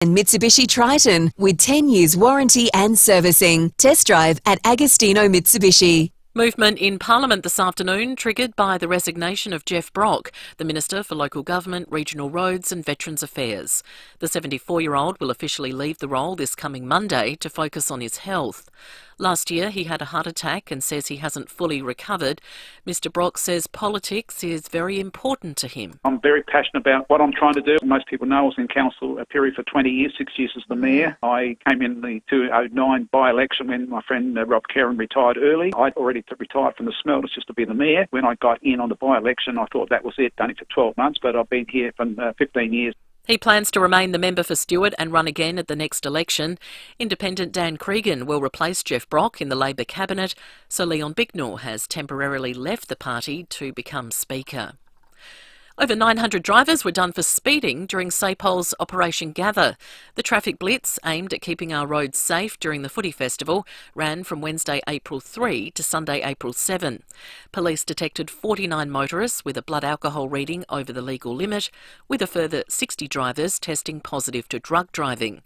And Mitsubishi Triton with 10 years warranty and servicing. Test drive at Agostino Mitsubishi. Movement in Parliament this afternoon triggered by the resignation of Jeff Brock, the Minister for Local Government, Regional Roads and Veterans Affairs. The 74-year-old will officially leave the role this coming Monday to focus on his health. Last year he had a heart attack and says he hasn't fully recovered. Mr Brock says politics is very important to him. I'm very passionate about what I'm trying to do. Most people know I was in council a period for 20 years, 6 years as the mayor. I came in the 2009 by-election when my friend Rob Kerrin retired early. I'd already retired from the smelters just to be the mayor. When I got in on the by-election, I thought that was it. Done it for 12 months, but I've been here for 15 years. He plans to remain the member for Stewart and run again at the next election. Independent Dan Cregan will replace Jeff Brock in the Labor cabinet, so Leon Bicknell has temporarily left the party to become Speaker. Over 900 drivers were done for speeding during SAPOL's Operation Gather. The traffic blitz, aimed at keeping our roads safe during the footy festival, ran from Wednesday, April 3 to Sunday, April 7. Police detected 49 motorists with a blood alcohol reading over the legal limit, with a further 60 drivers testing positive to drug driving.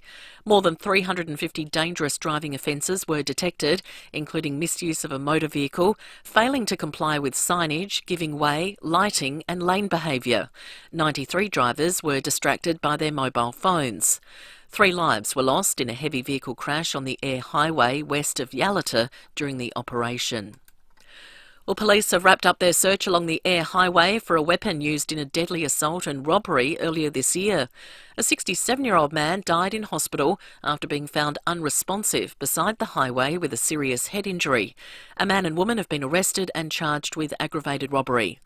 More than 350 dangerous driving offences were detected, including misuse of a motor vehicle, failing to comply with signage, giving way, lighting and lane behaviour. 93 drivers were distracted by their mobile phones. 3 lives were lost in a heavy vehicle crash on the Air Highway west of Yalata during the operation. Well, police have wrapped up their search along the Air Highway for a weapon used in a deadly assault and robbery earlier this year. A 67-year-old man died in hospital after being found unresponsive beside the highway with a serious head injury. A man and woman have been arrested and charged with aggravated robbery.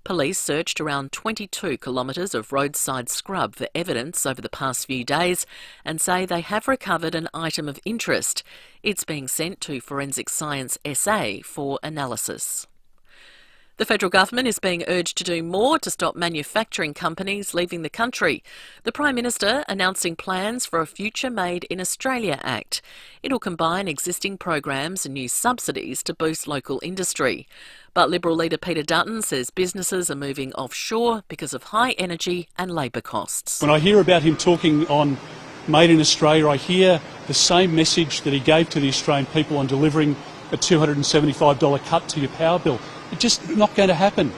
Police searched around 22 kilometres of roadside scrub for evidence over the past few days and say they have recovered an item of interest. It's being sent to Forensic Science SA for analysis. The federal government is being urged to do more to stop manufacturing companies leaving the country. The Prime Minister announcing plans for a Future Made in Australia Act. It'll combine existing programs and new subsidies to boost local industry. But Liberal leader Peter Dutton says businesses are moving offshore because of high energy and labour costs. When I hear about him talking on Made in Australia, I hear the same message that he gave to the Australian people on delivering a $275 cut to your power bill. It's just not going to happen.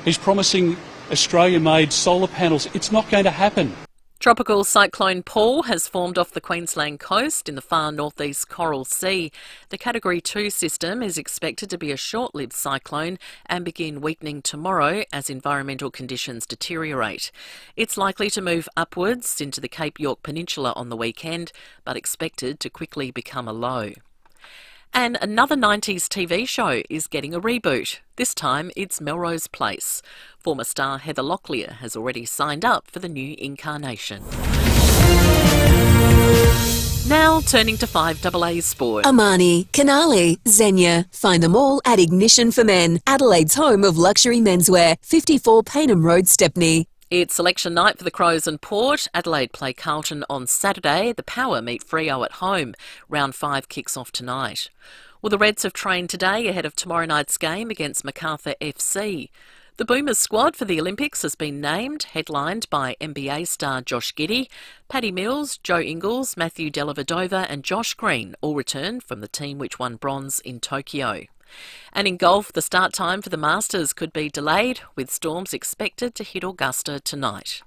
He's promising Australia-made solar panels. It's not going to happen. Tropical cyclone Paul has formed off the Queensland coast in the far northeast Coral Sea. The Category 2 system is expected to be a short-lived cyclone and begin weakening tomorrow as environmental conditions deteriorate. It's likely to move upwards into the Cape York Peninsula on the weekend, but expected to quickly become a low. And another 90s TV show is getting a reboot. This time it's Melrose Place. Former star Heather Locklear has already signed up for the new incarnation. Now turning to 5AA Sport. Armani, Canali, Xenia. Find them all at Ignition for Men, Adelaide's home of luxury menswear, 54 Paynham Road, Stepney. It's selection night for the Crows and Port. Adelaide play Carlton on Saturday. The Power meet Freo at home. Round 5 kicks off tonight. Well, the Reds have trained today ahead of tomorrow night's game against Macarthur FC. The Boomers squad for the Olympics has been named, headlined by NBA star Josh Giddey. Paddy Mills, Joe Ingles, Matthew Dellavedova and Josh Green all returned from the team which won bronze in Tokyo. And in golf, the start time for the Masters could be delayed, with storms expected to hit Augusta tonight.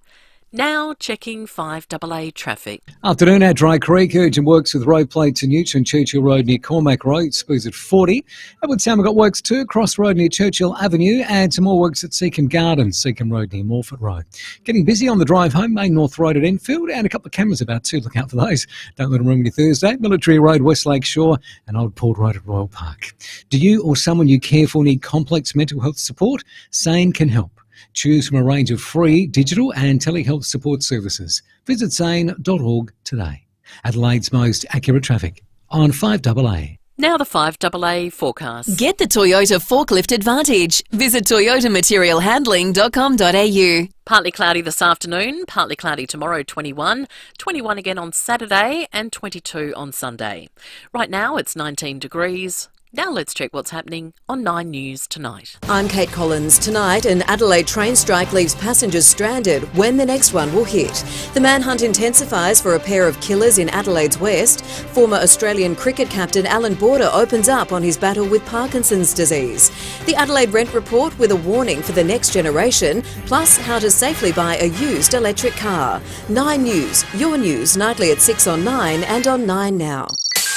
Now checking 5AA traffic. Afternoon at Dry Creek. Urgent works with road plates in Newton, Churchill Road near Cormac Road. Speeds at 40. Edward Sound, we've got works too. Cross Road near Churchill Avenue and some more works at Seacombe Gardens, Seacombe Road near Morford Road. Getting busy on the drive home, Main North Road at Enfield, and a couple of cameras about too. Look out for those. Don't let them ruin your Thursday. Military Road, Westlake Shore and Old Port Road at Royal Park. Do you or someone you care for need complex mental health support? SANE can help. Choose from a range of free digital and telehealth support services. Visit sane.org today. Adelaide's most accurate traffic on 5AA. Now the 5AA forecast. Get the Toyota Forklift Advantage. Visit toyotamaterialhandling.com.au. Partly cloudy this afternoon, partly cloudy tomorrow, 21, 21 again on Saturday and 22 on Sunday. Right now it's 19 degrees. Now let's check what's happening on 9 News tonight. I'm Kate Collins. Tonight, an Adelaide train strike leaves passengers stranded. When the next one will hit. The manhunt intensifies for a pair of killers in Adelaide's west. Former Australian cricket captain Alan Border opens up on his battle with Parkinson's disease. The Adelaide Rent Report with a warning for the next generation, plus how to safely buy a used electric car. 9 News, your news nightly at 6 on 9 and on 9 Now.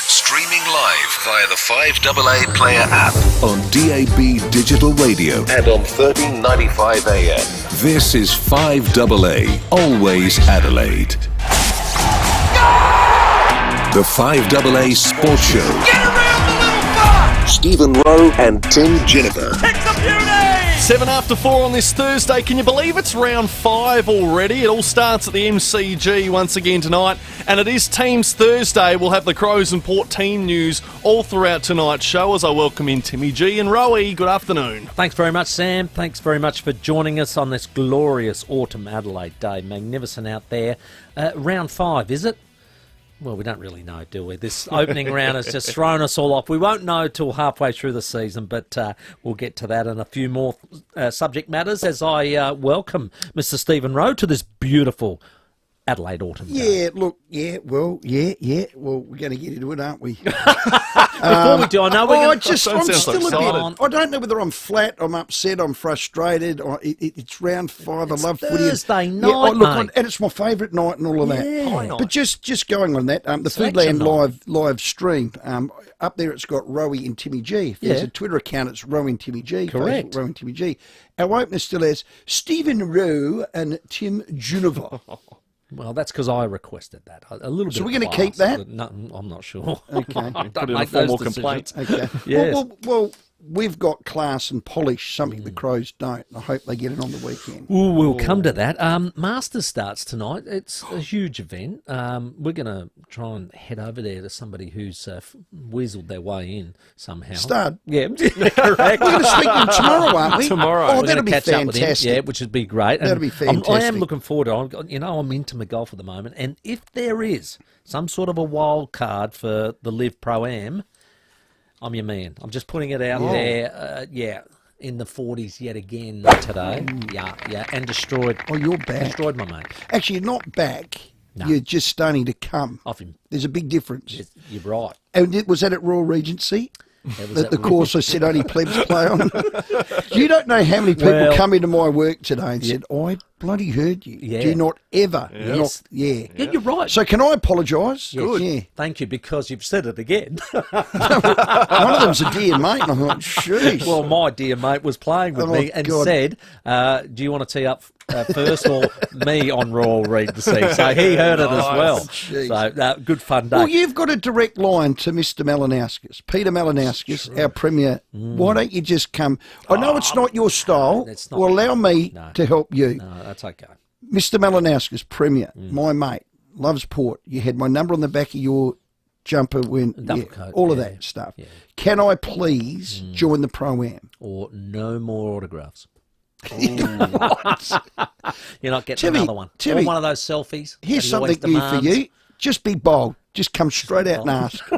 Streaming live via the 5AA Player app on DAB Digital Radio and on 1395 AM. This is 5AA, always Adelaide. The 5AA Sports Show. Get around the little bar! Stephen Rowe and Tim Jennifer. It's a beauty! 7 after 4 on this Thursday. Can you believe it's round 5 already? It all starts at the MCG once again tonight, and it is Teams Thursday. We'll have the Crows and Port team news all throughout tonight's show as I welcome in Timmy G and Rowey. Good afternoon. Thanks very much, Sam. Thanks very much for joining us on this glorious autumn Adelaide day. Magnificent out there. Round 5, is it? Well, we don't really know, do we? This opening round has just thrown us all off. We won't know till halfway through the season, but we'll get to that and a few more subject matters as I welcome Mr. Stephen Rowe to this beautiful Adelaide autumn day. Well, we're going to get into it, aren't we? Before we do, I know I'm still a bit. I don't know whether I'm flat, I'm upset, I'm frustrated. It's round 5. It's I love Thursday footy. night, mate. And it's my favourite night and all of that. Yeah. But just going on that, the Foodland live stream. Up there, it's got Rowey and Timmy G. If there's a Twitter account, it's Rowey and Timmy G. Correct. Facebook, Rowey and Timmy G. Our opener still has Stephen Rowe and Tim Jennifer. Well, that's because I requested that. A little bit. So we're going to keep that? No, I'm not sure. Okay. Put in a formal complaint. Okay. Yes. Well, we've got class and polish, something the Crows don't. I hope they get it on the weekend. Ooh, we'll come to that. Masters starts tonight. It's a huge event. We're going to try and head over there to somebody who's weaseled their way in somehow. Stud? Yeah, correct. We're going to speak to him tomorrow, aren't we? Tomorrow. Oh, We're that'll gonna be catch up with him. fantastic. Yeah, which would be great. That'll be fantastic. I am looking forward to it. I'm into my golf at the moment, and if there is some sort of a wild card for the Live Pro-Am, I'm your man. I'm just putting it out there. In the 40s yet again today. Yeah, and destroyed. Oh, you're back. Destroyed my mate. Actually, you're not back. No. You're just starting to come. Off him. There's a big difference. Yes, you're right. And was that at Royal Regency? The course I said only plebs play on. You don't know how many people come into my work today and said, I bloody heard you. Yeah. Do not ever. Yes. Yeah, you're right. So can I apologise? Yes. Good. Yeah. Thank you, because you've said it again. One of them's a dear mate, and I thought, jeez. Well, my dear mate was playing with me and said, do you want to tee up first or me on Royal Regency? So he heard it as well. Jeez. So good fun day. Well, you've got a direct line to Mr. Malinauskas, Peter Malinauskas, our Premier. Why don't you just come? I know it's not your style. It's not. Well, allow me to help you. No, that's okay. Mr. Malinauskas, Premier, my mate, loves Port. You had my number on the back of your jumper when Coat, all of that stuff. Yeah. Can I please join the Pro-Am? Or no more autographs. You're not getting Timmy, another one. Timmy, or one of those selfies. Here's that he always something new for demands. you. Just be bold. Just come straight out and ask.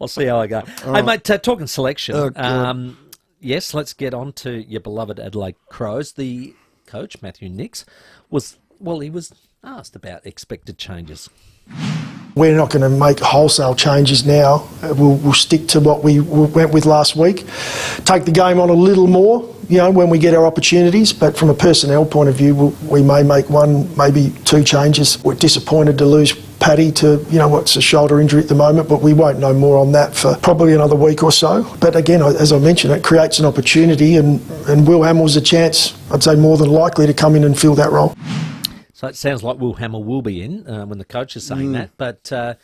I'll see how I go. Hey, mate, talking selection. Oh, God. Yes, let's get on to your beloved Adelaide Crows. The coach, Matthew Nix, he was asked about expected changes. We're not going to make wholesale changes now. We'll stick to what we went with last week. Take the game on a little more, when we get our opportunities. But from a personnel point of view, we may make one, maybe two changes. We're disappointed to lose Paddy to, what's a shoulder injury at the moment, but we won't know more on that for probably another week or so. But again, as I mentioned, it creates an opportunity, and Will Hamill's a chance, I'd say more than likely, to come in and fill that role. So it sounds like Will Hamill will be in when the coach is saying that, but are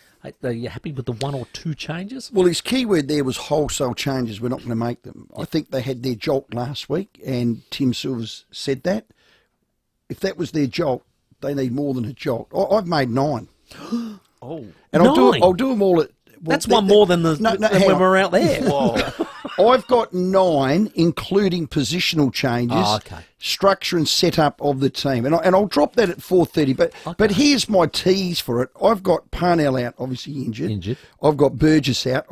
you happy with the one or two changes? Well, his key word there was wholesale changes. We're not going to make them. I think they had their jolt last week, and Tim Silvers said that. If that was their jolt, they need more than a jolt. I've made 9. Oh, and 9? I'll do them all at... Well, that's one more than when we're out there. I've got 9, including positional changes, structure and setup of the team. And I'll drop that at 4:30. But here's my tease for it. I've got Parnell out, obviously injured. I've got Burgess out.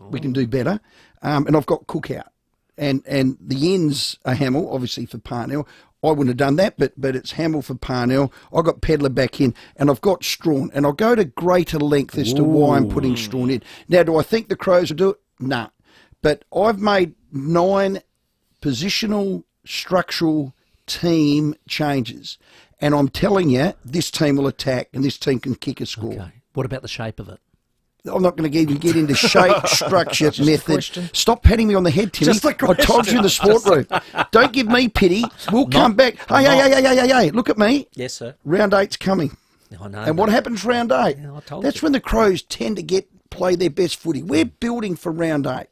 We can do better. And I've got Cook out. And the ends are Hamill, obviously, for Parnell. I wouldn't have done that, but it's Hamill for Parnell. I've got Pedler back in, and I've got Strawn. And I'll go to greater length as to why I'm putting Strawn in. Now, do I think the Crows will do it? Nah. But I've made 9 positional, structural team changes. And I'm telling you, this team will attack, and this team can kick a score. Okay. What about the shape of it? I'm not going to even get into shape, structure, method. Stop patting me on the head, Timmy. I told you in the sport room. Don't give me pity. We'll come back. Hey, look at me. Yes, sir. Round 8's coming. I know. And what happens round 8? Yeah, I told That's you. when the Crows tend to play their best footy. We're building for round 8.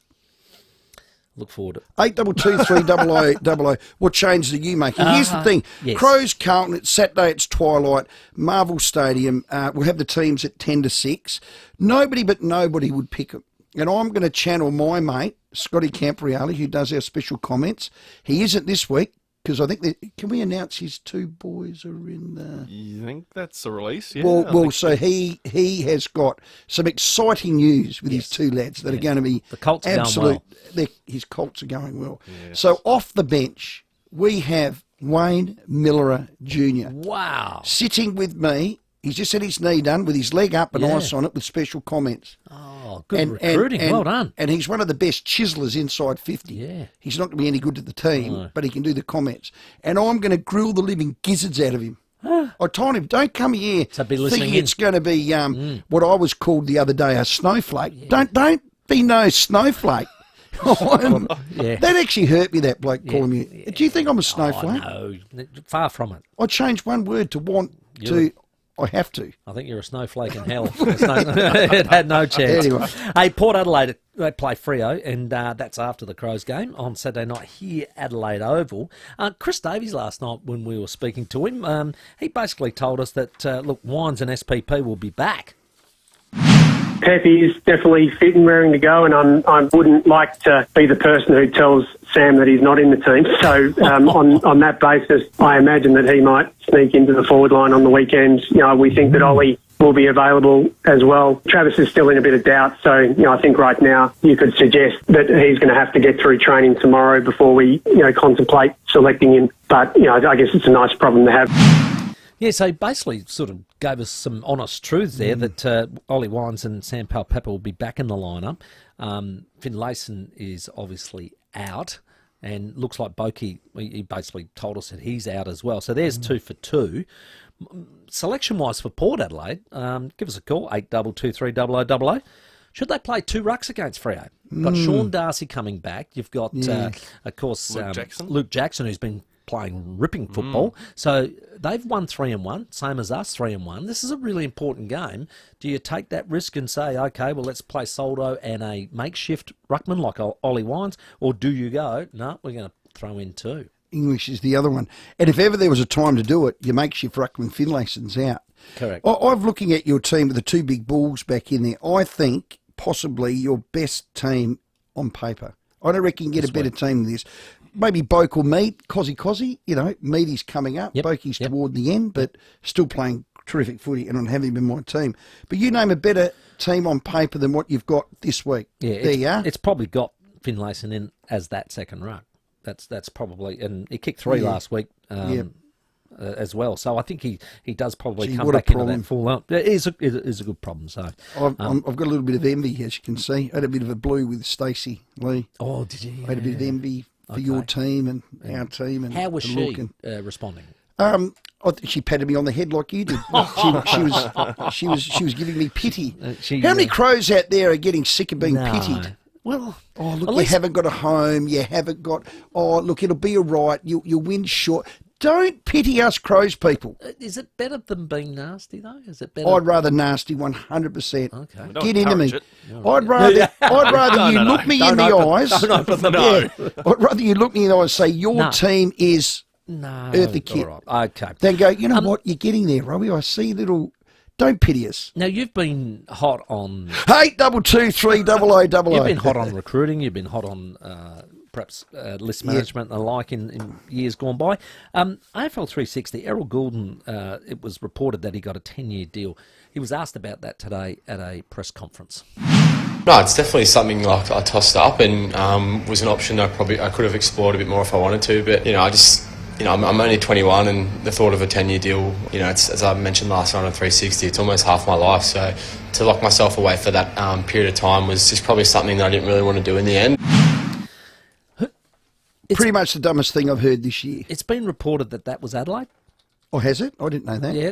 Look forward to it. 82230000. What changes are you making? Here's the thing. Yes. Crows, Carlton, it's Saturday, it's twilight. Marvel Stadium, we'll have the teams at 10 to 6. Nobody but nobody would pick them. And I'm going to channel my mate, Scotty Campriali, who does our special comments. He isn't this week, because I think can we announce his 2 boys are in the... You think that's a release? Yeah. Well, so he has got some exciting news with his 2 lads that are going to be the Colts are absolute. going His Colts are going well. Yes. So off the bench, we have Wayne Miller Jr. Wow. sitting with me. He's just had his knee done with his leg up and ice on it with special comments. Oh, good recruiting. Well done. And he's one of the best chiselers inside 50. Yeah. He's not going to be any good to the team, but he can do the comments. And I'm going to grill the living gizzards out of him. I told him, don't come here thinking it's going to be what I was called the other day, a snowflake. Yeah. Don't be no snowflake. That actually hurt me, that bloke calling me. Do you think I'm a snowflake? No, far from it. I changed one word to want to... I have to. I think you're a snowflake in hell. It had no chance. Anyway. Hey, Port Adelaide, they play Freo, and that's after the Crows game on Saturday night here at Adelaide Oval. Chris Davies last night, when we were speaking to him, he basically told us that, look, Wines and SPP will be back. Pepe is definitely fit and raring to go, and I wouldn't like to be the person who tells Sam that he's not in the team. So on that basis, I imagine that he might sneak into the forward line on the weekends. You know, we think that Ollie will be available as well. Travis is still in a bit of doubt, so I think right now you could suggest that he's going to have to get through training tomorrow before we contemplate selecting him. But I guess it's a nice problem to have. Yeah, so basically sort of gave us some honest truths there that Ollie Wines and Sam Palpapa will be back in the lineup. Finlayson is obviously out, and looks like Boki, he basically told us that he's out as well. So there's 2 for 2. Selection-wise for Port Adelaide, give us a call, 82230000. Should they play 2 rucks against Freo? You've got Sean Darcy coming back. You've got, of course, Luke Jackson, who's been playing ripping football. So they've won 3-1, same as us, 3-1. This is a really important game. Do you take that risk and say, okay, well, let's play Soldo and a makeshift ruckman like Ollie Wines, or do you go, no, we're going to throw in 2? English is the other one. And if ever there was a time to do it, your makeshift ruckman Finlayson's out. Correct. I'm looking at your team with the 2 big bulls back in there. I think possibly your best team on paper. I don't reckon you can get a better team than this. Maybe Boak or Mead, Cozzy. Meady's coming up. Boakie's toward the end, but still playing terrific footy, and I'm having him in my team. But you name a better team on paper than what you've got this week. Yeah, there you are. It's probably got Finlayson in as that second ruck. That's probably, and he kicked 3 last week as well. So I think he does probably come back into that full up. It is a good problem. So I've got a little bit of envy, as you can see. I had a bit of a blue with Stacey Lee. Oh, did you? I had a bit of envy for your team and our team. And how was she responding? She patted me on the head like you did. She was giving me pity. How many Crows out there are getting sick of being pitied? Well, you haven't got a home. You haven't got. Oh, look, it'll be all right. You'll win short. Don't pity us Crows people. Is it better than being nasty though? Is it better? I'd rather nasty 100%. Okay. Get into me. I'd rather you look me in the eyes. Don't open them. I'd rather you look me in the eyes and say your team is earthy kit. Right. Okay. Then go, you know what? You're getting there, Rowey. I see little. Don't pity us. Now, you've been hot on... 82230000. You've been hot on recruiting. You've been hot on perhaps list management and the like in years gone by. AFL 360, Errol Goulden, it was reported that he got a 10-year deal. He was asked about that today at a press conference. No, it's definitely something like I tossed up and was an option I could have explored a bit more if I wanted to. But I'm only 21, and the thought of a 10-year deal, it's, as I mentioned last night on 360, it's almost half my life. So to lock myself away for that period of time was just probably something that I didn't really want to do in the end. Pretty much the dumbest thing I've heard this year. It's been reported that was Adelaide. Oh, has it? I didn't know that. Yeah.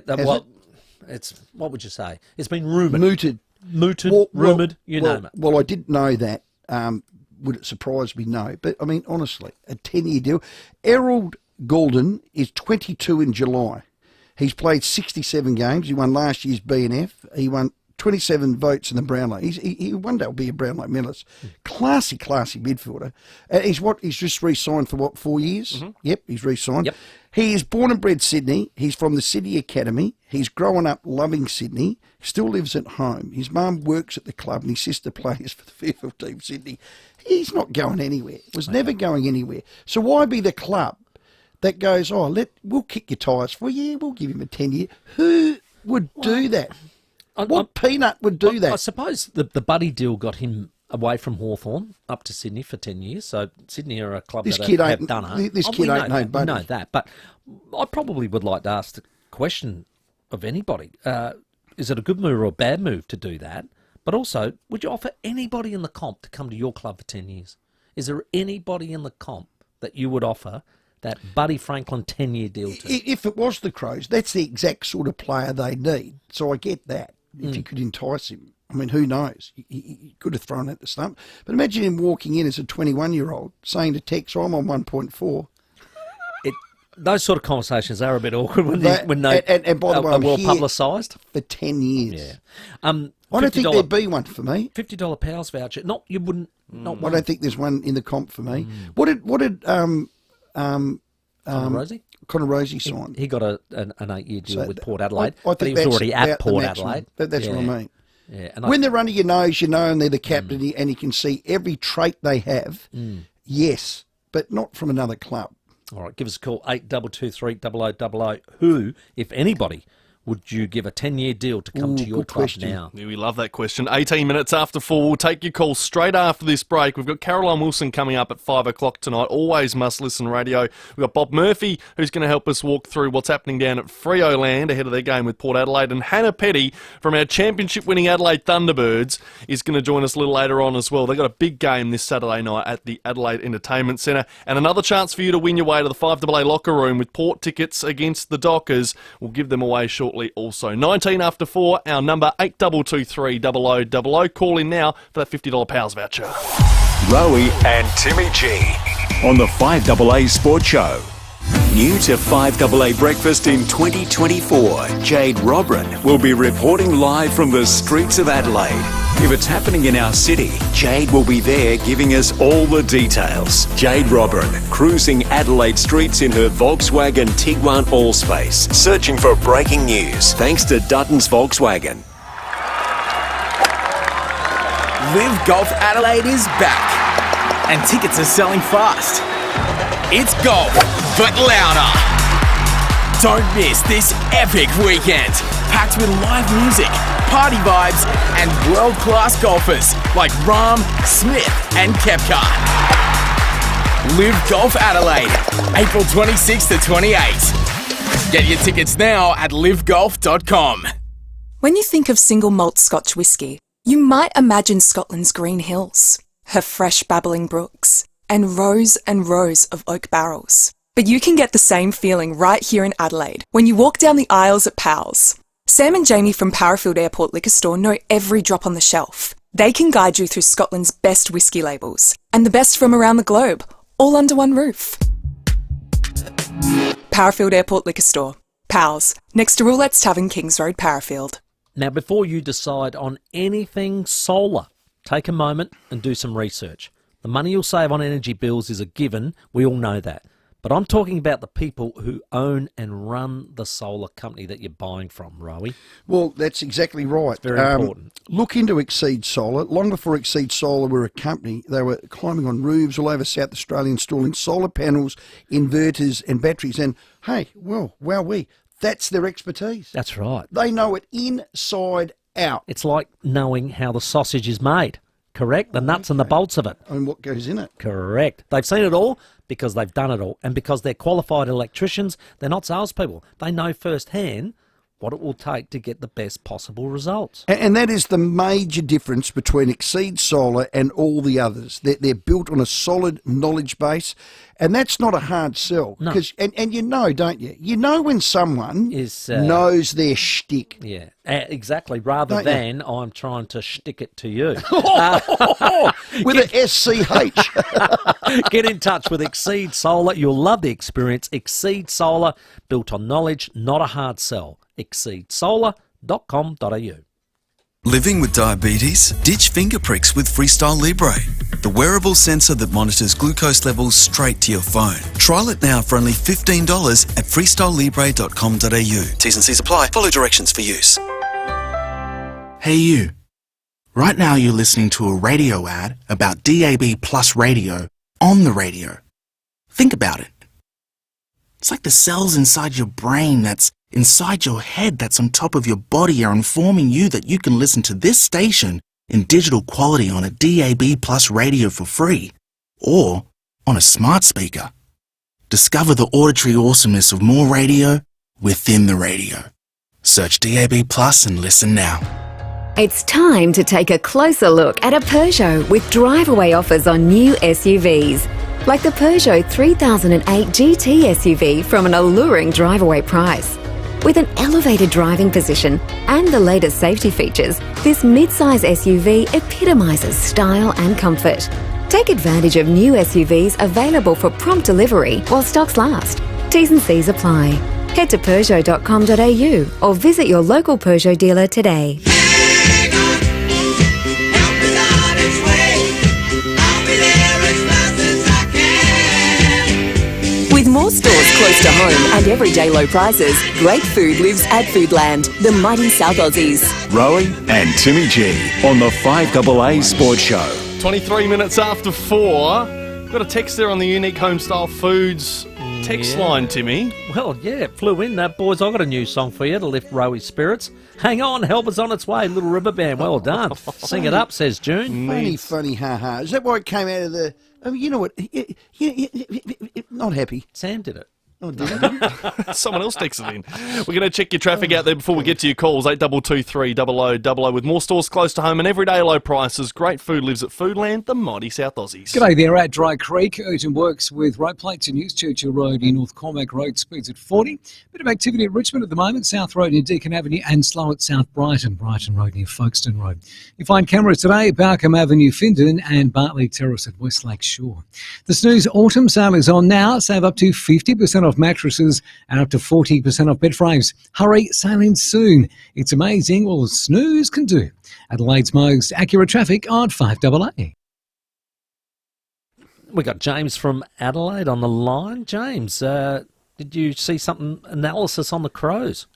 What would you say? It's been rumoured. Mooted, Well, rumoured, name it. Well, I didn't know that. Would it surprise me? No. But, I mean, honestly, a 10-year deal. Errol Goulden is 22 in July. He's played 67 games. He won last year's BNF. He won 27 votes in the Brownlow. He one day will be a Brownlow medalist. Classy midfielder. He's just re-signed for 4 years? Mm-hmm. Yep, he's re-signed. Yep. He is born and bred Sydney. He's from the Sydney Academy. He's grown up loving Sydney. Still lives at home. His mum works at the club and his sister plays for the Fairfield team Sydney. He's not going anywhere. Was never going anywhere. So why be the club that goes, we'll kick your tyres for you. We'll give him a 10-year. Who would do that? What peanut would do that? I suppose the Buddy deal got him away from Hawthorn up to Sydney for 10 years. So Sydney are a club that have done it. This kid ain't no Buddy. We know that. But I probably would like to ask the question of anybody. Is it a good move or a bad move to do that? But also, would you offer anybody in the comp to come to your club for 10 years? Is there anybody in the comp that you would offer that Buddy Franklin 10-year deal to? If it was the Crows, that's the exact sort of player they need. So I get that. If you could entice him. I mean, who knows? He could have thrown at the stump. But imagine him walking in as a 21-year-old saying to Tex, I'm on 1.4. Those sort of conversations are a bit awkward when they and by the way, are well publicised. For 10 years. Yeah. I don't think there'd be one for me. $50 Powers voucher. You wouldn't. Not one. I don't think there's one in the comp for me. What did Connor Rosey signed? He got an 8-year deal with Port Adelaide. I think but he was already at Port Adelaide. That's what I mean. Yeah, and when they're under your nose, and they're the captain, and you can see every trait they have. Yes, but not from another club. All right, give us a call, 8223 0000. Who, if anybody, would you give a 10-year deal to come to your club now? Yeah, we love that question. 18 minutes after 4. We'll take your call straight after this break. We've got Caroline Wilson coming up at 5 o'clock tonight. Always must-listen radio. We've got Bob Murphy, who's going to help us walk through what's happening down at FIVEAA land ahead of their game with Port Adelaide. And Hannah Petty from our championship-winning Adelaide Thunderbirds is going to join us a little later on as well. They've got a big game this Saturday night at the Adelaide Entertainment Centre. And another chance for you to win your way to the FIVEAA locker room with Port tickets against the Dockers. We'll give them away shortly also. 19 after 4, our number 8223 0000. Call in now for that $50 Powers voucher. Rowey and Timmy G on the FIVEAA Sports Show. New to FIVEAA Breakfast in 2024, Jade Robran will be reporting live from the streets of Adelaide. If it's happening in our city, Jade will be there giving us all the details. Jade Robran, cruising Adelaide streets in her Volkswagen Tiguan Allspace, searching for breaking news, thanks to Dutton's Volkswagen. Live Golf Adelaide is back, and tickets are selling fast. It's golf, but louder. Don't miss this epic weekend, packed with live music, party vibes, and world-class golfers like Rahm, Smith, and Koepka. Live Golf Adelaide, April 26 to 28. Get your tickets now at livegolf.com. When you think of single malt Scotch whisky, you might imagine Scotland's green hills, her fresh babbling brooks, and rows of oak barrels. But you can get the same feeling right here in Adelaide when you walk down the aisles at Powell's. Sam and Jamie from Powerfield Airport Liquor Store know every drop on the shelf. They can guide you through Scotland's best whisky labels and the best from around the globe, all under one roof. Powerfield Airport Liquor Store. Powell's, next to Roulette's Tavern, Kings Road, Powerfield. Now, before you decide on anything solar, take a moment and do some research. The money you'll save on energy bills is a given, we all know that. But I'm talking about the people who own and run the solar company that you're buying from, Rowey. Well, that's exactly right. It's very important. Look into Exceed Solar. Long before Exceed Solar were a company, they were climbing on roofs all over South Australia, installing solar panels, inverters and batteries. And, hey, that's their expertise. That's right. They know it inside out. It's like knowing how the sausage is made. Correct. The nuts and the bolts of it. And what goes in it. Correct. They've seen it all because they've done it all. And because they're qualified electricians, they're not salespeople. They know firsthand what it will take to get the best possible results. And that is the major difference between Exceed Solar and all the others. They're built on a solid knowledge base, and that's not a hard sell. No. And you know, don't you? You know when someone knows their shtick. Yeah, exactly. Rather than I'm trying to shtick it to you. With an SCH. Get in touch with Exceed Solar. You'll love the experience. Exceed Solar, built on knowledge, not a hard sell. exceedsolar.com.au. Living with diabetes? Ditch finger pricks with Freestyle Libre, the wearable sensor that monitors glucose levels straight to your phone. Trial it now for only $15 at freestylelibre.com.au. T's and C's apply. Follow directions for use. Hey you. Right now you're listening to a radio ad about DAB Plus radio on the radio. Think about it. It's like the cells inside your brain that's inside your head that's on top of your body are informing you that you can listen to this station in digital quality on a DAB Plus radio for free or on a smart speaker. Discover the auditory awesomeness of more radio within the radio. Search DAB Plus and listen now. It's time to take a closer look at a Peugeot with drive-away offers on new SUVs. Like the Peugeot 3008 GT SUV from an alluring drive-away price. With an elevated driving position and the latest safety features, this mid-size SUV epitomises style and comfort. Take advantage of new SUVs available for prompt delivery while stocks last. T's and C's apply. Head to Peugeot.com.au or visit your local Peugeot dealer today. With more stores close to home and everyday low prices, great food lives at Foodland, the mighty South Aussies. Rowey and Timmy G on the 5AA Sports Show. 23 minutes after 4. Got a text there on the Unique Homestyle Foods text line, Timmy. Well, yeah, it flew in. Boys, I've got a new song for you to lift Rowey's spirits. Hang on, help is on its way, Little River Band. Well done. Sing it up, says June. Funny, ha-ha. Is that why it came out of the... I mean, you know what? Not happy. Sam did it. Oh, did it? Someone else texted in. We're going to check your traffic out there before we get to your calls. 8223 0000 with more stores close to home and everyday low prices. Great food lives at Foodland, the mighty South Aussies. G'day there at Dry Creek. Urgent works with road plates in East Churchill Road in North Cormac Road. Speeds at 40. Bit of activity at Richmond at the moment. South Road near Deakin Avenue and slow at South Brighton. Brighton Road near Folkestone Road. You find cameras today at Balcombe Avenue, Findon and Bartley Terrace at Westlake Shore. The Snooze Autumn sale is on now. Save up to 50% off mattresses and up to 40% off bed frames. Hurry, sailing soon. It's amazing all Snooze can do. Adelaide's most accurate traffic on 5AA. We got James from Adelaide on the line. James, did you see something, analysis on the Crows?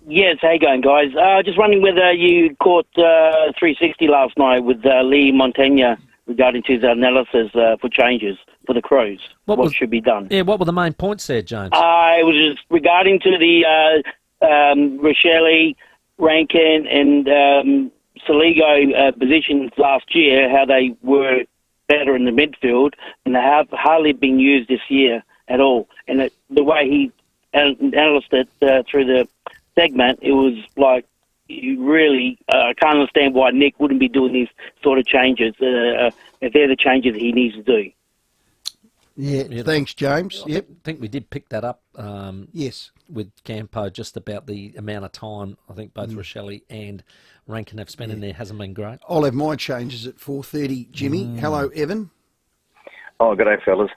Yes, how you going, guys? Just wondering whether you caught 360 last night with Lee Montagna regarding to the analysis for changes for the Crows. What should be done? Yeah, what were the main points there, James? It was just regarding to the Rochelle, Rankin and Saligo positions last year, how they were better in the midfield, and they have hardly been used this year at all. And the way he analysed it through the segment, it was like, you really can't understand why Nick wouldn't be doing these sort of changes if they're the changes he needs to do. Yeah, thanks, James. I think we did pick that up. Yes, with Campo, just about the amount of time I think both Rochelle and Rankin have spent in there hasn't been great. I'll have my changes at 4:30. Jimmy, hello, Evan. Oh, good day, fellas.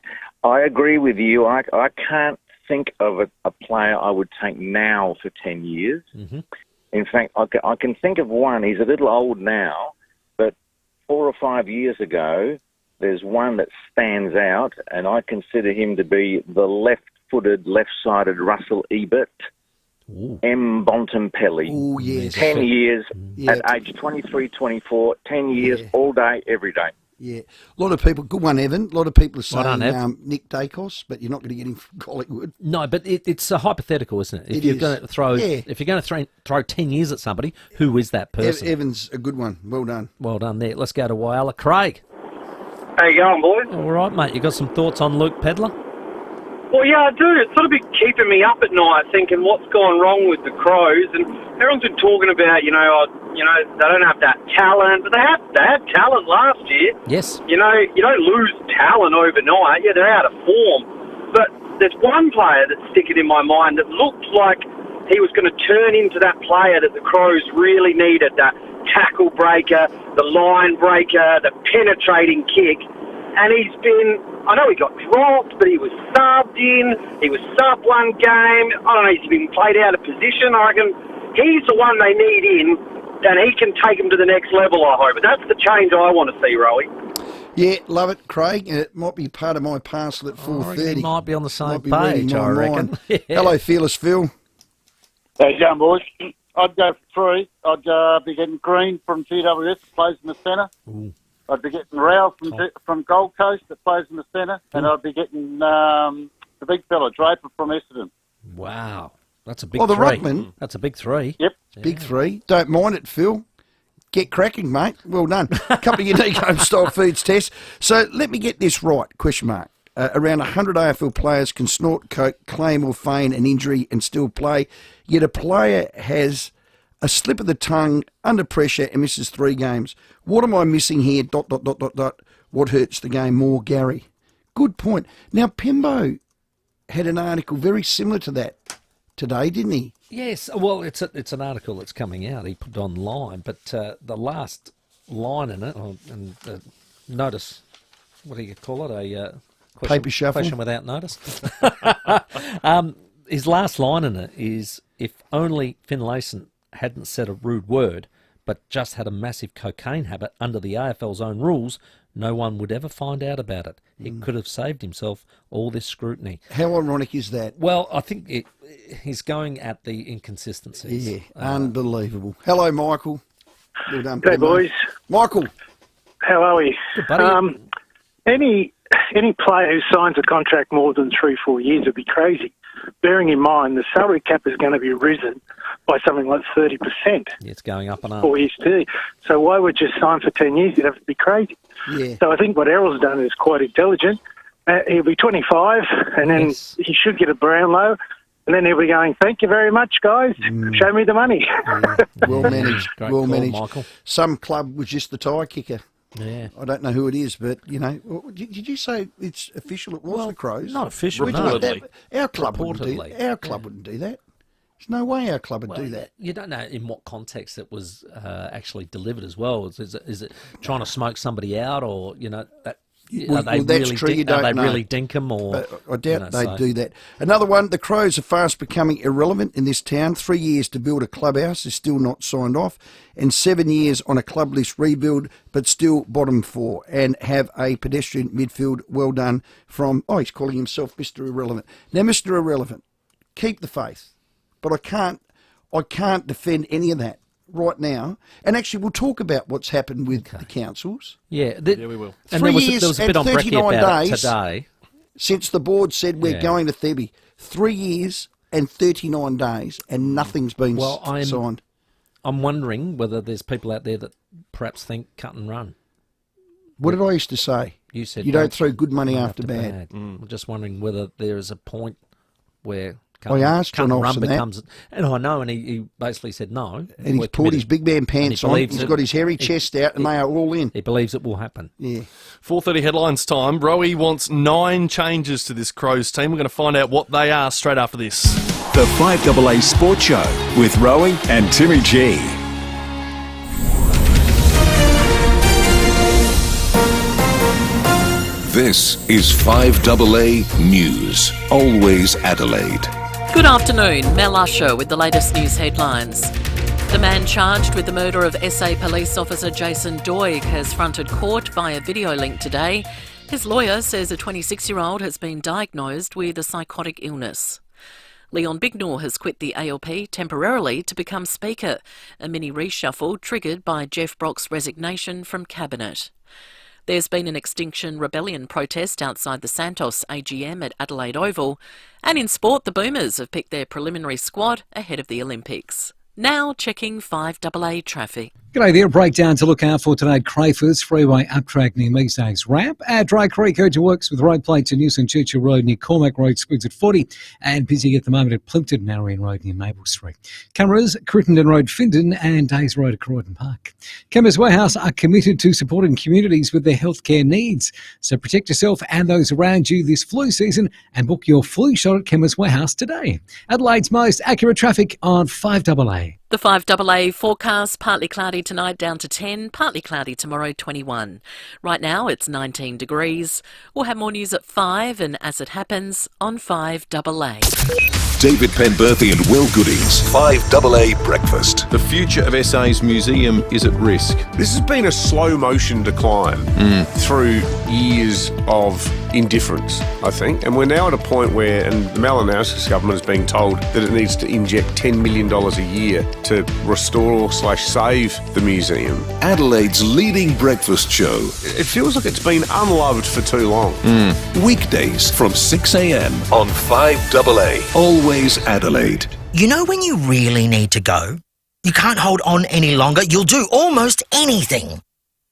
I agree with you. I can't think of a player I would take now for 10 years. Mm-hmm. In fact, I can think of one. He's a little old now, but 4 or 5 years ago, there's one that stands out, and I consider him to be the left-footed, left-sided Russell Ebert, M. Bontempelli. Oh, yes. 10 years at age 23, 24, 10 years all day, every day. Yeah. A lot of people, good one, Evan. A lot of people are Well done, saying Ev. Nick Dacos, but you're not going to get him from Collingwood. No, but it's a hypothetical, isn't it? If It you're is. going to throw, Yeah. if you're going to throw 10 years at somebody, who is that person? Evan's a good one. Well done. Well done there. Let's go to Wyala. Craig. How you going, boys? All right, mate. You got some thoughts on Luke Pedler? Well, yeah, I do. It's sort of been keeping me up at night, thinking what's gone wrong with the Crows. And everyone's been talking about, they don't have that talent, but they had talent last year. Yes. You don't lose talent overnight. Yeah, they're out of form. But there's one player that's sticking in my mind that looked like he was going to turn into that player that the Crows really needed, that tackle breaker, the line breaker, the penetrating kick. And he's been, I know he got dropped, but he was subbed in. He was sub one game. I don't know, he's been played out of position. I reckon he's the one they need in, and he can take them to the next level, I hope. But that's the change I want to see, Rowey. Yeah, love it, Craig. It might be part of my parcel at 4:30. You might be on the same Might be reading page, my I reckon. mind. Hello, Fearless Phil. How you going, boys? I'd go for 3. I'd be getting Green from GWS, that plays in the centre. I'd be getting Rowey from Gold Coast, that plays in the centre. And I'd be getting the big fella, Draper from Essendon. Wow. That's a big Oh, the three. ruckman. That's a big three. Yep. Big 3. Don't mind it, Phil. Get cracking, mate. Well done. A couple of unique home-style foods tests. So let me get this right, question mark. Around 100 AFL players can snort coke, claim or feign an injury and still play, yet a player has a slip of the tongue under pressure and misses 3 games. What am I missing here? ... What hurts the game more, Gary? Good point. Now, Pimbo had an article very similar to that today, didn't he? Yes. Well, it's an article that's coming out. He put it online, but the last line in it, notice, what do you call it? A Paper shuffle? Question without notice. His last line in it is, if only Finlayson hadn't said a rude word, but just had a massive cocaine habit under the AFL's own rules, no one would ever find out about it. He could have saved himself all this scrutiny. How ironic is that? Well, I think he's going at the inconsistencies. Yeah, unbelievable. Hello, Michael. Well done, Hey, Pimbo. boys. Michael. How are we? Good, buddy. Any player who signs a contract more than 3-4 years would be crazy. Bearing in mind the salary cap is going to be risen by something like 30%. It's going up and up. 4 years too. So why would you sign for 10 years? You'd have to be crazy. Yeah. So I think what Errol's done is quite intelligent. He'll be 25, and then he should get a Brownlow, and then he'll be going, thank you very much, guys. Show me the money. Well managed. Great Well call, managed. Michael. Some club was just the tie kicker. Yeah. I don't know who it is, but, did you say it's official? It was the Crows? Not official, Which- no. Our club wouldn't do Reportedly. that. Our club wouldn't do that. There's no way our club would do that. You don't know in what context it was actually delivered as well. Is it trying to smoke somebody out, or that? Well, Are they that's really true, you don't are they know. really dink 'em, or I doubt they'd do that. Another one, the Crows are fast becoming irrelevant in this town. 3 years to build a clubhouse is still not signed off, and 7 years on a club list rebuild, but still bottom 4, and have a pedestrian midfield. Well done from, he's calling himself Mr. Irrelevant. Now, Mr. Irrelevant, keep the faith, but I can't defend any of that right now. And actually, we'll talk about what's happened with the councils. Yeah, we will. And 3 there years was a bit and on Brecky 39 about it days today. since the board said we're Yeah. going to Thebe. 3 years and 39 days, and nothing's been signed. I'm wondering whether there's people out there that perhaps think cut and run. What did I used to say? You said you don't throw good money after bad. bad. I'm just wondering whether there is a point where I asked cut John and run Olsen that. becomes, and I know, and he basically said no. And he's We're pulled his committed. big man And pants he on. believes He's it- got his hairy chest out, and they are all in. He believes it will happen. Yeah. 4:30 headlines time. Rowey wants 9 changes to this Crows team. We're going to find out what they are straight after this. The 5AA Sports Show with Rowey and Timmy G. This is 5AA News. Always Adelaide. Good afternoon, Mel Usher with the latest news headlines. The man charged with the murder of SA police officer Jason Doig has fronted court via video link today. His lawyer says a 26-year-old has been diagnosed with a psychotic illness. Leon Bignor has quit the ALP temporarily to become Speaker, a mini reshuffle triggered by Jeff Brock's resignation from Cabinet. There's been an Extinction Rebellion protest outside the Santos AGM at Adelaide Oval. And in sport, the Boomers have picked their preliminary squad ahead of the Olympics. Now checking 5AA traffic. G'day there, breakdown to look out for today. Crayfords, freeway uptrack near Measdays Ramp. Dry Creek urgent works with road plates in Newson Churchill Road near Cormac Road, speeds at 40, and busy at the moment at Plimpton Marion Road near Maple Street. Cameras, Crittenden Road, Findon, and Days Road at Croydon Park. Chemist Warehouse are committed to supporting communities with their healthcare needs. So protect yourself and those around you this flu season and book your flu shot at Chemist Warehouse today. Adelaide's most accurate traffic on 5AA. The 5AA forecast, partly cloudy tonight down to 10, partly cloudy tomorrow 21. Right now it's 19 degrees. We'll have more news at 5 and as it happens on 5AA. David Penberthy and Will Goodings, 5AA Breakfast. The future of SA's museum is at risk. This has been a slow motion decline through years of indifference, I think. And we're now at a point where, and the Malinowskis government is being told that it needs to inject $10 million a year to restore/save the museum. Adelaide's leading breakfast show. It feels like it's been unloved for too long. Weekdays from 6 a.m. on 5AA. Always Adelaide. You know when you really need to go? You can't hold on any longer. You'll do almost anything.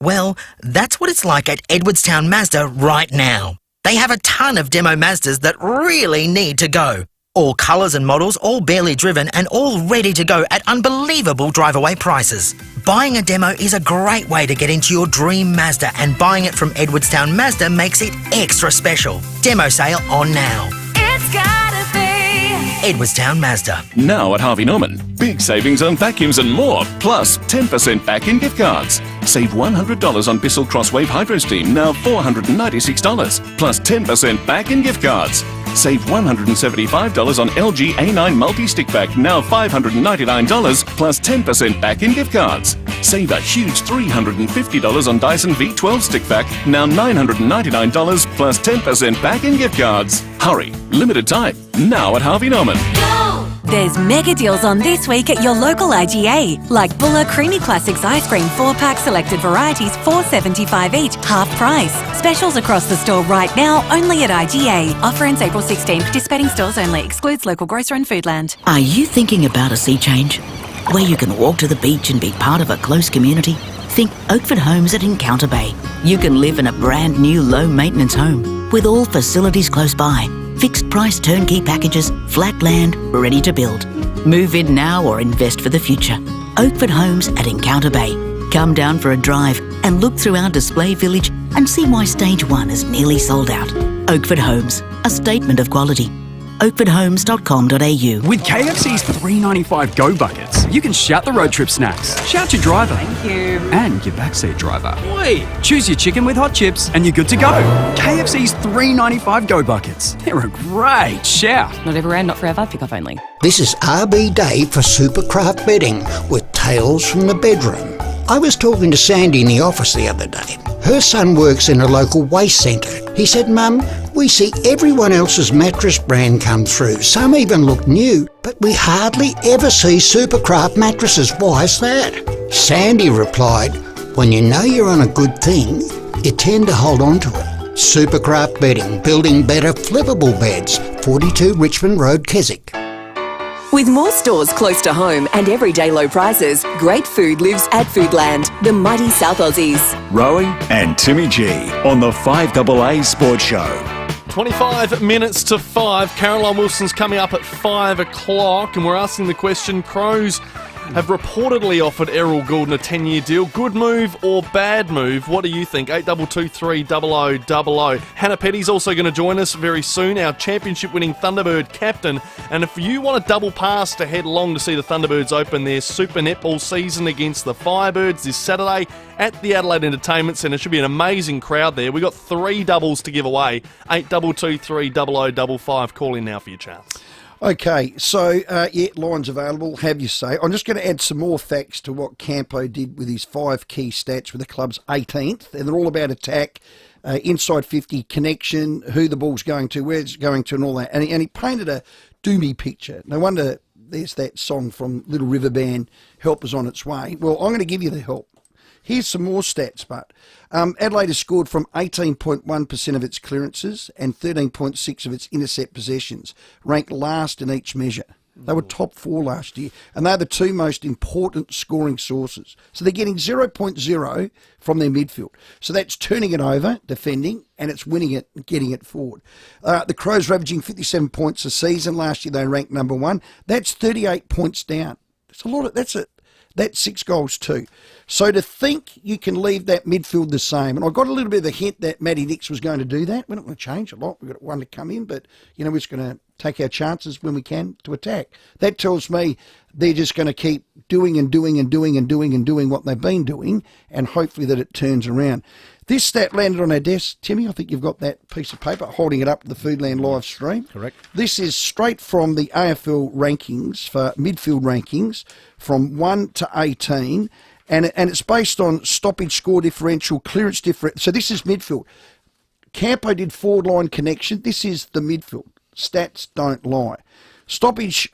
Well, that's what it's like at Edwardstown Mazda right now. They have a ton of demo Mazdas that really need to go. All colours and models, all barely driven and all ready to go at unbelievable drive-away prices. Buying a demo is a great way to get into your dream Mazda, and buying it from Edwardstown Mazda makes it extra special. Demo sale on now. It's gotta be Edwardstown Mazda. Now at Harvey Norman. Big savings on vacuums and more, plus 10% back in gift cards. Save $100 on Bissell Crosswave Hydro Steam, now $496, plus 10% back in gift cards. Save $175 on LG A9 Multi-Stick Pack, now $599, plus 10% back in gift cards. Save a huge $350 on Dyson V12 Stick Pack, now $999, plus 10% back in gift cards. Hurry, limited time, now at Harvey Norman. There's mega deals on this week at your local IGA, like Buller Creamy Classics Ice Cream 4-pack selected varieties, $4.75 each, half price. Specials across the store right now, only at IGA. Offer ends April 16. Participating stores only. Excludes local grocer and Foodland. Are you thinking about a sea change? Where you can walk to the beach and be part of a close community? Think Oakford Homes at Encounter Bay. You can live in a brand new low-maintenance home with all facilities close by. Fixed price turnkey packages, flat land, ready to build. Move in now or invest for the future. Oakford Homes at Encounter Bay. Come down for a drive and look through our display village and see why Stage 1 is nearly sold out. Oakford Homes, a statement of quality. oakfordhomes.com.au. With KFC's $3.95 Go Buckets, you can shout the road trip snacks, shout your driver. Thank you. And your backseat driver. Wait, choose your chicken with hot chips and you're good to go. KFC's $3.95 Go Buckets. They're a great shout. Not everywhere, not forever, pick up only. This is RB Day for Supercraft Bedding with Tales from the Bedroom. I was talking to Sandy in the office the other day. Her son works in a local waste centre. He said, Mum, we see everyone else's mattress brand come through. Some even look new, but we hardly ever see Supercraft mattresses. Why is that? Sandy replied, when you know you're on a good thing, you tend to hold on to it. Supercraft Bedding, building better flippable beds. 42 Richmond Road, Keswick. With more stores close to home and everyday low prices, great food lives at Foodland, the mighty South Aussies. Rowey and Timmy G on the 5AA Sports Show. 25 minutes to 5. Caroline Wilson's coming up at 5 o'clock, and we're asking the question, Crows have reportedly offered Errol Goulden a 10-year deal. Good move or bad move? What do you think? 8223 0000. Hannah Petty's also going to join us very soon, our championship-winning Thunderbird captain. And if you want a double pass to head along to see the Thunderbirds open their Super Netball season against the Firebirds this Saturday at the Adelaide Entertainment Centre, should be an amazing crowd there. We've got 3 doubles to give away. 8223 0055. Call in now for your chance. Okay, so, lines available, have you say. I'm just going to add some more facts to what Campo did with his 5 key stats with the club's 18th, and they're all about attack, inside 50, connection, who the ball's going to, where it's going to, and all that. And he painted a doomy picture. No wonder there's that song from Little River Band, Help Is On Its Way. Well, I'm going to give you the help. Here's some more stats, but Adelaide has scored from 18.1% of its clearances and 13.6% of its intercept possessions, ranked last in each measure. They were top 4 last year, and they're the 2 most important scoring sources. So they're getting 0.0 from their midfield. So that's turning it over, defending, and it's winning it, getting it forward. The Crows were averaging 57 points a season. Last year they ranked number 1. That's 38 points down. It's a lot of, that's 6 goals too. So to think you can leave that midfield the same, and I got a little bit of a hint that Matty Nix was going to do that. We're not going to change a lot. We've got one to come in, but we're just going to take our chances when we can to attack. That tells me they're just going to keep doing and doing and doing and doing and doing what they've been doing, and hopefully that it turns around. This stat landed on our desk. Timmy, I think you've got that piece of paper, holding it up to the Foodland live stream. Correct. This is straight from the AFL rankings, for midfield rankings, from 1 to 18, and it's based on stoppage score differential, clearance differential. So this is midfield. Campo did forward line connection. This is the midfield. Stats don't lie. Stoppage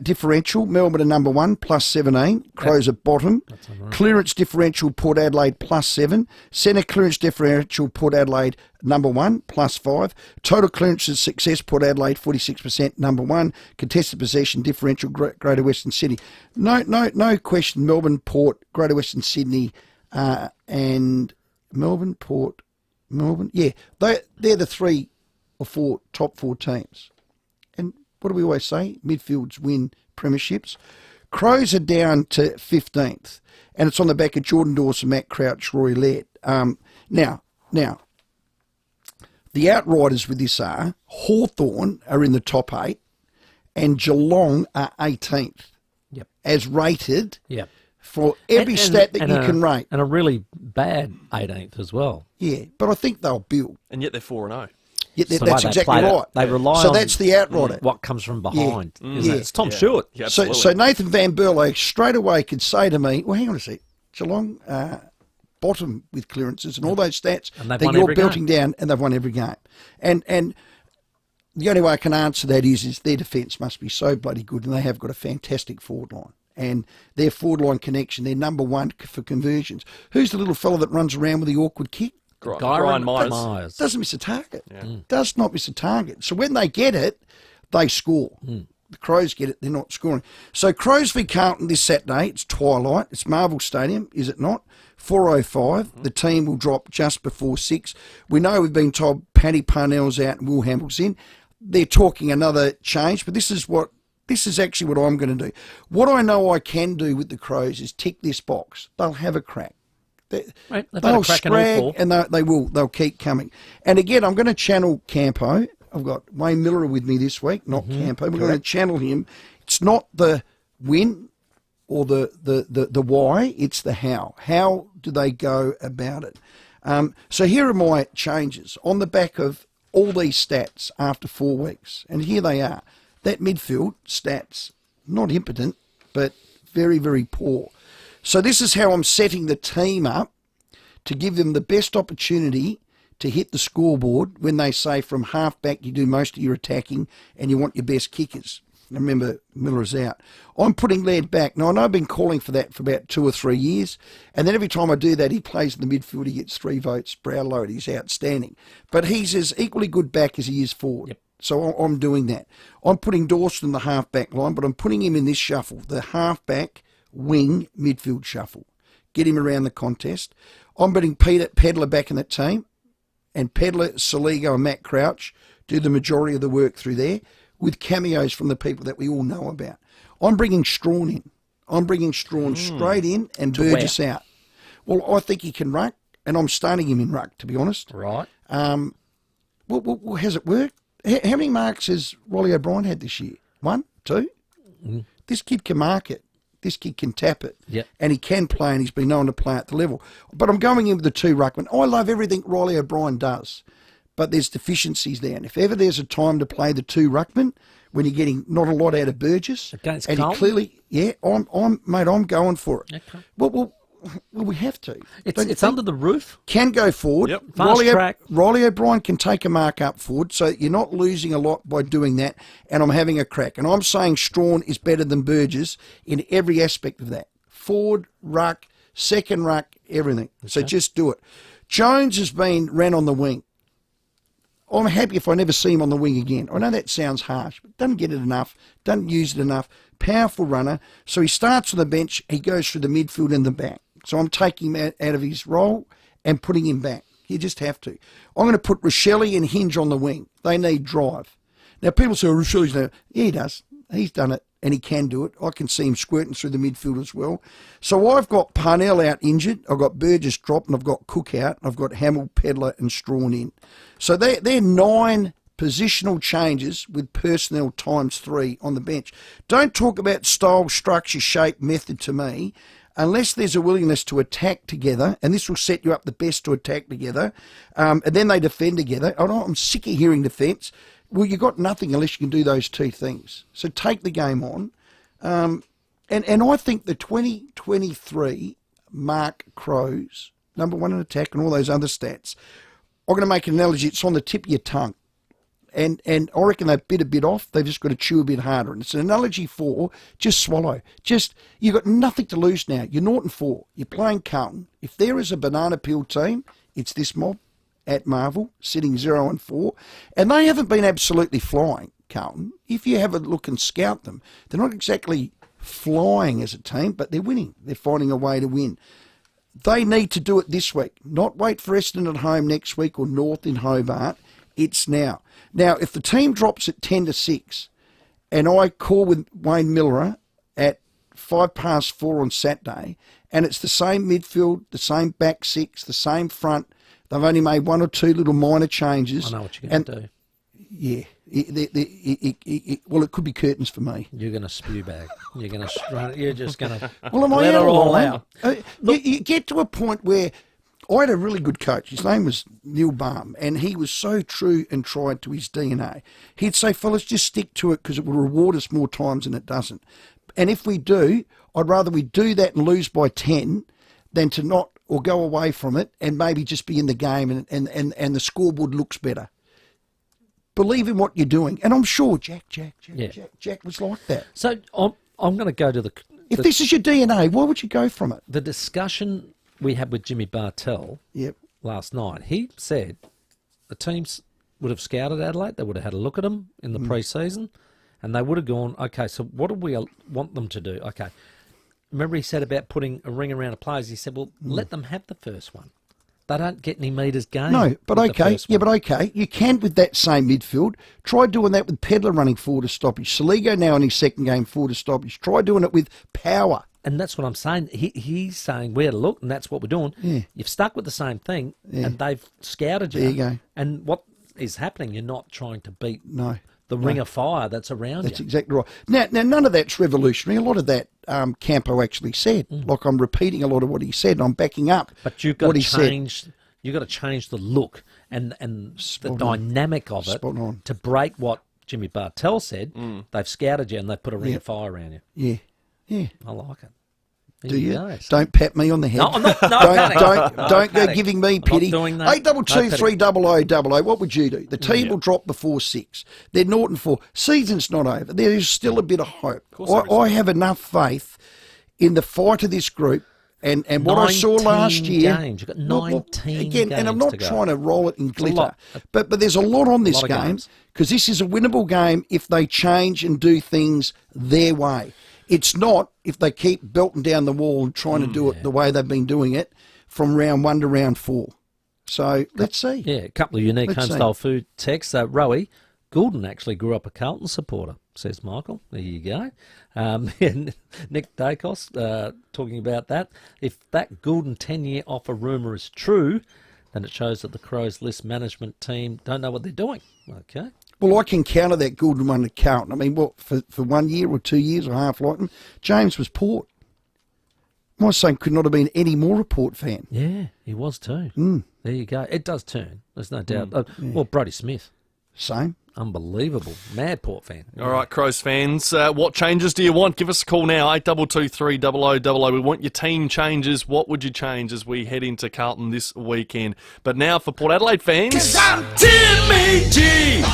differential, Melbourne are number 1, plus 17. Crows at bottom. Clearance differential, Port Adelaide, plus 7. Centre clearance differential, Port Adelaide, number 1, plus 5. Total clearances success, Port Adelaide, 46%, number 1. Contested possession differential, Greater Western Sydney. No question, Melbourne, Port, Greater Western Sydney, and Melbourne, Port, Melbourne. Yeah, they're the 3 or 4 top 4 teams. And what do we always say? Midfields win premierships. Crows are down to 15th, and it's on the back of Jordan Dawson, Matt Crouch, Rory Laird. Now, the outriders with this are Hawthorn are in the top 8, and Geelong are 18th. Yep. As rated. Yep. For every stat that you can rate. And a really bad 18th as well. Yeah, but I think they'll build. And yet they're 4-0. Yeah, that's exactly right. They rely so on that's the outrider. What comes from behind. Yeah. It's Tom Stewart. Yeah, so Nathan Van Berlo straight away could say to me, well, hang on a sec, Geelong bottom with clearances and all those stats that you're belting down, and they've won every game. And the only way I can answer that is their defence must be so bloody good, and they have got a fantastic forward line. And their forward line connection, they're number 1 for conversions. Who's the little fella that runs around with the awkward kick? Ryan Myers. Doesn't miss a target. Yeah. Does not miss a target. So when they get it, they score. The Crows get it, they're not scoring. So Crows v Carlton this Saturday, it's twilight, it's Marvel Stadium, is it not? 4:05, the team will drop just before 6. We know we've been told Paddy Parnell's out and Will Hamble's in. They're talking another change, but this is actually what I'm going to do. What I know I can do with the Crows is tick this box. They'll have a crack. They'll scrag, and they'll keep coming. And again, I'm going to channel Campo. I've got Wayne Miller with me this week, not Campo. We're going to channel him. It's not the win or the why, it's the how. How do they go about it? So here are my changes on the back of all these stats after 4 weeks. And here they are. That midfield stats, not impotent, but very, very poor. So this is how I'm setting the team up to give them the best opportunity to hit the scoreboard when they say from half back you do most of your attacking and you want your best kickers. Remember, Miller's out. I'm putting Laird back. Now, I know I've been calling for that for about 2 or 3 years, and then every time I do that, he plays in the midfield, he gets 3 votes. Brownlow, he's outstanding. But he's as equally good back as he is forward. Yep. So I'm doing that. I'm putting Dawson in the half-back line, but I'm putting him in this shuffle, the half-back wing midfield shuffle. Get him around the contest. I'm putting Peter Pedler back in that team, and Pedler, Saligo and Matt Crouch do the majority of the work through there with cameos from the people that we all know about. I'm bringing Strawn in. I'm bringing Strawn straight in and Burgess out. Well, I think he can ruck, and I'm starting him in ruck, to be honest. Right. Well, has it worked? How many marks has Rolly O'Brien had this year? 1, 2? This kid can mark it. This kid can tap it. Yep. And he can play, and he's been known to play at the level. But I'm going in with the 2 ruckmen. I love everything Rolly O'Brien does, but there's deficiencies there. And if ever there's a time to play the 2 ruckmen, when you're getting not a lot out of Burgess, against and Carlton? he clearly, I'm going for it. Okay. Well, we have to. It's under the roof. Can go forward. Yep. Fast track. Rolly O'Brien can take a mark up forward, so you're not losing a lot by doing that, and I'm having a crack. And I'm saying Strawn is better than Burgess in every aspect of that. Forward, ruck, second ruck, everything. So just do it. Jones has been ran on the wing. I'm happy if I never see him on the wing again. I know that sounds harsh, but doesn't get it enough, doesn't use it enough. Powerful runner. So he starts on the bench, he goes through the midfield and the back. So I'm taking him out of his role and putting him back. You just have to. I'm going to put Rochelle and Hinge on the wing. They need drive. Now, people say, Rochelle's no. Yeah, he does. He's done it, and he can do it. I can see him squirting through the midfield as well. So I've got Parnell out injured. I've got Burgess dropped, and I've got Cook out. I've got Hamill, Pedler, and Strawn in. So they're 9 positional changes with personnel times 3 on the bench. Don't talk about style, structure, shape, method to me. Unless there's a willingness to attack together, and this will set you up the best to attack together, and then they defend together. I'm sick of hearing defence. Well, you've got nothing unless you can do those 2 things. So take the game on. And I think the 2023 Mark Crows, number 1 in attack and all those other stats, I'm going to make an analogy. It's on the tip of your tongue. And I reckon they've bit a bit off. They've just got to chew a bit harder. And it's an analogy for just swallow. You've got nothing to lose now. You're 0-4. You're playing Carlton. If there is a banana peel team, it's this mob at Marvel, sitting 0-4. And they haven't been absolutely flying, Carlton. If you have a look and scout them, they're not exactly flying as a team, but they're winning. They're finding a way to win. They need to do it this week. Not wait for Essendon at home next week or North in Hobart. It's now. Now, if the team drops at 10-6 and I call with Wayne Miller at 4:05 on Saturday and it's the same midfield, the same back 6, the same front, they've only made 1 or 2 little minor changes. I know what you're going to do. Yeah. Well, it could be curtains for me. You're going to spew bag. You're just going to well, am I let it all out? out. You get to a point where I had a really good coach. His name was Neil Baum, and he was so true and tried to his DNA. He'd say, fellas, just stick to it because it will reward us more times than it doesn't. And if we do, I'd rather we do that and lose by 10 than to not or go away from it and maybe just be in the game and the scoreboard looks better. Believe in what you're doing. And I'm sure Jack was like that. So I'm going to go to the... If this is your DNA, why would you go from it? The discussion we had with Jimmy Bartell last night, he said the teams would have scouted Adelaide, they would have had a look at them in the pre-season, and they would have gone, okay, so what do we want them to do? Okay, remember he said about putting a ring around a players, he said, well, let them have the first one. They don't get any metres gained. No, but okay, you can with that same midfield. Try doing that with Pedler running forward to stoppage. Saligo now in his second game forward to stoppage. Try doing it with Power. And that's what I'm saying. He's saying where to look, and that's what we're doing. Yeah. You've stuck with the same thing, and they've scouted you. There you go. And what is happening, you're not trying to beat the ring of fire that's around That's you. exactly right. Now, none of that's revolutionary. A lot of that Campo actually said. Like, I'm repeating a lot of what he said, and I'm backing up but you've got what to he change. said. You've got to change the look and the dynamic of it to break what Jimmy Bartell said. They've scouted you and they've put a ring of fire around you. Yeah. I like it. Do you? Go. Don't pat me on the head. No, I'm not. Don't go giving me pity. I'm not doing that. 822-300-00. What would you do? The team will drop before 6. They're 0-4. Season's not over. There is still a bit of hope. I have enough faith in the fight of this group. And what I saw last year, games. You've got 19 again, games and I'm not to go. trying to roll it in glitter, but there's a lot on this game because this is a winnable game if they change and do things their way. It's not if they keep belting down the wall and trying to do it the way they've been doing it from round 1 to round 4. So let's see. Yeah, a couple of unique home-style food texts. Rowey, Goulden actually grew up a Carlton supporter, says Michael. There you go. And Nick Dacos talking about that. If that Goulden 10-year offer rumour is true, then it shows that the Crows list management team don't know what they're doing. Okay. Well, I can counter that Goulden one at Carlton. I mean, what, for 1 year or 2 years or half like them, James was Port. My son could not have been any more a Port fan. Yeah, he was too. There you go. It does turn. There's no doubt. Well, Brodie Smith. Same. Unbelievable. Mad Port fan. All right, Crows fans, what changes do you want? Give us a call now, 822-300-00. We want your team changes. What would you change as we head into Carlton this weekend? But now for Port Adelaide fans... 'Cause I'm Timmy G!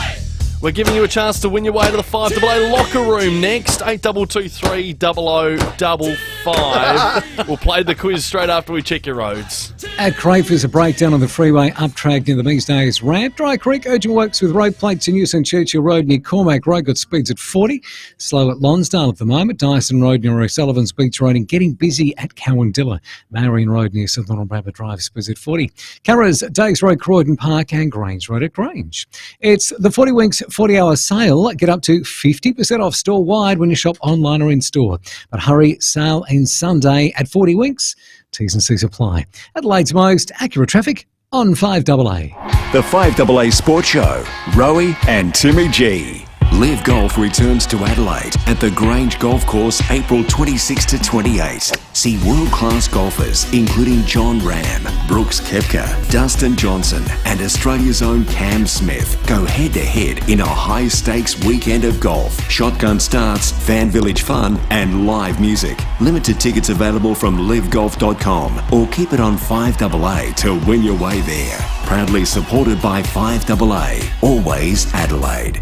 We're giving you a chance to win your way to the FIVEAA locker room next, 822-300-00. 5. We'll play the quiz straight after we check your roads. At Crayford's, a breakdown on the freeway up track near the Mees Days ramp. Dry Creek, urgent works with road plates in use on Churchill Road near Cormac Road. Got speeds at 40. Slow at Lonsdale at the moment. Dyson Road near O'Sullivan's Beach Road and getting busy at Cowandilla. Marion Road near St Donald Rabbit Drive, speeds at 40. Carra's, Days Road, Croydon Park and Grange Road at Grange. It's the 40 Winks 40-hour sale. Get up to 50% off store-wide when you shop online or in-store. But hurry, sale ends Sunday at 40 Winks. T's and C's apply. Adelaide's most accurate traffic on 5AA. The 5AA Sports Show, Rowey and Timmy G. Live Golf returns to Adelaide at the Grange Golf Course April 26 to 28. See world-class golfers including John Ram, Brooks Koepka, Dustin Johnson and Australia's own Cam Smith go head-to-head in a high-stakes weekend of golf. Shotgun starts, fan village fun and live music. Limited tickets available from livegolf.com or keep it on 5AA to win your way there. Proudly supported by 5AA, always Adelaide.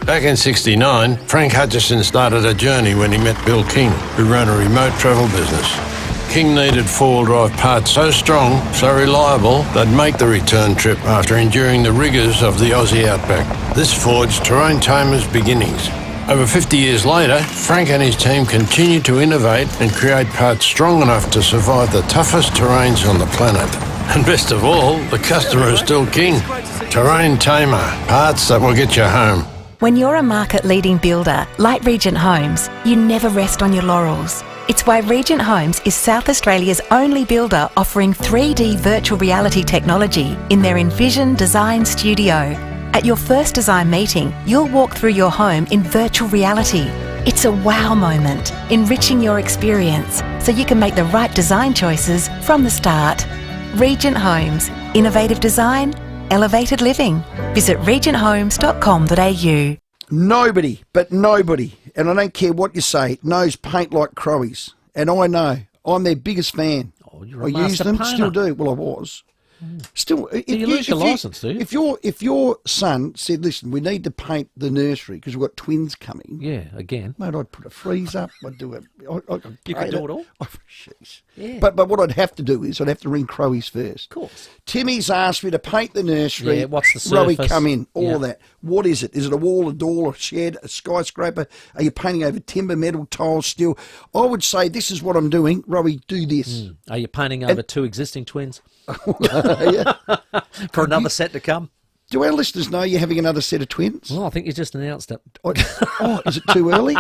Back in '69, Frank Hutchison started a journey when he met Bill King, who ran a remote travel business. King needed four-wheel drive parts so strong, so reliable, they'd make the return trip after enduring the rigours of the Aussie outback. This forged Terrain Tamer's beginnings. Over 50 years later, Frank and his team continue to innovate and create parts strong enough to survive the toughest terrains on the planet. And best of all, the customer is still king. Terrain Tamer, parts that will get you home. When you're a market-leading builder like Regent Homes, you never rest on your laurels. It's why Regent Homes is South Australia's only builder offering 3D virtual reality technology in their Envision Design Studio. At your first design meeting, you'll walk through your home in virtual reality. It's a wow moment, enriching your experience so you can make the right design choices from the start. Regent Homes. Innovative design, elevated living. Visit regenthomes.com.au. Nobody, but nobody, and I don't care what you say, knows paint like Crowies. And I know. I'm their biggest fan. Oh, you're I a master use them, painter. still do. Well, I was. Still, Do you lose your licence, do you? If your son said, "Listen, we need to paint the nursery because we've got twins coming," Yeah, again. mate, I'd put a freeze up. I'd do it. You could do it all. Oh, jeez. Yeah. But what I'd have to do is I'd have to ring Crowies first. Of course. Timmy's asked me to paint the nursery. Yeah, what's the Rowey, surface? come in. All Yeah. of that. What is it? Is it a wall, a door, a shed, a skyscraper? Are you painting over timber, metal, tiles, steel? I would say this is what I'm doing. Rowey, do this. Are you painting over two existing twins? Yeah. For another set to come? Do our listeners know you're having another set of twins? Well, I think you just announced it. Oh, is it too early?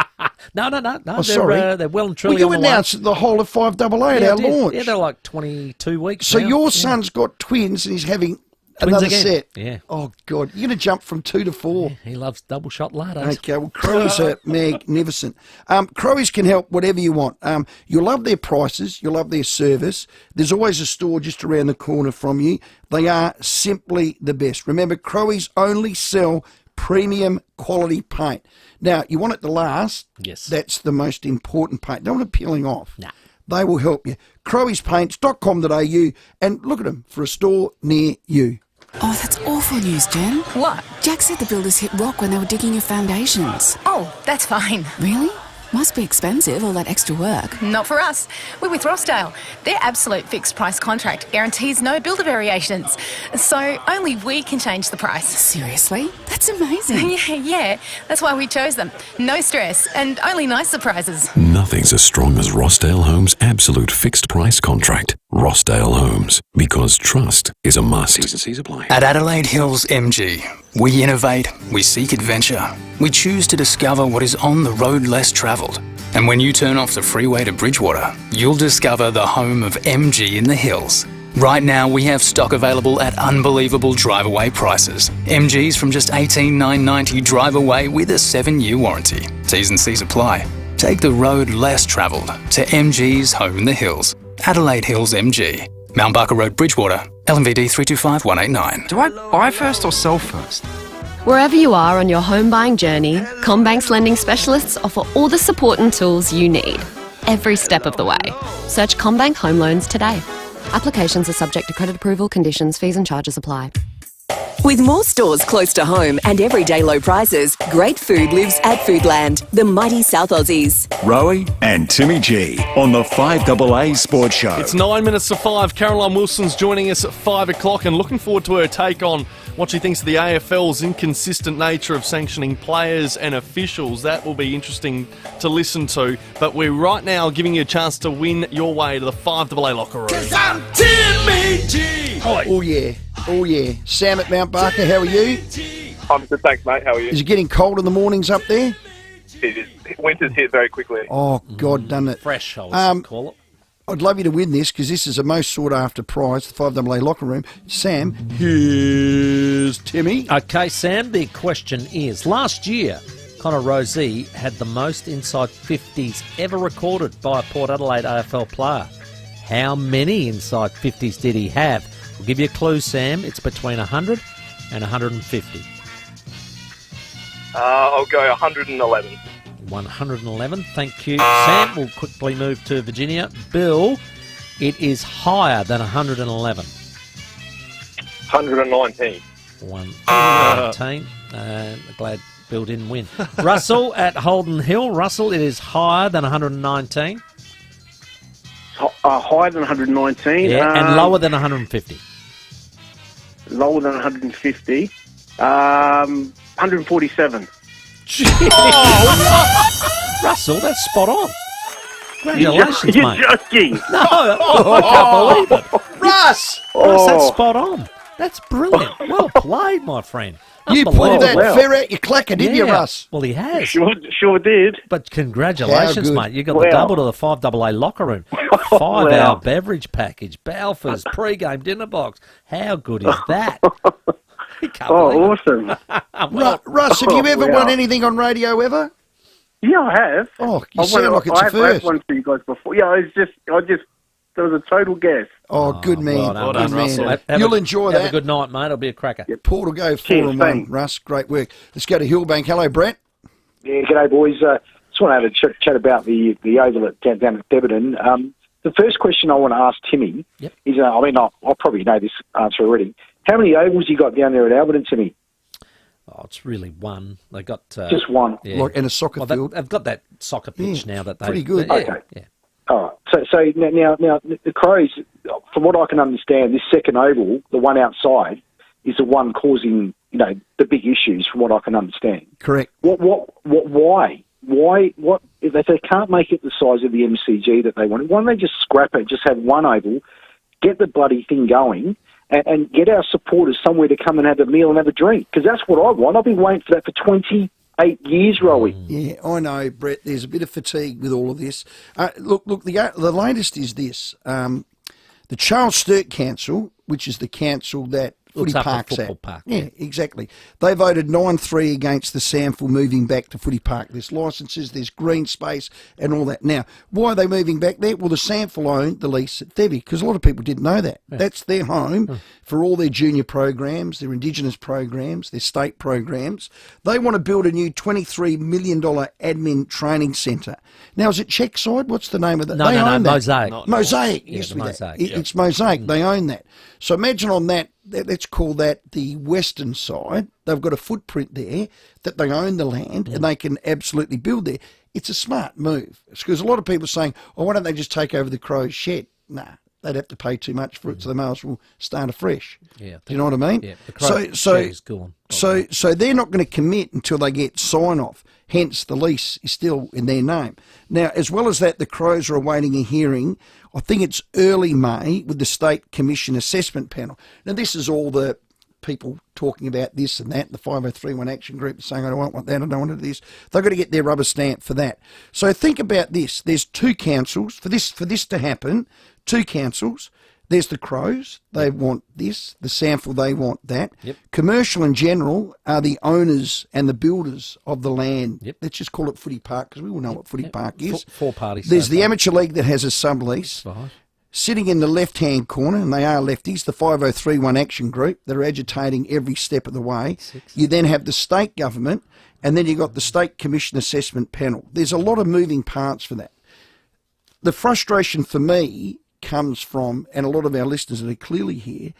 No. Oh, sorry. They're well and truly Well, you on the way. announced the whole of 5AA at Yeah, I our did. launch. Yeah, they're like 22 weeks So now. your Yeah. son's got twins and he's having Twins another again. set. Yeah. Oh, God. You're going to jump from 2 to 4. He loves double shot lattes. Okay, well, Crowies are magnificent. Crowies can help whatever you want. You'll love their prices. You'll love their service. There's always a store just around the corner from you. They are simply the best. Remember, Crowies only sell premium quality paint. Now, you want it to last. Yes. That's the most important paint. Don't want it peeling off. Nah. They will help you. CrowiesPaints.com.au and look at them for a store near you. Oh, that's awful news, Jen. What? Jack said the builders hit rock when they were digging your foundations. Oh, that's fine. Really? Must be expensive, all that extra work. Not for us. We're with Rossdale. Their absolute fixed price contract guarantees no builder variations. So only we can change the price. Seriously? That's amazing. Yeah. That's why we chose them. No stress and only nice surprises. Nothing's as strong as Rossdale Homes' absolute fixed price contract. Rossdale Homes, because trust is a must. T's and C's apply. At Adelaide Hills MG, we innovate, we seek adventure. We choose to discover what is on the road less travelled. And when you turn off the freeway to Bridgewater, you'll discover the home of MG in the hills. Right now, we have stock available at unbelievable drive-away prices. MGs from just $18,990 drive away with a 7-year warranty. T's and C's apply. Take the road less travelled to MG's home in the hills. Adelaide Hills MG. Mount Barker Road, Bridgewater. LMVD 325189. Do I buy first or sell first? Wherever you are on your home buying journey, CommBank's lending specialists offer all the support and tools you need, every step of the way. Search CommBank Home Loans today. Applications are subject to credit approval, conditions, fees and charges apply. With more stores close to home and everyday low prices, great food lives at Foodland, the mighty South Aussies. Rowey and Timmy G on the 5AA Sports Show. It's 9 minutes to 5. Caroline Wilson's joining us at 5 o'clock and looking forward to her take on what she thinks of the AFL's inconsistent nature of sanctioning players and officials. That will be interesting to listen to. But we're right now giving you a chance to win your way to the 5AA locker room. 'Cause I'm Timmy G. Oh, yeah. Oh, yeah. Sam at Mount Barker, how are you? I'm good, thanks, mate. How are you? Is it getting cold in the mornings up there? It is. Winter's hit very quickly. Oh, God, done it. Fresh, I would call it. I'd love you to win this because this is a most sought-after prize, the 5AA locker room. Sam, here's Timmy. Okay, Sam, the question is, last year, Connor Rosey had the most inside 50s ever recorded by a Port Adelaide AFL player. How many inside 50s did he have? We'll give you a clue, Sam. It's between 100 and 150. I'll go 111. 111, thank you. Sam, we'll quickly move to Virginia. Bill, it is higher than 111. 119. 119. Glad Bill didn't win. Russell at Holden Hill. Russell, it is higher than 119. Higher than 119. Yeah, and lower than 150. Lower than 150. 147. Oh, Russell, that's spot on. Congratulations, You're mate. joking. No, I can't believe it. Russ! Russ, that's spot on. That's brilliant. Well played, my friend. You pulled that fair out your clacker, didn't you, Russ? Well, he has. Sure did. But congratulations, mate. You got the double to the 5AA locker room. 5-hour beverage package, Balfour's pre-game dinner box. How good is that? Awesome. Russ, have you ever won anything on radio ever? Yeah, I have. Oh, you sound like it's a I've first. one for you guys before. Yeah, there was a total guess. Oh, good man. Well done, Good man. Russell. You'll enjoy that. Have a good night, mate. It'll be a cracker. Yeah, Port will go 4-1. Russ, great work. Let's go to Hillbank. Hello, Brett. Yeah, g'day, boys. Just want to have a chat about the oval down at Debenham. The first question I want to ask Timmy is, I'll probably know this answer already. How many ovals you got down there at Alberton, Timmy? Oh, it's really one. They got just one, like in a soccer field. They've got that soccer pitch now that they pretty good. Okay. Yeah. All right. So now the Crows, from what I can understand, this second oval, the one outside, is the one causing the big issues. From what I can understand. Correct. Why? What if they can't make it the size of the MCG that they want? Why don't they just scrap it? Just have one oval, get the bloody thing going. And get our supporters somewhere to come and have a meal and have a drink. Because that's what I want. I've been waiting for that for 28 years, Rowey. Yeah, I know, Brett. There's a bit of fatigue with all of this. Look, the latest is this. The Charles Sturt Council, which is the council that Footy Park's at. Park, yeah, exactly. They voted 9-3 against the SANFL moving back to Footy Park. There's licences, there's green space and all that. Now, why are they moving back there? Well, the SANFL owned the lease at FIVEAA because a lot of people didn't know that. Yeah. That's their home for all their junior programs, their Indigenous programs, their state programs. They want to build a new $23 million admin training centre. Now, is it Checkside? What's the name of that? No, Mosaic. Mosaic. Yeah, Used to be Mosaic, that. It's Mosaic. They own that. So imagine on that, let's call that the western side. They've got a footprint there that they own the land and they can absolutely build there. It's a smart move because a lot of people are saying, oh, why don't they just take over the Crows shed? Nah, they'd have to pay too much for it, so they may as well start afresh. Yeah, do you know what I mean? Yeah, the Crows shed is gone. So they're not going to commit until they get sign-off. Hence, the lease is still in their name. Now, as well as that, the Crows are awaiting a hearing. I think it's early May with the State Commission Assessment Panel. Now, this is all the people talking about this and that. The 5031 Action Group is saying, I don't want that, I don't want this. They've got to get their rubber stamp for that. So think about this. There's two councils. For this to happen, two councils. There's the Crows, they want this. The SANFL, they want that. Yep. Commercial and General are the owners and the builders of the land. Yep. Let's just call it Footy Park because we all know what Footy Park is. Four parties. There's the Amateur League that has a sublease. Right. Sitting in the left-hand corner, and they are lefties, the 5031 Action Group that are agitating every step of the way. You then have the state government, and then you've got the State Commission Assessment Panel. There's a lot of moving parts for that. The frustration for me comes from, and a lot of our listeners that are clearly here,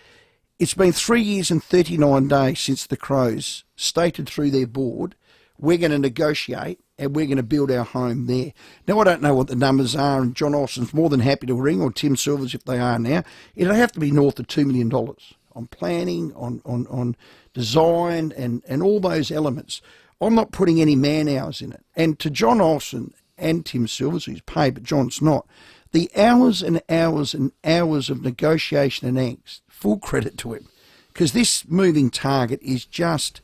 It's been 3 years and 39 days since the Crows stated through their board, we're going to negotiate and we're going to build our home there. Now, I don't know what the numbers are, and John Olsen's more than happy to ring, or Tim Silvers if they are now. It'll have to be north of $2 million on planning, on design, and all those elements. I'm not putting any man-hours in it. And to John Olsen and Tim Silvers, who's paid, but John's not, the hours and hours and hours of negotiation and angst, full credit to him, because this moving target is just,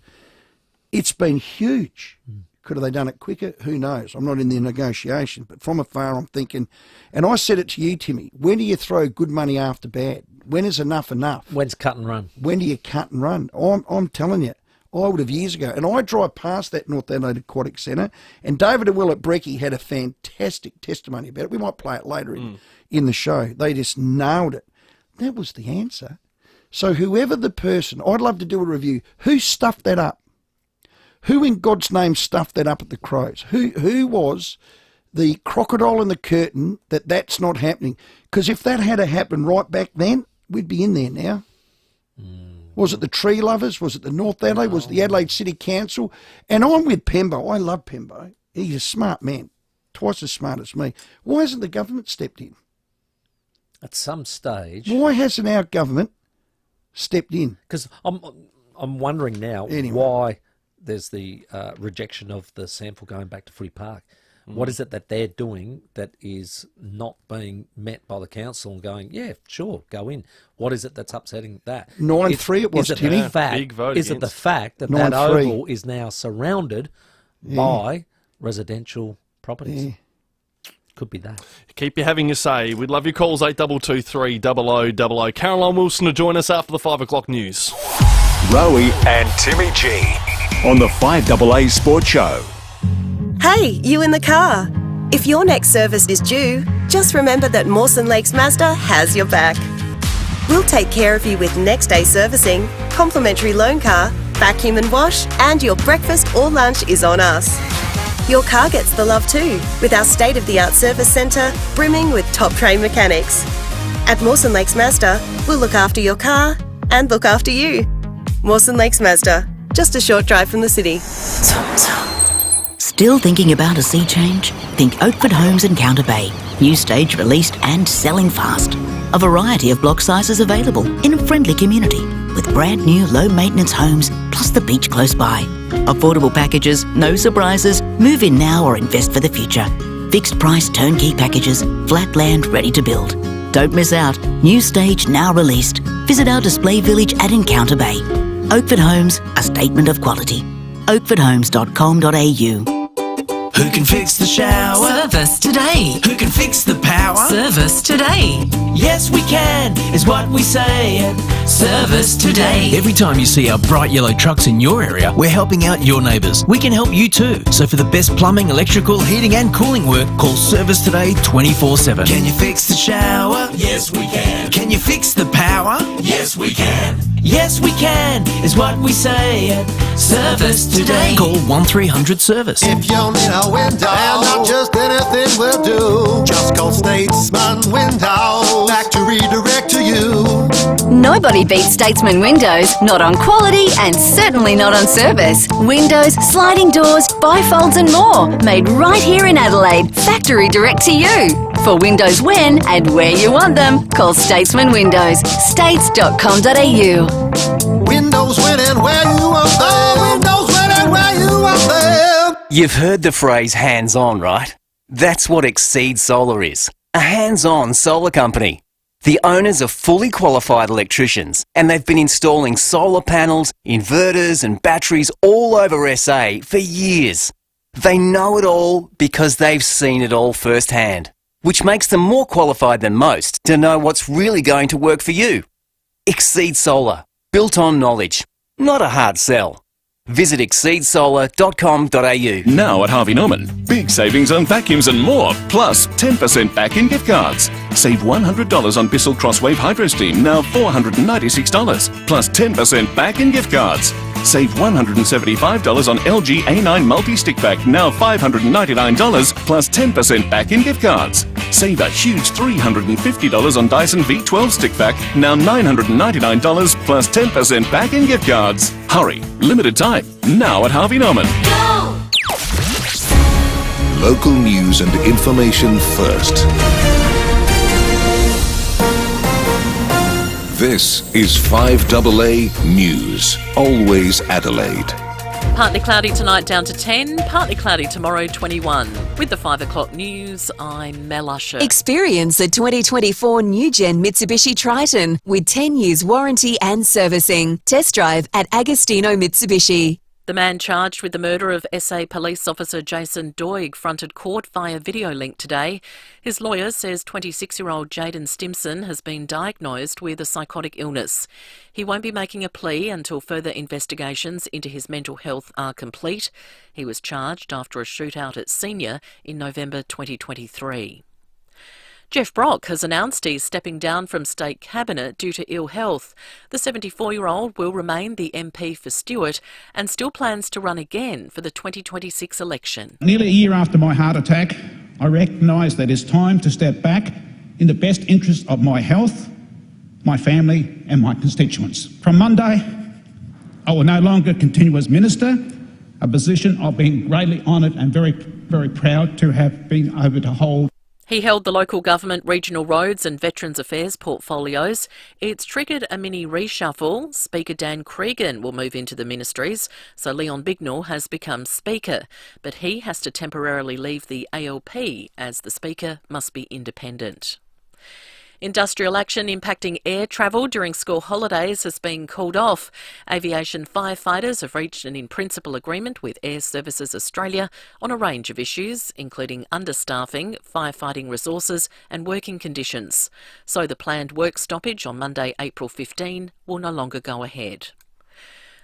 it's been huge. Could have they done it quicker? Who knows? I'm not in the negotiation, but from afar I'm thinking, and I said it to you, Timmy, when do you throw good money after bad? When is enough enough? When's cut and run? When do you cut and run? I'm telling you, I would have years ago. And I drive past that North Adelaide Aquatic Centre, and David and Will at Brecky had a fantastic testimony about it. We might play it later in the show. They just nailed it. That was the answer. So whoever the person, I'd love to do a review. Who stuffed that up? Who in God's name stuffed that up at the Crows? Who was the crocodile in the curtain that's not happening? Because if that had happened right back then, we'd be in there now. Was it the Tree Lovers? Was it the North Adelaide? Was it the Adelaide City Council? And I'm with Pembo. I love Pembo. He's a smart man, twice as smart as me. Why hasn't the government stepped in? At some stage. Why hasn't our government stepped in? Because I'm wondering now why there's the rejection of the sample going back to Footy Park. What is it that they're doing that is not being met by the council and going, yeah, sure, go in? What is it that's upsetting that? 9-3 it was, Timmy. Is it the fact that that oval is now surrounded by residential properties? Could be that. Keep you having your say. We'd love your calls, 8223 0000. Caroline Wilson to join us after the 5 o'clock news. Rowey and Timmy G on the 5AA Sports Show. Hey, you in the car. If your next service is due, just remember that Mawson Lakes Mazda has your back. We'll take care of you with next day servicing, complimentary loan car, vacuum and wash, and your breakfast or lunch is on us. Your car gets the love too, with our state-of-the-art service centre brimming with top-trained mechanics. At Mawson Lakes Mazda, we'll look after your car and look after you. Mawson Lakes Mazda, just a short drive from the city. Still thinking about a sea change? Think Oakford Homes in Counter Bay. New stage released and selling fast. A variety of block sizes available in a friendly community with brand new low maintenance homes plus the beach close by. Affordable packages, no surprises. Move in now or invest for the future. Fixed price turnkey packages, flat land ready to build. Don't miss out. New stage now released. Visit our display village at Encounter Bay. Oakford Homes, a statement of quality. oakfordhomes.com.au. Who can fix the shower? Service today. Who can fix the power? Service today. Yes, we can, is what we say at Service Today. Every time you see our bright yellow trucks in your area, we're helping out your neighbours. We can help you too. So for the best plumbing, electrical, heating and cooling work, call Service Today 24/7. Can you fix the shower? Yes, we can. Can you fix the power? Yes, we can. Yes, we can, is what we say at Service Today. Call 1300 Service. If you need a window, and not just anything will do, just call Statesman Windows. Factory direct to you. Nobody beats Statesman Windows, not on quality and certainly not on service. Windows, sliding doors, bifolds and more, made right here in Adelaide, factory direct to you. For windows when and where you want them, call Statesman Windows, states.com.au. Windows when and where you want them. Oh, windows when and where you want them. You've heard the phrase hands-on, right? That's what Exceed Solar is, a hands-on solar company. The owners are fully qualified electricians and they've been installing solar panels, inverters and batteries all over SA for years. They know it all because they've seen it all firsthand, which makes them more qualified than most to know what's really going to work for you. Exceed Solar, built on knowledge, not a hard sell. Visit exceedsolar.com.au. Now at Harvey Norman, big savings on vacuums and more, plus 10% back in gift cards. Save $100 on Bissell Crosswave Hydro Steam, now $496, plus 10% back in gift cards. Save $175 on LG A9 Multi-Stick Pack, now $599, plus 10% back in gift cards. Save a huge $350 on Dyson V12 stick pack, now $999 plus 10% back in gift cards. Hurry, limited time, now at Harvey Norman. Local news and information first. This is 5AA News. Always Adelaide. Partly cloudy tonight down to 10, partly cloudy tomorrow 21. With the 5 o'clock news, I'm Mel Usher. Experience the 2024 new-gen Mitsubishi Triton with 10 years warranty and servicing. Test drive at Agostino Mitsubishi. The man charged with the murder of SA police officer Jason Doig fronted court via video link today. His lawyer says 26-year-old Jaden Stimson has been diagnosed with a psychotic illness. He won't be making a plea until further investigations into his mental health are complete. He was charged after a shootout at Senior in November 2023. Jeff Brock has announced he's stepping down from state cabinet due to ill health. The 74-year-old will remain the MP for Stewart and still plans to run again for the 2026 election. Nearly a year after my heart attack, I recognise that it's time to step back in the best interest of my health, my family and my constituents. From Monday, I will no longer continue as Minister, a position I've been greatly honoured and very, very proud to have been able to hold. He held the local government, regional roads and Veterans Affairs portfolios. It's triggered a mini reshuffle. Speaker Dan Cregan will move into the ministries, so Leon Bignell has become Speaker. But he has to temporarily leave the ALP as the Speaker must be independent. Industrial action impacting air travel during school holidays has been called off. Aviation firefighters have reached an in-principle agreement with Air Services Australia on a range of issues, including understaffing, firefighting resources and working conditions. So the planned work stoppage on Monday, April 15 will no longer go ahead.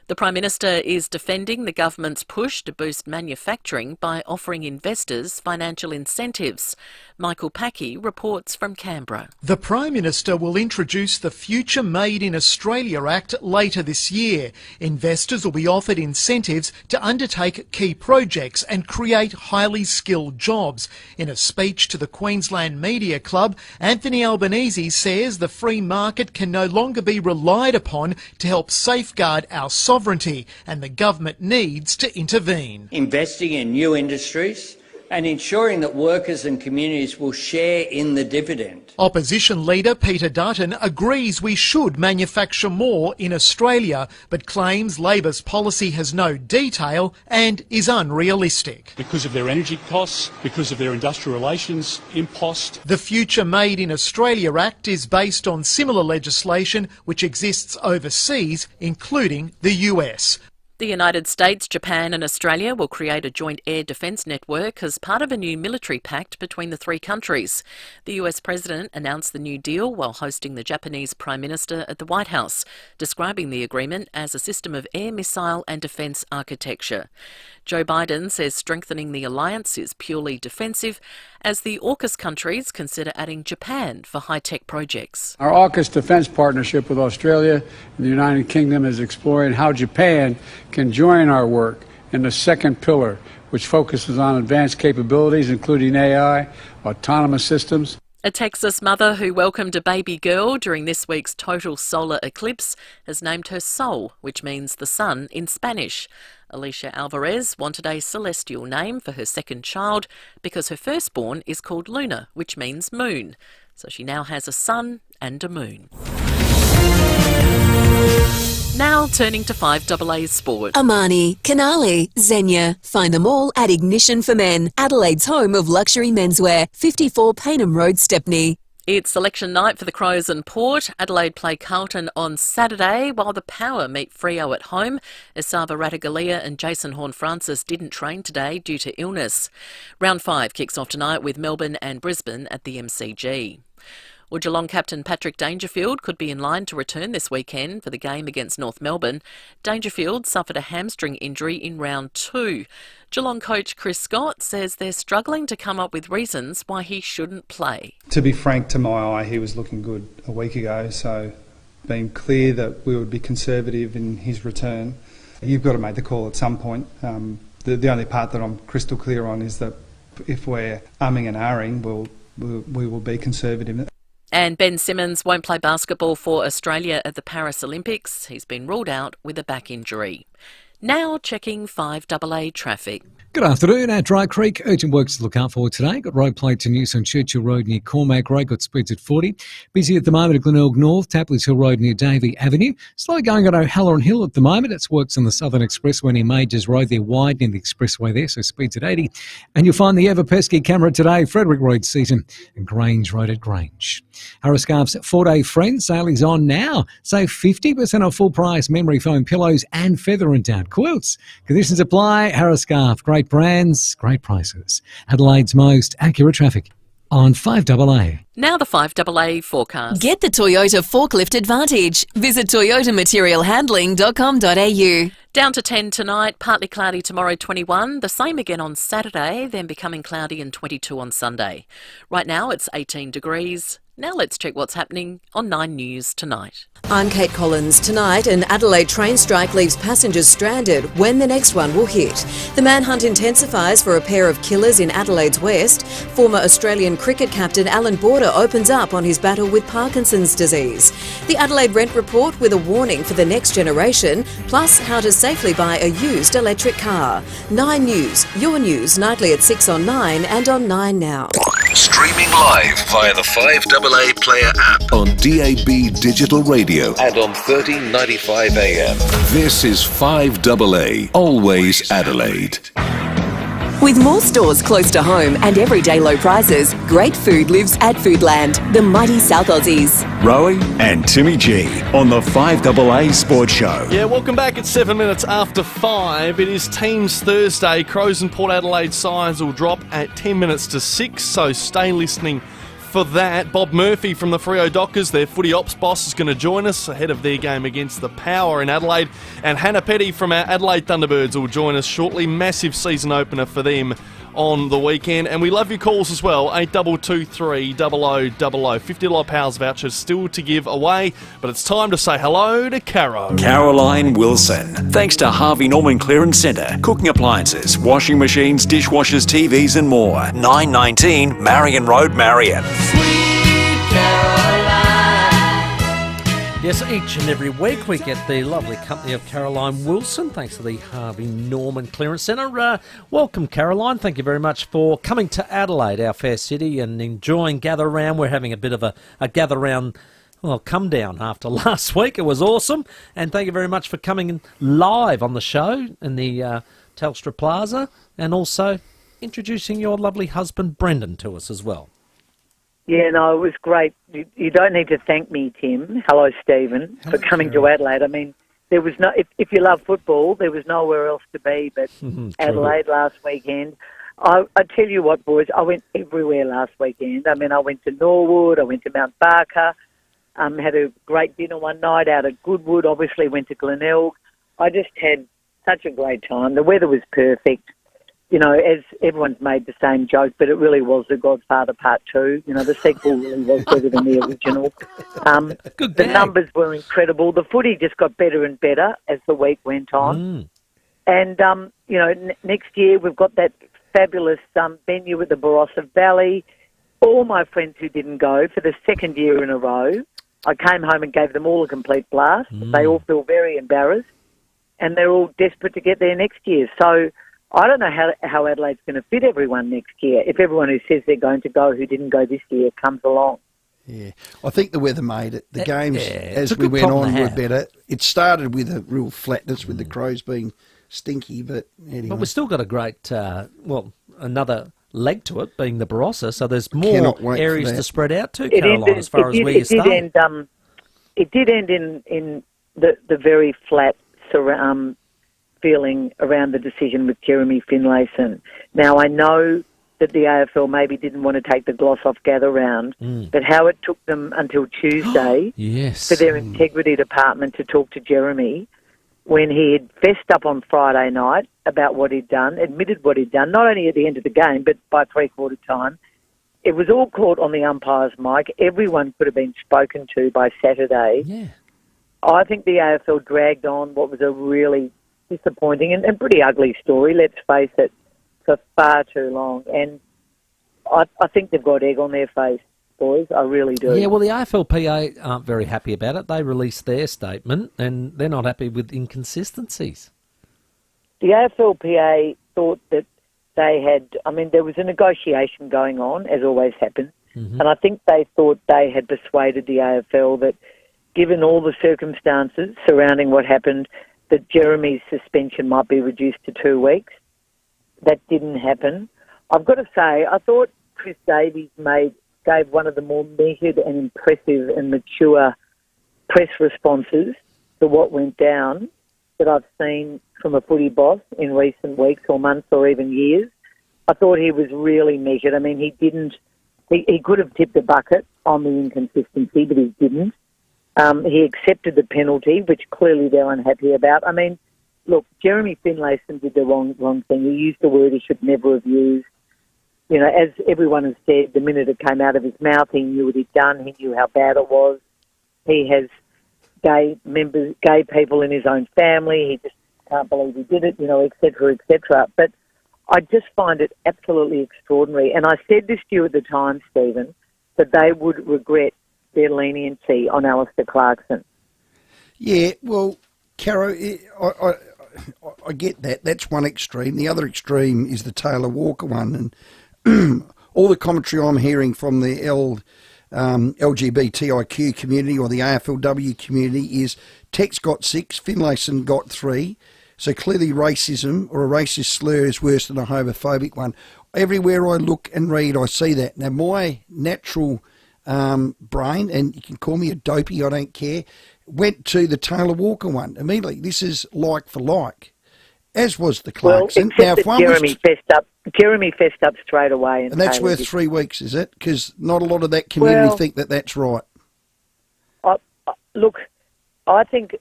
The Prime Minister is defending the government's push to boost manufacturing by offering investors financial incentives. Michael Packey reports from Canberra. The Prime Minister will introduce the Future Made in Australia Act later this year. Investors will be offered incentives to undertake key projects and create highly skilled jobs. In a speech to the Queensland Media Club, Anthony Albanese says the free market can no longer be relied upon to help safeguard our sovereignty, and the government needs to intervene. Investing in new industries and ensuring that workers and communities will share in the dividend. Opposition leader Peter Dutton agrees we should manufacture more in Australia, but claims Labor's policy has no detail and is unrealistic. Because of their energy costs, because of their industrial relations impost. The Future Made in Australia Act is based on similar legislation which exists overseas, including the US. The United States, Japan and Australia will create a joint air defence network as part of a new military pact between the three countries. The US President announced the new deal while hosting the Japanese Prime Minister at the White House, describing the agreement as a system of air, missile and defence architecture. Joe Biden says strengthening the alliance is purely defensive as the AUKUS countries consider adding Japan for high-tech projects. Our AUKUS defence partnership with Australia and the United Kingdom is exploring how Japan can join our work in the second pillar, which focuses on advanced capabilities including AI, autonomous systems. A Texas mother who welcomed a baby girl during this week's total solar eclipse has named her Sol, which means the sun in Spanish. Alicia Alvarez wanted a celestial name for her second child because her firstborn is called Luna, which means moon. So she now has a sun and a moon. Now turning to 5AA Sport. Armani, Canali, Xenia. Find them all at Ignition for Men, Adelaide's home of luxury menswear, 54 Paynham Road, Stepney. It's selection night for the Crows and Port. Adelaide play Carlton on Saturday, while the Power meet FIVEAA at home. Esava Ratagalia and Jason Horne-Francis didn't train today due to illness. Round 5 kicks off tonight with Melbourne and Brisbane at the MCG. Well, Geelong captain Patrick Dangerfield could be in line to return this weekend for the game against North Melbourne. Dangerfield suffered a hamstring injury in round 2. Geelong coach Chris Scott says they're struggling to come up with reasons why he shouldn't play. To be frank, to my eye, he was looking good a week ago, so being clear that we would be conservative in his return. You've got to make the call at some point. The only part that I'm crystal clear on is that if we're umming and ahhing, well, we will be conservative. And Ben Simmons won't play basketball for Australia at the Paris Olympics. He's been ruled out with a back injury. Now checking 5AA traffic. Good afternoon. At Dry Creek, urgent works to look out for today. Got road plate to News on Churchill Road near Cormac Road. Got speeds at 40. Busy at the moment at Glenelg North, Tapley's Hill Road near Davey Avenue. Slow going on O'Halloran Hill at the moment. It's works on the Southern Expressway near Majors Road. They're widening the expressway there, so speeds at 80. And you'll find the ever-pesky camera today, Frederick Road, Seaton, and Grange Road at Grange. Harriscarp's 4-day Friends sale is on now. Save 50% off full price memory foam pillows and feather and down quilts. Conditions apply. Harriscarp, great brands, great prices. Adelaide's most accurate traffic on 5AA. Now the 5AA forecast. Get the Toyota Forklift Advantage. Visit toyotamaterialhandling.com.au. Down to 10 tonight, partly cloudy tomorrow, 21. The same again on Saturday, then becoming cloudy and 22 on Sunday. Right now it's 18 degrees. Now let's check what's happening on 9 News tonight. I'm Kate Collins. Tonight, an Adelaide train strike leaves passengers stranded. When the next one will hit. The manhunt intensifies for a pair of killers in Adelaide's west. Former Australian cricket captain Alan Border opens up on his battle with Parkinson's disease. The Adelaide Rent Report with a warning for the next generation, plus how to safely buy a used electric car. 9 News, your news nightly at 6 on 9 and on 9 Now. Streaming live via the 5AA Player app on DAB Digital Radio and on 1395 AM. This is 5AA, always Adelaide. With more stores close to home and everyday low prices, great food lives at Foodland, the mighty South Aussies. Rowey and Timmy G on the 5AA Sports Show. Yeah, welcome back. It's 7 minutes after 5. It is Teams Thursday. Crows and Port Adelaide sides will drop at 10 minutes to 6, so stay listening for that. Bob Murphy from the Freo Dockers, their footy ops boss, is going to join us ahead of their game against the Power in Adelaide. And Hannah Petty from our Adelaide Thunderbirds will join us shortly. Massive season opener for them on the weekend. And we love your calls as well, 8223 0000. $50 Powers vouchers still to give away, but it's time to say hello to Caro. Caroline Wilson. Thanks to Harvey Norman Clearance Centre. Cooking appliances, washing machines, dishwashers, TVs and more. 919 Marion Road, Marion. Yes, each and every week we get the lovely company of Caroline Wilson, thanks to the Harvey Norman Clearance Centre. Welcome, Caroline. Thank you very much for coming to Adelaide, our fair city, and enjoying Gather Round. We're having a bit of a Gather Round, well, come down after last week. It was awesome. And thank you very much for coming live on the show in the Telstra Plaza, and also introducing your lovely husband, Brendan, to us as well. Yeah, no, it was great. You don't need to thank me, Tim. Hello, Stephen, for coming to Adelaide. I mean, there was no. If you love football, there was nowhere else to be but Adelaide last weekend. I tell you what, boys, I went everywhere last weekend. I mean, I went to Norwood, I went to Mount Barker, had a great dinner one night out at Goodwood. Obviously, went to Glenelg. I just had such a great time. The weather was perfect. You know, as everyone's made the same joke, but it really was The Godfather Part 2. You know, the sequel really was better than the original. The numbers were incredible. The footy just got better and better as the week went on. And, you know, next year we've got that fabulous venue at the Barossa Valley. All my friends who didn't go for the second year in a row, I came home and gave them all a complete blast. They all feel very embarrassed, and they're all desperate to get there next year. So I don't know how Adelaide's going to fit everyone next year if everyone who says they're going to go who didn't go this year comes along. Yeah, I think the weather made it. The games, as we went on, were better. It started with a real flatness with the Crows being stinky, but anyway. But we've still got a great, another leg to it, being the Barossa, so there's more areas to spread out to, Caroline, as far as where you stay. It did end in the very flat feeling around the decision with Jeremy Finlayson. Now, I know that the AFL maybe didn't want to take the gloss off Gather Round, but how it took them until Tuesday for their integrity department to talk to Jeremy when he had fessed up on Friday night about what he'd done, admitted what he'd done, not only at the end of the game, but by three-quarter time. It was all caught on the umpire's mic. Everyone could have been spoken to by Saturday. Yeah. I think the AFL dragged on what was a really disappointing and pretty ugly story, let's face it, for far too long. And I think they've got egg on their face, boys. I really do. Yeah, well, the AFLPA aren't very happy about it. They released their statement, and they're not happy with inconsistencies. The AFLPA thought that they had, there was a negotiation going on, as always happens, and I think they thought they had persuaded the AFL that, given all the circumstances surrounding what happened, that Jeremy's suspension might be reduced to 2 weeks. That didn't happen. I've got to say, I thought Chris Davies gave one of the more measured and impressive and mature press responses to what went down that I've seen from a footy boss in recent weeks or months or even years. I thought he was really measured. He could have tipped a bucket on the inconsistency, but he didn't. He accepted the penalty, which clearly they're unhappy about. Look, Jeremy Finlayson did the wrong thing. He used a word he should never have used. As everyone has said, the minute it came out of his mouth, he knew what he'd done. He knew how bad it was. He has gay people in his own family. He just can't believe he did it, et cetera, et cetera. But I just find it absolutely extraordinary. And I said this to you at the time, Stephen, that they would regret their leniency on Alistair Clarkson. Yeah, well, Caro, I get that. That's one extreme. The other extreme is the Taylor Walker one. And all the commentary I'm hearing from the LGBTIQ community or the AFLW community is Tex got 6, Finlayson got 3. So clearly racism or a racist slur is worse than a homophobic one. Everywhere I look and read, I see that. Now, my natural brain, and you can call me a dopey, I don't care, went to the Taylor Walker one immediately. This is like for like, as was the Clarkson. Well, except that Jeremy fessed up straight away. And that's worth 3 weeks, is it? Because not a lot of that community think that that's right. Look, I think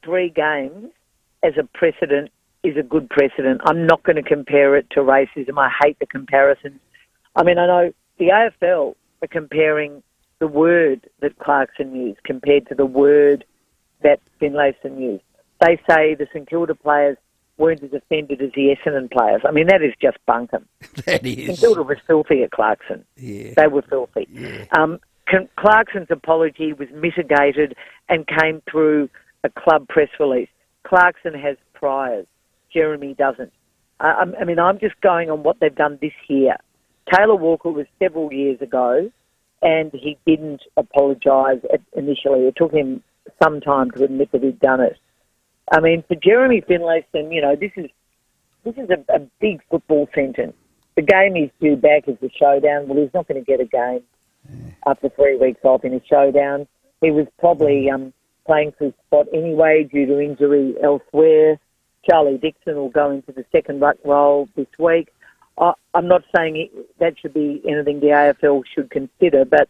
3 games as a precedent is a good precedent. I'm not going to compare it to racism. I hate the comparisons. I know the AFL are comparing the word that Clarkson used compared to the word that Finlayson used. They say the St Kilda players weren't as offended as the Essendon players. That is just bunkum. That is. St Kilda was filthy at Clarkson. Yeah. They were filthy. Yeah. Clarkson's apology was mitigated and came through a club press release. Clarkson has priors. Jeremy doesn't. I'm just going on what they've done this year. Taylor Walker was several years ago, and he didn't apologise initially. It took him some time to admit that he'd done it. For Jeremy Finlayson, this is a big football sentence. The game he's due back is the Showdown. Well, he's not going to get a game after 3 weeks off in a Showdown. He was probably playing through spot anyway due to injury elsewhere. Charlie Dixon will go into the second ruck role this week. I'm not saying that should be anything the AFL should consider, but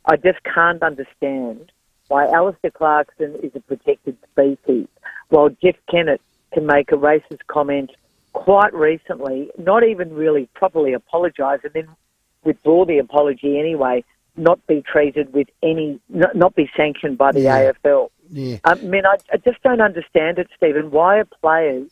I just can't understand why Alistair Clarkson is a protected species, while Jeff Kennett can make a racist comment quite recently, not even really properly apologise, and then withdraw the apology anyway, not be treated with not be sanctioned by the AFL. Yeah. I just don't understand it, Stephen. Why are players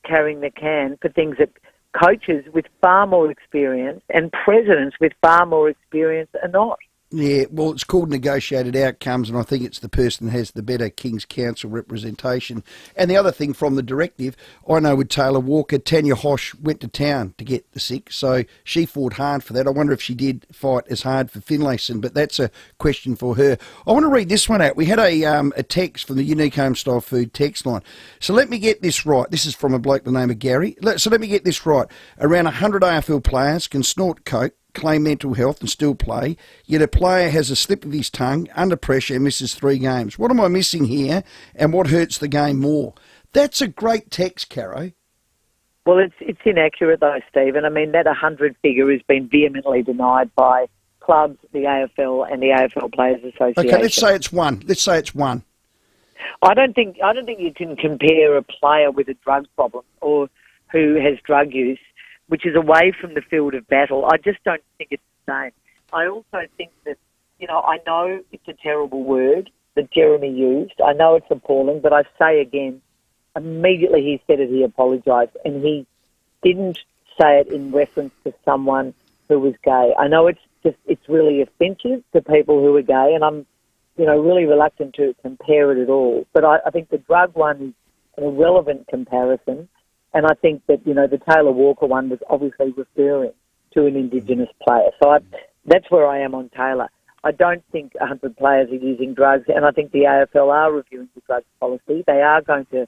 carrying the can for things that coaches with far more experience and presidents with far more experience are not? Yeah, well, it's called negotiated outcomes, and I think it's the person that has the better King's Council representation. And the other thing from the directive, I know with Taylor Walker, Tanya Hosh went to town to get the 6, so she fought hard for that. I wonder if she did fight as hard for Finlayson, but that's a question for her. I want to read this one out. We had a text from the Unique Homestyle Food text line. So let me get this right. This is from a bloke by the name of Gary. So let me get this right. Around 100 AFL players can snort coke, claim mental health and still play, yet a player has a slip of his tongue, under pressure, and misses 3 games. What am I missing here, and what hurts the game more? That's a great text, Caro. Well, it's inaccurate though, Stephen. That 100 figure has been vehemently denied by clubs, the AFL and the AFL Players Association. Okay, let's say it's one. I don't think you can compare a player with a drug problem or who has drug use, which is away from the field of battle. I just don't think it's the same. I also think that, I know it's a terrible word that Jeremy used. I know it's appalling, but I say again, immediately he said it, he apologised, and he didn't say it in reference to someone who was gay. I know it's really offensive to people who are gay, and I'm, really reluctant to compare it at all. But I think the drug one is an irrelevant comparison, and I think that, the Taylor Walker one was obviously referring to an Indigenous player. So that's where I am on Taylor. I don't think 100 players are using drugs, and I think the AFL are reviewing the drugs policy. They are going to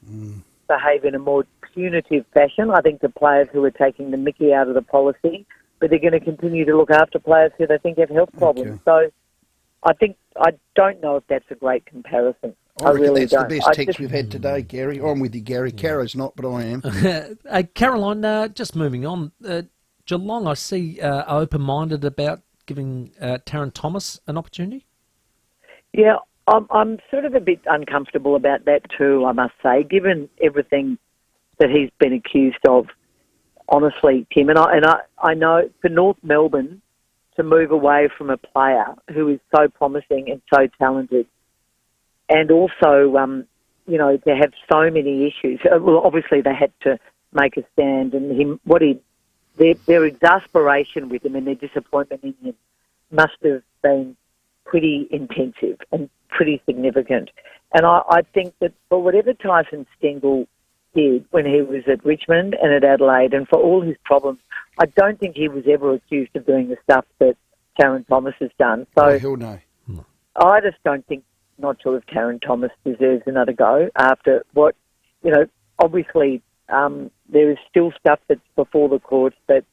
behave in a more punitive fashion. I think the players who are taking the mickey out of the policy, but they're going to continue to look after players who they think have health problems. So I don't know if that's a great comparison. I really that's don't. The best text we've had today, Gary. I'm with you, Gary. Cara's not, but I am. Hey, Caroline, just moving on. Geelong, I see, are open-minded about giving Taron Thomas an opportunity? Yeah, I'm sort of a bit uncomfortable about that too, I must say, given everything that he's been accused of, honestly, Tim. And I know for North Melbourne to move away from a player who is so promising and so talented, and also, to have so many issues. Well, obviously they had to make a stand, and their exasperation with him and their disappointment in him must have been pretty intensive and pretty significant. And I think that for whatever Tyson Stengel did when he was at Richmond and at Adelaide, and for all his problems, I don't think he was ever accused of doing the stuff that Taron Thomas has done. So hell no. I just don't think, not sure if Taron Thomas deserves another go after what, obviously there is still stuff that's before the courts, but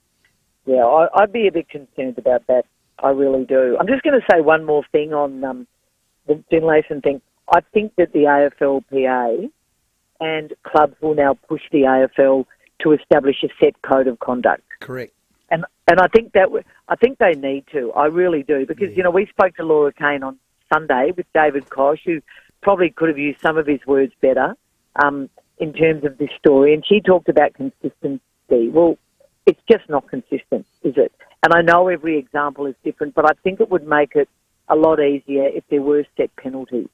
yeah, I'd be a bit concerned about that. I really do. I'm just going to say one more thing on the Finlayson thing. I think that the AFLPA and clubs will now push the AFL to establish a set code of conduct. Correct. And I think they need to. I really do, because we spoke to Laura Kane on Sunday with David Koch, who probably could have used some of his words better in terms of this story, and she talked about consistency. Well, it's just not consistent, is it? And I know every example is different, but I think it would make it a lot easier if there were set penalties.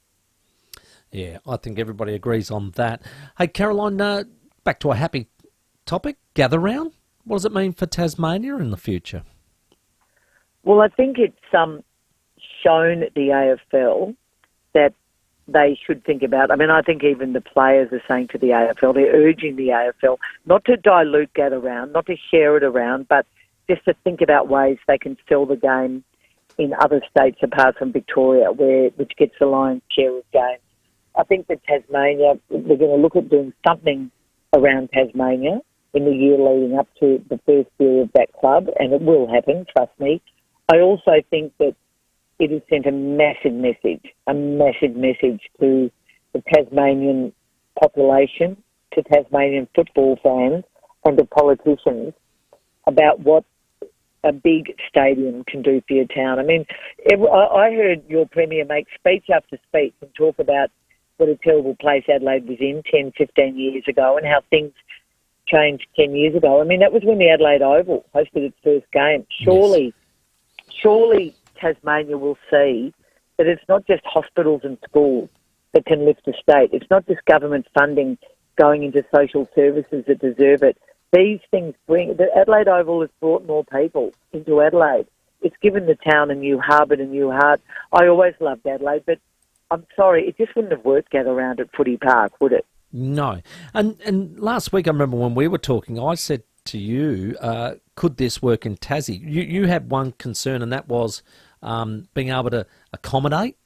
Yeah, I think everybody agrees on that. Hey, Caroline, back to a happy topic, gather round. What does it mean for Tasmania in the future? Well, I think it's shown the AFL that they should think about. I mean, I think even the players are saying to the AFL, they're urging the AFL not to dilute gather round, not to share it around, but just to think about ways they can sell the game in other states apart from Victoria, which gets the lion's share of games. I think that Tasmania, they're going to look at doing something around Tasmania in the year leading up to the first year of that club, and it will happen, trust me. I also think that it has sent a massive message to the Tasmanian population, to Tasmanian football fans, and to politicians about what a big stadium can do for your town. I mean, I heard your Premier make speech after speech and talk about what a terrible place Adelaide was in 10, 15 years ago and how things changed 10 years ago. I mean, that was when the Adelaide Oval hosted its first game. Surely Tasmania will see that it's not just hospitals and schools that can lift a state. It's not just government funding going into social services that deserve it. These things the Adelaide Oval has brought more people into Adelaide. It's given the town a new hub and a new heart. I always loved Adelaide, but I'm sorry, it just wouldn't have worked gather around at Footy Park, would it? No. And last week, I remember when we were talking, I said to you, could this work in Tassie? You had one concern, and that was being able to accommodate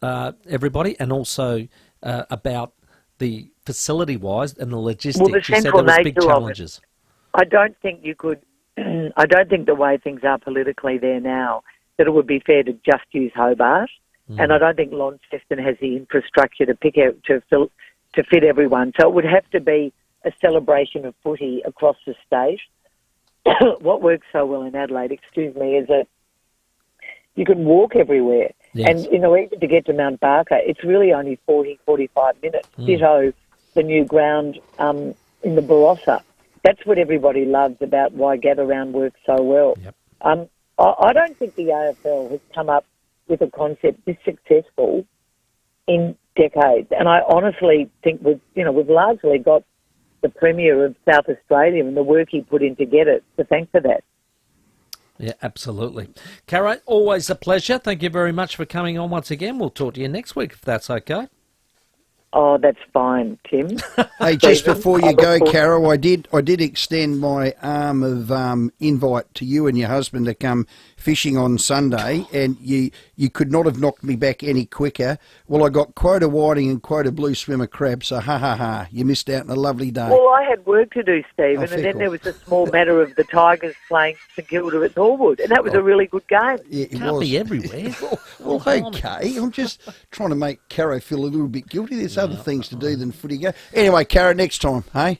everybody, and also about the facility-wise and the logistics. Well, the you said there was big nature of it. challenges. I don't think you could. I don't think the way things are politically there now that it would be fair to just use Hobart, and I don't think Launceston has the infrastructure to fit everyone. So it would have to be a celebration of footy across the state. What works so well in Adelaide, is that you can walk everywhere. Yes. And, even to get to Mount Barker, it's really only 40, 45 minutes. Ditto the new ground in the Barossa. That's what everybody loves about why Gather Round works so well. Yep. I don't think the AFL has come up with a concept this successful in decades. And I honestly think we've largely got the Premier of South Australia and the work he put in to get it to thank for that. Yeah, absolutely. Caro, always a pleasure. Thank you very much for coming on once again. We'll talk to you next week if that's okay. Oh, that's fine, Tim. Hey, just before you go, Caro, I did extend my arm of invite to you and your husband to come fishing on Sunday, and you could not have knocked me back any quicker. Well, I got quota whiting and quota blue swimmer crab, so ha, you missed out on a lovely day. Well, I had work to do, Stephen, and then there was a small matter of the Tigers playing St Kilda at Norwood, and that was a really good game. Yeah, it Can't was. be everywhere. Well, okay. I'm just trying to make Caro feel a little bit guilty. There's other things to do than footy go. Anyway, Caro, next time, hey?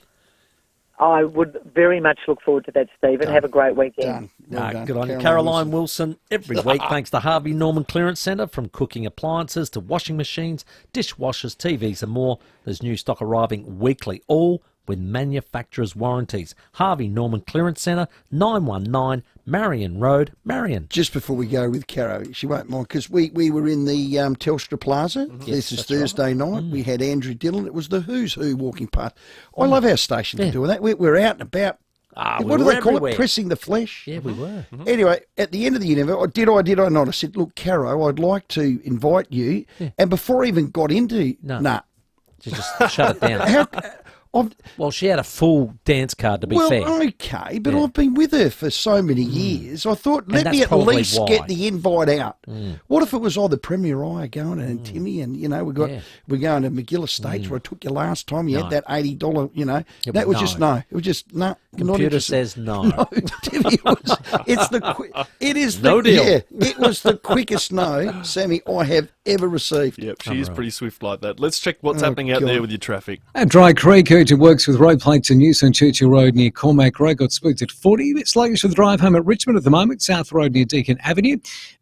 I would very much look forward to that, Stephen. Have a great weekend. Done. Good on you. Caroline Wilson, every week, thanks to Harvey Norman Clearance Centre, from cooking appliances to washing machines, dishwashers, TVs and more. There's new stock arriving weekly, all with manufacturer's warranties. Harvey Norman Clearance Centre, 919 Marion Road, Marion. Just before we go with Caro, she won't mind, because we were in the Telstra Plaza. This is Thursday night. We had Andrew Dillon. It was the Who's Who walking past. I love our station for doing that. We're out and about. What do they call it? Pressing the flesh? Yeah, we were. Anyway, at the end of the interview, did I not? I said, look, Caro, I'd like to invite you. And before I even got into... She just shut it down. Well, she had a full dance card, to be fair. Well, okay, but I've been with her for so many years. I thought, let me at least get the invite out. What if it was the Premier Eye going and Timmy, and we're going to McGill Estates where I took you last time. You had that $80, that was just no. It was just no. Computer says no. No, Timmy, it is no deal. Yeah, it was the quickest no, Sammy, I have ever received. Yep, she is pretty swift like that. Let's check what's happening out there with your traffic. At Dry Creek, who works with road plates in New St Churchill Road near Cormac Road, got spooked at 40. A bit sluggish for the drive home at Richmond at the moment. South Road near Deakin Avenue.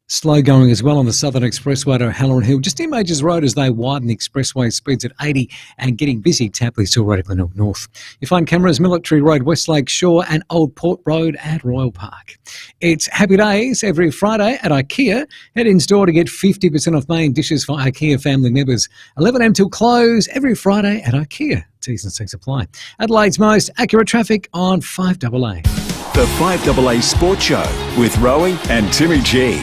Slow going as well on the Southern Expressway to Halloran Hill. Just in Majors Road as they widen the expressway, speeds at 80 and getting busy. Tapley's Hill Road at Glenelg North. You find cameras Military Road, Westlake Shore and Old Port Road at Royal Park. It's Happy Days every Friday at IKEA. Head in store to get 50% off main dishes for IKEA family members. 11am till close every Friday at IKEA. T's and C's apply. Adelaide's most accurate traffic on 5AA. The 5AA Sports Show with Rowey and Timmy G.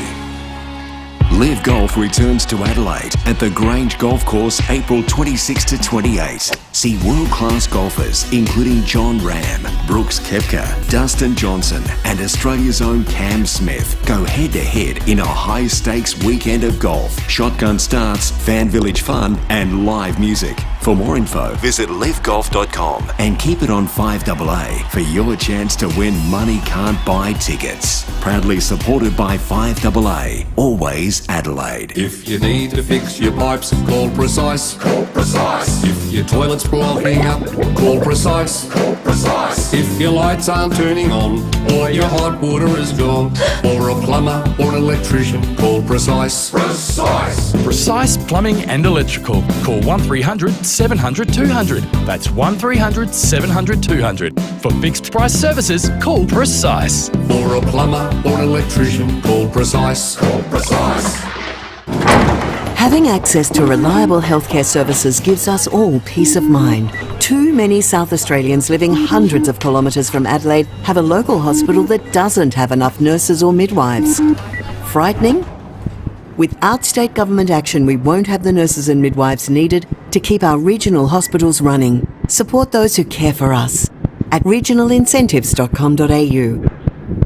Live Golf returns to Adelaide at the Grange Golf Course April 26 to 28. See world-class golfers including John Ram, Brooks Koepka, Dustin Johnson and Australia's own Cam Smith go head-to-head in a high-stakes weekend of golf. Shotgun starts, fan village fun and live music. For more info, visit livegolf.com and keep it on 5AA for your chance to win money can't buy tickets. Proudly supported by 5AA, always Adelaide. If you need to fix your pipes, call Precise. Call Precise. If your toilet's blocking up, call Precise. Call Precise. If your lights aren't turning on, or your hot water is gone, or a plumber or an electrician, call Precise. Precise. Precise Plumbing and Electrical. Call 1300 700 200. That's 1300 700 200. For fixed price services, call Precise. For a plumber or an electrician, call Precise. Call Precise. Having access to reliable healthcare services gives us all peace of mind. Too many South Australians living hundreds of kilometres from Adelaide have a local hospital that doesn't have enough nurses or midwives. Frightening? Without state government action, we won't have the nurses and midwives needed to keep our regional hospitals running. Support those who care for us at regionalincentives.com.au.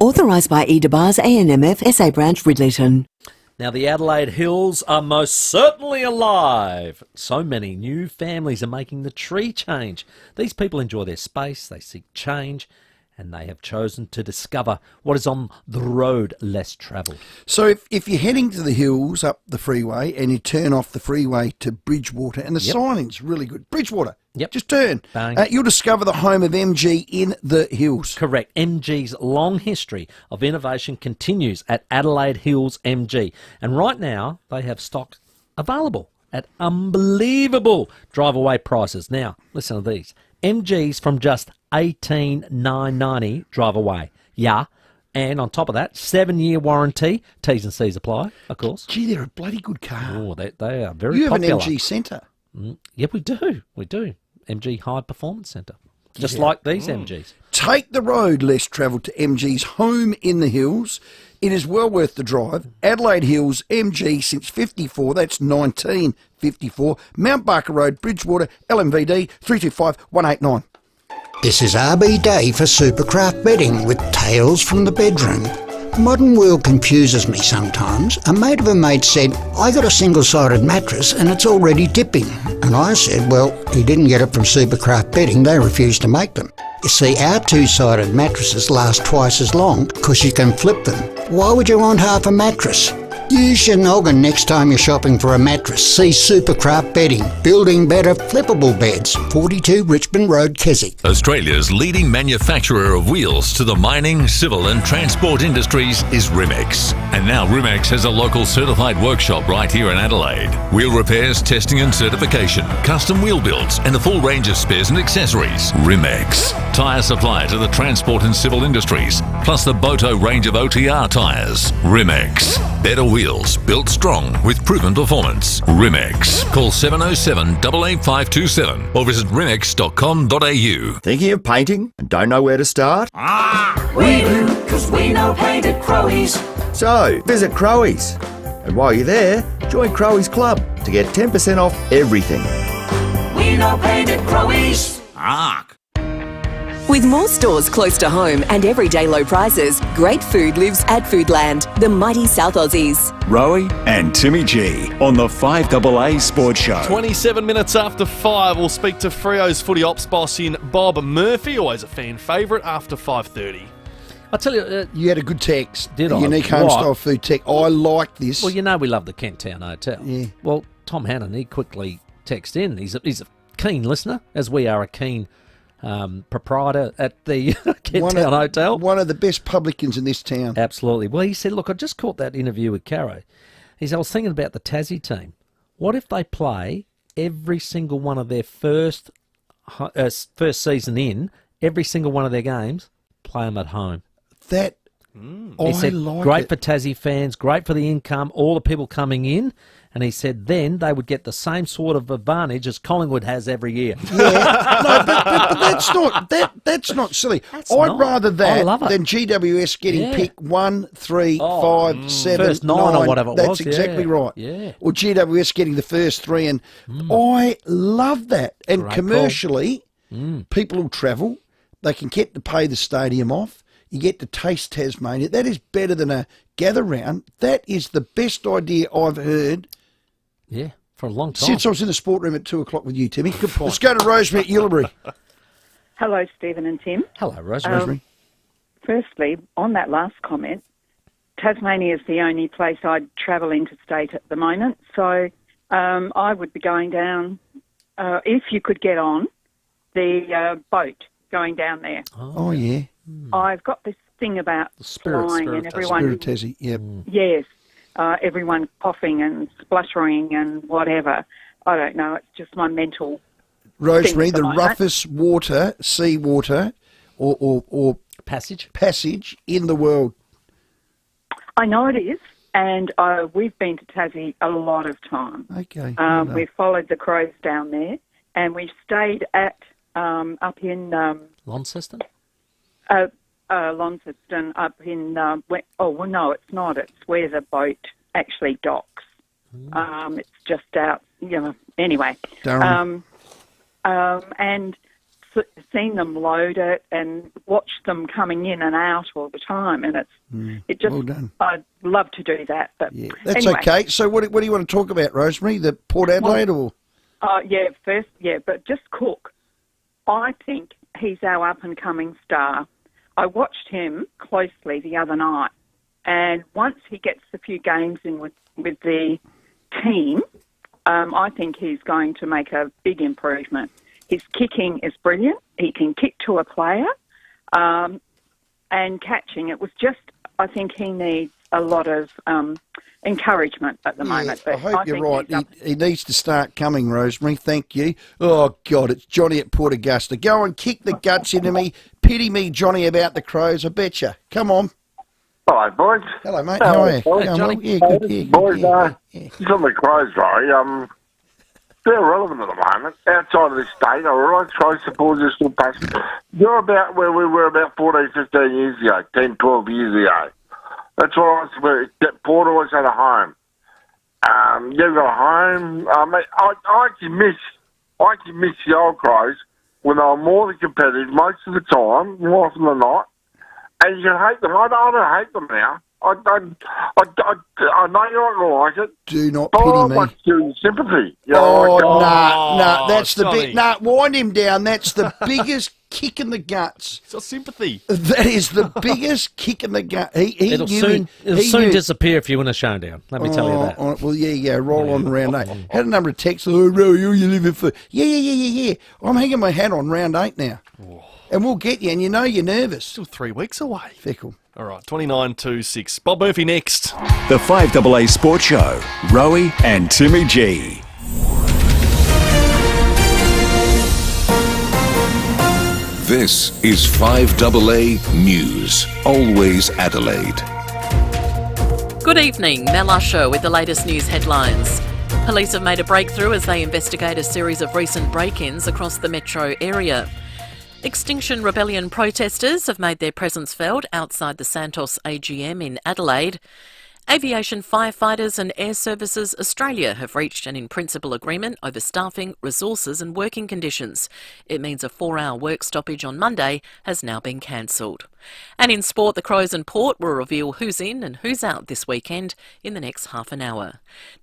Authorised by EDBAR's ANMF SA branch, Ridleyton. Now, the Adelaide Hills are most certainly alive. So many new families are making the tree change. These people enjoy their space, they seek change, and they have chosen to discover what is on the road less travelled. So if you're heading to the hills up the freeway and you turn off the freeway to Bridgewater, and the signing's really good, Bridgewater, just turn, you'll discover the home of MG in the hills. Correct. MG's long history of innovation continues at Adelaide Hills MG. And right now, they have stock available at unbelievable drive-away prices. Now, listen to these. MG's from just $18,990 drive away. Yeah. And on top of that, 7-year warranty. T's and C's apply, of course. Gee, they're a bloody good car. Oh, they are very popular. You have an MG Centre. Yeah, we do. We do. MG High Performance Centre. Just like these MGs. Take the road less travelled to MG's home in the hills. It is well worth the drive. Adelaide Hills, MG since 54, that's 1954. Mount Barker Road, Bridgewater, LMVD 325 189. This is RB Day for Supercraft Bedding with Tales from the Bedroom. The modern world confuses me sometimes. A mate of a mate said, I got a single-sided mattress and it's already dipping. And I said, well, he didn't get it from Supercraft Bedding, they refused to make them. You see, our two-sided mattresses last twice as long because you can flip them. Why would you want half a mattress? Use your noggin next time you're shopping for a mattress. See Supercraft Bedding, building better flippable beds. 42 Richmond Road, Keswick. Australia's leading manufacturer of wheels to the mining, civil and transport industries is Rimex. And now Rimex has a local certified workshop right here in Adelaide. Wheel repairs, testing and certification, custom wheel builds and a full range of spares and accessories. Rimex. Tyre supplier to the transport and civil industries, plus the Boto range of OTR tyres. Rimex. Better wheels, built strong with proven performance. Rimex. Call 707 88527 or visit rimex.com.au. Thinking of painting and don't know where to start? We do, because we know paint at Crowey's. So, visit Crowey's. And while you're there, join Crowey's Club to get 10% off everything. We know paint at Crowey's. With more stores close to home and everyday low prices, great food lives at Foodland, the mighty South Aussies. Rowey and Timmy G on the 5AA Sports Show. 27 minutes after 5, we'll speak to Freo's footy ops boss in Bob Murphy, always a fan favourite, after 5:30. I tell you... you had a good text. Did a I? Unique home-style food tech. I like this. Well, you know we love the Kent Town Hotel. Yeah. Well, Tom Hannon, he quickly texted in. He's a keen listener, as we are a keen proprietor at the Kent Town Hotel. One of the best publicans in this town. Absolutely. Well, he said, look, I just caught that interview with Caro. He said, I was thinking about the Tassie team. What if they play every single one of their first season in, every single one of their games, play them at home? That, he said, like great it. for Tassie fans, great for the income, all the people coming in. And he said then they would get the same sort of advantage as Collingwood has every year. Yeah, but that's not silly. I'd rather that than GWS getting pick 1, 3, 5, 7, first 9 or whatever it was. That's exactly right. Yeah. Or GWS getting the first 3, and I love that. And Great commercially, people will travel. They can get to pay the stadium off. You get to taste Tasmania. That is better than a gather round. That is the best idea I've heard. Yeah, for a long time. Since I was in the sport room at 2 o'clock with you, Timmy. Good point. Let's go to Rosemary at Ullabury. Hello, Stephen and Tim. Hello, Rosemary. Firstly, on that last comment, Tasmania is the only place I'd travel interstate at the moment. So I would be going down, if you could get on, the boat going down there. Oh yeah. I've got this thing about flying and everyone... Spirit of Tassie, yep. Yes. Everyone coughing and spluttering and whatever. I don't know. It's just my mental. Rosemary, the roughest water, sea water, or passage in the world. I know it is, and we've been to Tassie a lot of times. Okay. We've followed the Crows down there, and we've stayed at up in Launceston. Launceston up in, no, it's not. It's where the boat actually docks. It's just out, anyway. And seen them load it and watched them coming in and out all the time. And it just, well done. I'd love to do that. But that's anyway. okay. So what do you want to talk about, Rosemary? The Port Adelaide or? But just Cook. I think he's our up-and-coming star. I watched him closely the other night, and once he gets a few games in with the team, I think he's going to make a big improvement. His kicking is brilliant. He can kick to a player, and catching. It was just, I think he needs a lot of encouragement at the moment. But I hope you're right. He needs to start coming, Rosemary. Thank you. Oh, God, it's Johnny at Port Augusta. Go and kick the guts into me. Pity me, Johnny, about the Crows. I bet you. Come on. Hello, boys. Hello, mate. How are you? Boys. Johnny. Yeah, good. Yeah, boys, yeah. just on the Crows, Rory. they're irrelevant at the moment. Outside of this state, all right, Crows supporters are still passionate. You're about where we were about 14, 15 years ago, 10, 12 years ago. That's why Port always had a home. You've got a home. I actually miss the old Crows when they were more than competitive most of the time, more often than not. And you can hate them. I don't hate them now. I know you're not going to like it. Do not but pity I me. want your sympathy. You Oh, know, nah, that's the bit. Nah, wind him down. That's the biggest kick in the guts. It's not sympathy. That is the biggest kick in the gut. It'll soon disappear if you win a showdown. Let me tell you that. Well, yeah, you go. Roll on round 8. Had a number of texts. Oh, Rowey, you living for? Yeah. I'm hanging my hat on round 8 now. And we'll get you, and you know you're nervous. Still 3 weeks away. Fickle. All right, 29-6. Bob Murphy next. The 5AA Sports Show, Rowey and Timmy G. This is 5AA News, always Adelaide. Good evening, Mel Usher with the latest news headlines. Police have made a breakthrough as they investigate a series of recent break-ins across the metro area. Extinction Rebellion protesters have made their presence felt outside the Santos AGM in Adelaide. Aviation Firefighters and Air Services Australia have reached an in-principle agreement over staffing, resources and working conditions. It means a 4-hour work stoppage on Monday has now been cancelled. And in sport, the Crows and Port will reveal who's in and who's out this weekend in the next half an hour.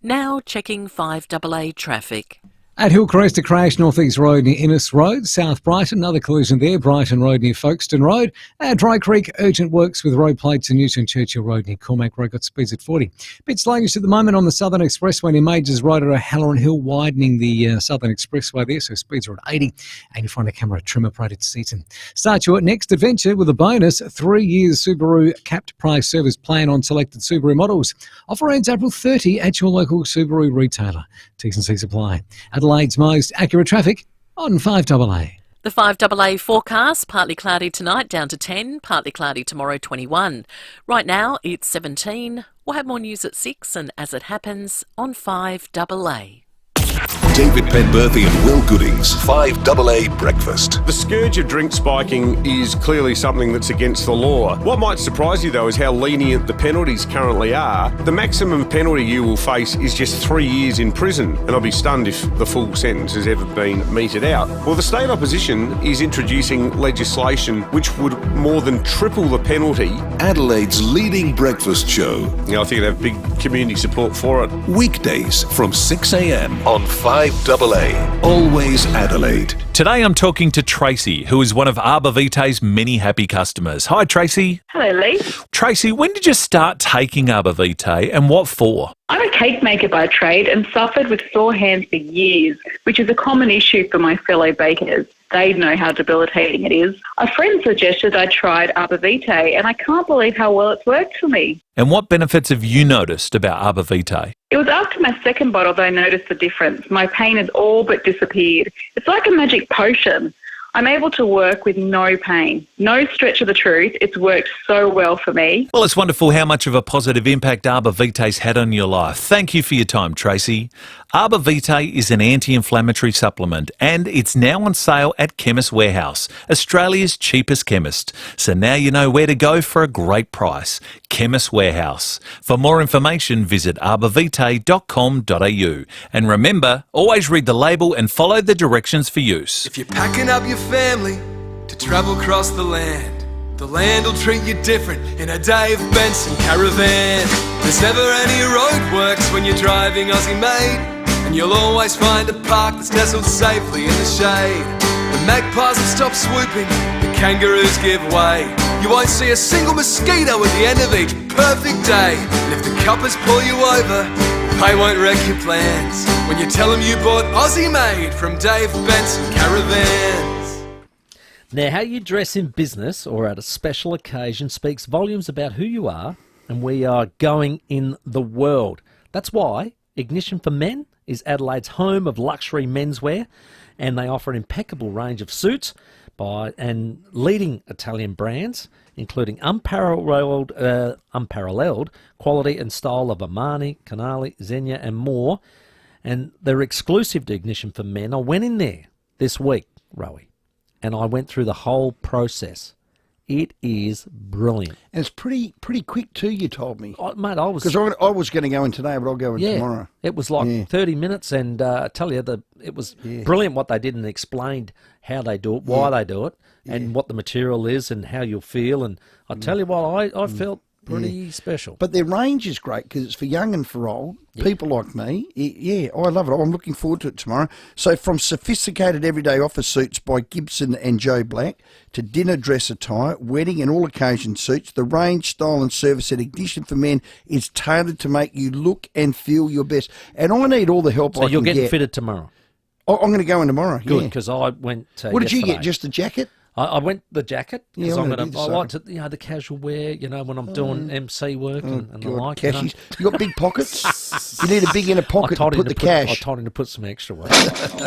Now checking 5AA traffic. At Hillcrest, a crash Northeast Road near Innes Road, South Brighton, another collision there, Brighton Road near Folkestone Road. Dry Creek, urgent works with road plates in Newton Churchill Road near Cormac Road, got speeds at 40. Bit sluggish at the moment on the Southern Expressway near Majors Road at O'Halloran Hill, widening the Southern Expressway there, so speeds are at 80. And you find a camera trim upright at Seaton. Start your next adventure with a bonus 3 years Subaru capped price service plan on selected Subaru models. Offer ends April 30 at your local Subaru retailer. T's and C's apply. Adelaide's most accurate traffic on 5AA. The 5AA forecast, partly cloudy tonight down to 10, partly cloudy tomorrow 21. Right now it's 17. We'll have more news at 6 and as it happens on 5AA. David Penberthy and Will Goodings, 5AA Breakfast. The scourge of drink spiking is clearly something that's against the law. What might surprise you, though, is how lenient the penalties currently are. The maximum penalty you will face is just 3 years in prison, and I'll be stunned if the full sentence has ever been meted out. Well, the state opposition is introducing legislation which would more than triple the penalty. Adelaide's leading breakfast show. I think it'll have big community support for it. Weekdays from 6 a.m. on 5AA, always Adelaide. Today I'm talking to Tracy, who is one of Arbor Vitae's many happy customers. Hi, Tracy. Hello, Lee. Tracy, when did you start taking Arbor Vitae and what for? I'm a cake maker by trade and suffered with sore hands for years, which is a common issue for my fellow bakers. They know how debilitating it is. A friend suggested I tried Arbor Vitae, and I can't believe how well it's worked for me. And what benefits have you noticed about Arbor Vitae? It was after my second bottle that I noticed the difference. My pain has all but disappeared. It's like a magic potion. I'm able to work with no pain. No stretch of the truth. It's worked so well for me. Well, it's wonderful how much of a positive impact Arbor Vitae's had on your life. Thank you for your time, Tracy. Arbor Vitae is an anti-inflammatory supplement and it's now on sale at Chemist Warehouse, Australia's cheapest chemist. So now you know where to go for a great price. Chemist Warehouse. For more information, visit arborvitae.com.au. And remember, always read the label and follow the directions for use. If you're packing up your family to travel across the land will treat you different in a Dave Benson caravan. There's never any roadworks when you're driving Aussie made, and you'll always find a park that's nestled safely in the shade. The magpies will stop swooping, the kangaroos give way. You won't see a single mosquito at the end of each perfect day. And if the coppers pull you over, they won't wreck your plans when you tell them you bought Aussie made from Dave Benson Caravans. Now, how you dress in business or at a special occasion speaks volumes about who you are and where you are going in the world. That's why Ignition for Men is Adelaide's home of luxury menswear, and they offer an impeccable range of suits and leading Italian brands, including unparalleled quality and style of Armani, Canali, Zegna and more. and they're exclusive to Ignition for Men. I went in there this week, Rowey, and I went through the whole process. It is brilliant. And it's pretty quick too, you told me. Mate, I was... Because I was going to go in today, but I'll go in tomorrow. It was like 30 minutes, and I tell you, it was brilliant what they did and explained how they do it, why they do it, and what the material is and how you'll feel. And I tell you what, I felt pretty special. But their range is great because it's for young and for old, people like me. I love it. I'm looking forward to it tomorrow. So from sophisticated everyday office suits by Gibson and Joe Black to dinner dress attire, wedding and all occasion suits, the range, style and service at Ignition for Men is tailored to make you look and feel your best. And I need all the help I can get. So you're getting fitted tomorrow? I'm going to go in tomorrow. Good, because I went What did you get, just a jacket? I went the jacket because I like to, the casual wear, when I'm doing MC work and the like. Cashies. You got big pockets? You need a big inner pocket to put the cash. I told him to put some extra ones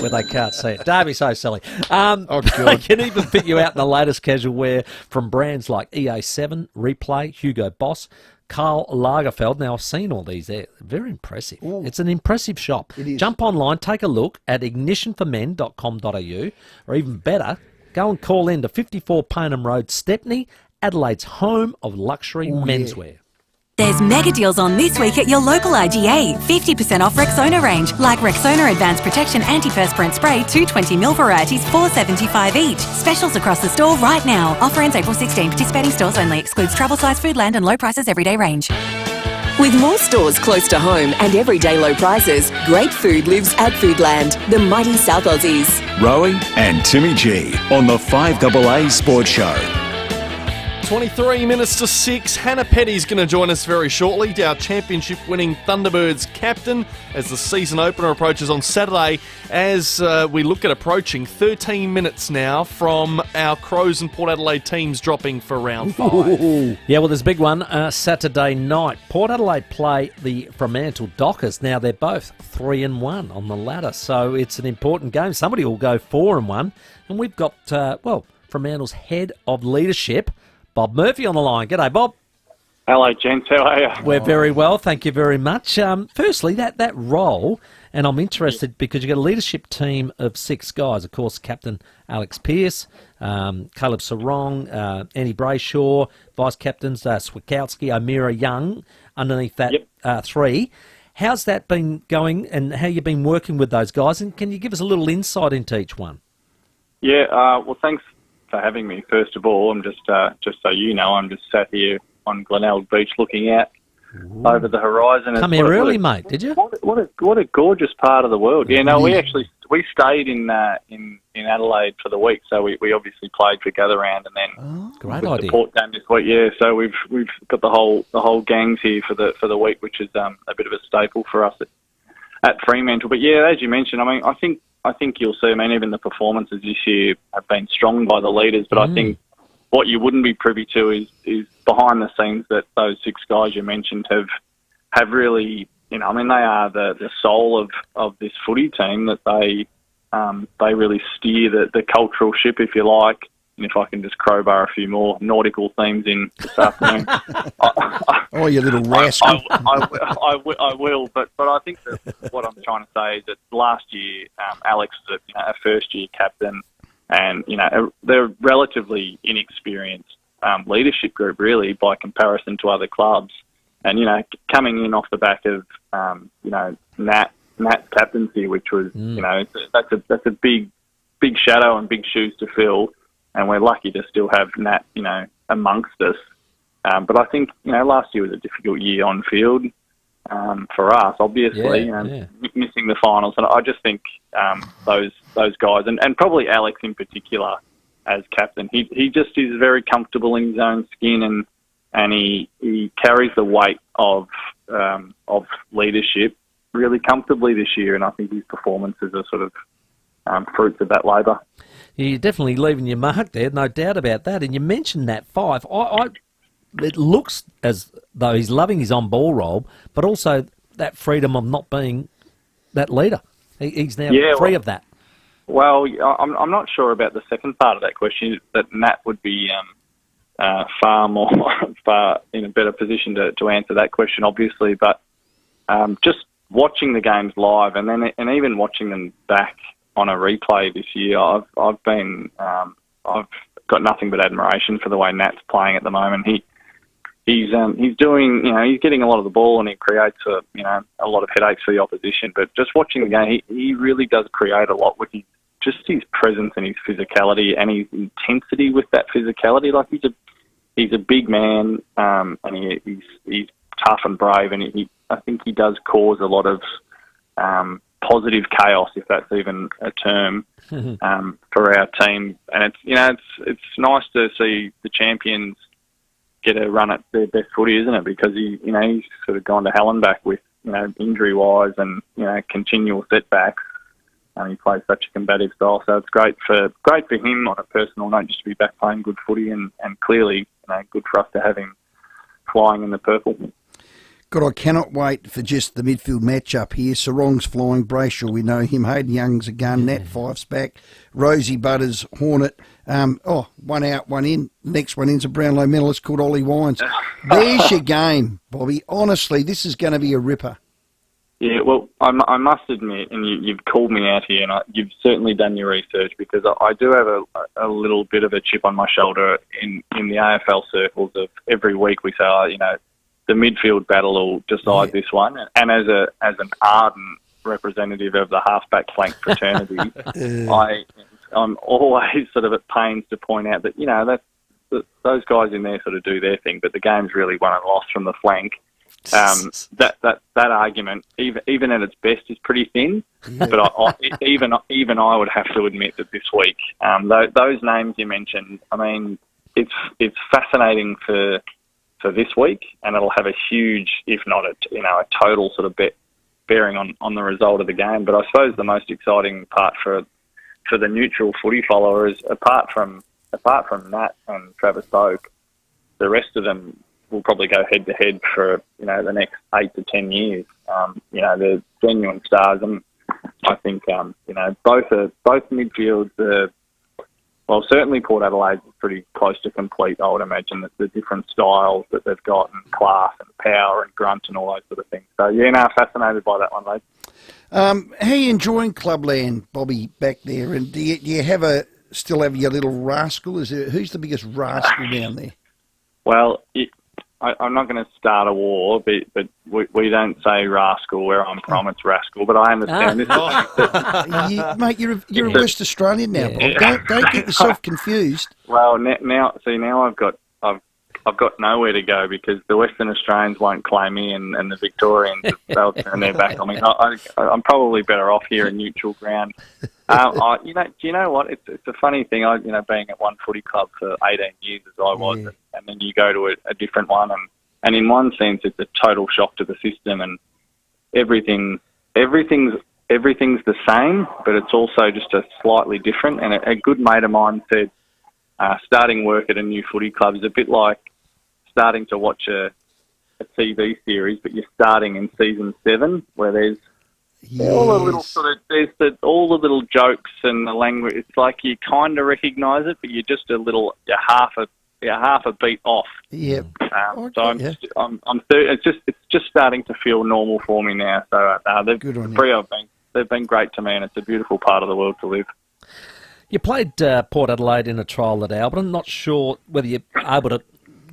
where they can't see it. Don't be so silly. God. I can even fit you out in the latest casual wear from brands like EA7, Replay, Hugo Boss, Karl Lagerfeld. Now, I've seen all these there. Very impressive. Ooh. It's an impressive shop. It is. Jump online, take a look at ignitionformen.com.au, or even better, go and call in to 54 Paynham Road, Stepney, Adelaide's home of luxury menswear. There's mega deals on this week at your local IGA. 50% off Rexona range, like Rexona Advanced Protection Antiperspirant Spray, 220ml varieties, $4.75 each. Specials across the store right now. Offer ends April 16. Participating stores only. Excludes travel size, Foodland and low prices everyday range. With more stores close to home and everyday low prices, great food lives at Foodland, the mighty South Aussies. Rowey and Timmy G on the 5AA Sports Show. 23 minutes to 6. Hannah Petty's going to join us very shortly, our championship-winning Thunderbirds captain, as the season opener approaches on Saturday, as we look at approaching 13 minutes now from our Crows and Port Adelaide teams dropping for round 5. Yeah, well, there's a big one Saturday night. Port Adelaide play the Fremantle Dockers. Now, they're both 3-1 on the ladder, so it's an important game. Somebody will go 4-1, and we've got, Fremantle's head of leadership, Bob Murphy, on the line. G'day, Bob. Hello, gents. How are you? We're very well, thank you very much. Firstly, that role, and I'm interested because you've got a leadership team of 6 guys. Of course, Captain Alex Pearce, Caleb Sarong, Annie Brayshaw, Vice Captains Swikowski, O'Meara Young, underneath that 3. How's that been going and how you've been working with those guys? And can you give us a little insight into each one? Yeah, well, thanks for having me. First of all, I'm just so you know, I'm just sat here on Glenelg Beach looking out over the horizon. Come here early, mate, did you? What a gorgeous part of the world. Yeah, no, we stayed in Adelaide for the week, so we obviously played for Gather Round and then great idea. The Port game this week. Yeah, so we've got the whole gangs here for the week, which is a bit of a staple for us at Fremantle. But yeah, as you mentioned, I mean, I think you'll see. I mean, even the performances this year have been strong by the leaders, but I think what you wouldn't be privy to is behind the scenes that those 6 guys you mentioned have really, I mean, they are the soul of this footy team, that they really steer the cultural ship, if you like. And if I can just crowbar a few more nautical themes in this afternoon. Oh, you little rascal. I will, but I think that what I'm trying to say is that last year Alex was a first-year captain, and they're a relatively inexperienced leadership group, really, by comparison to other clubs. And coming in off the back of Nat's captaincy, which was that's a big shadow and big shoes to fill. And we're lucky to still have Nat, amongst us. But I think, last year was a difficult year on field for us, obviously, missing the finals. And I just think those guys, and probably Alex in particular as captain, he just is very comfortable in his own skin, and he carries the weight of leadership really comfortably this year. And I think his performances are sort of fruits of that labour. You're definitely leaving your mark there, no doubt about that. And you mentioned that 5. It looks as though he's loving his on-ball role, but also that freedom of not being that leader. He's now free of that. Well, I'm not sure about the second part of that question, that Nat would be far in a better position to answer that question, obviously. But just watching the games live and even watching them back on a replay this year, I've got nothing but admiration for the way Nat's playing at the moment. He's doing, he's getting a lot of the ball and he creates a lot of headaches for the opposition. But just watching the game, he really does create a lot with his presence and his physicality and his intensity with that physicality. Like he's a big man, and he's tough and brave, and I think he does cause a lot of positive chaos, if that's even a term, for our team. And it's nice to see the champions get a run at their best footy, isn't it? Because he's sort of gone to hell and back with injury wise and continual setbacks. He plays such a combative style, so it's great for him on a personal note just to be back playing good footy, and clearly good for us to have him flying in the purple. God, I cannot wait for just the midfield matchup here. Sarong's flying, Brayshaw, we know him. Hayden Young's a gun, Nat Fife's back, Rosie Butters, Hornet. One out, one in. Next one in's a Brownlow medalist called Ollie Wines. There's your game, Bobby. Honestly, this is going to be a ripper. Yeah, well, I must admit, and you've called me out here, and you've certainly done your research, because I do have a little bit of a chip on my shoulder in the AFL circles of every week we say, the midfield battle will decide this one. And as an ardent representative of the halfback flank fraternity, I'm always sort of at pains to point out that, those guys in there sort of do their thing, but the game's really won and lost from the flank. That argument, even at its best, is pretty thin. But even I would have to admit that this week, those names you mentioned, I mean, it's fascinating for this week, and it'll have a huge, if not a total sort of bearing on the result of the game. But I suppose the most exciting part for the neutral footy follower is apart from Nat and Travis Oak, the rest of them will probably go head to head for the next 8 to 10 years. They're genuine stars, and I think both midfields. Well, certainly Port Adelaide is pretty close to complete. I would imagine that the different styles that they've got, and class and power and grunt and all those sort of things. So fascinated by that one, mate. How are you enjoying Clubland, Bobby, back there? And do you still have your little rascal? Who's the biggest rascal down there? Well, I'm not going to start a war, but we don't say rascal where I'm from. It's rascal. But I understand this. Mate, you're a West Australian now, Bob. Don't get yourself confused. Well, now I've got nowhere to go, because the Western Australians won't claim me, and the Victorians, they'll turn their back on me. I'm probably better off here in neutral ground. Do you know what? It's a funny thing. Being at one footy club for 18 years as I was, and then you go to a different one, and in one sense, it's a total shock to the system, and everything's the same, but it's also just a slightly different. And a good mate of mine said, starting work at a new footy club is a bit like starting to watch a TV series, but you're starting in season 7, where there's all the little all the little jokes and the language. It's like you kind of recognise it, but you're half a beat off. Yep. It's just starting to feel normal for me now. So they've been great to me, and it's a beautiful part of the world to live. You played Port Adelaide in a trial at Alberton. Not sure whether you're able to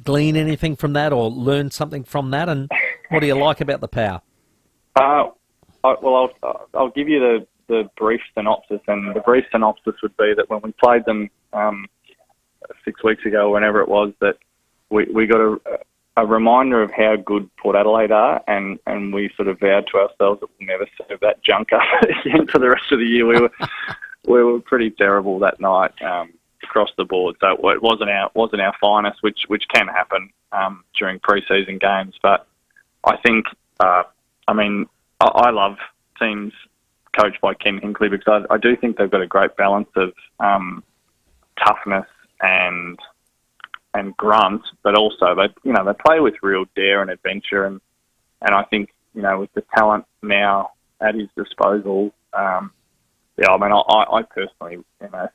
glean anything from that or learn something from that, and what do you like about the Power? I'll give you the brief synopsis, and the brief synopsis would be that when we played them 6 weeks ago, or whenever it was, that we got a reminder of how good Port Adelaide are, and we sort of vowed to ourselves that we'll never serve that junk up again for the rest of the year. We were pretty terrible that night across the board, so it wasn't our finest, which can happen during pre-season games. But I think, I love teams coached by Ken Hinkley, because I do think they've got a great balance of toughness and grunt, but also they play with real dare and adventure, and I think with the talent now at his disposal. I personally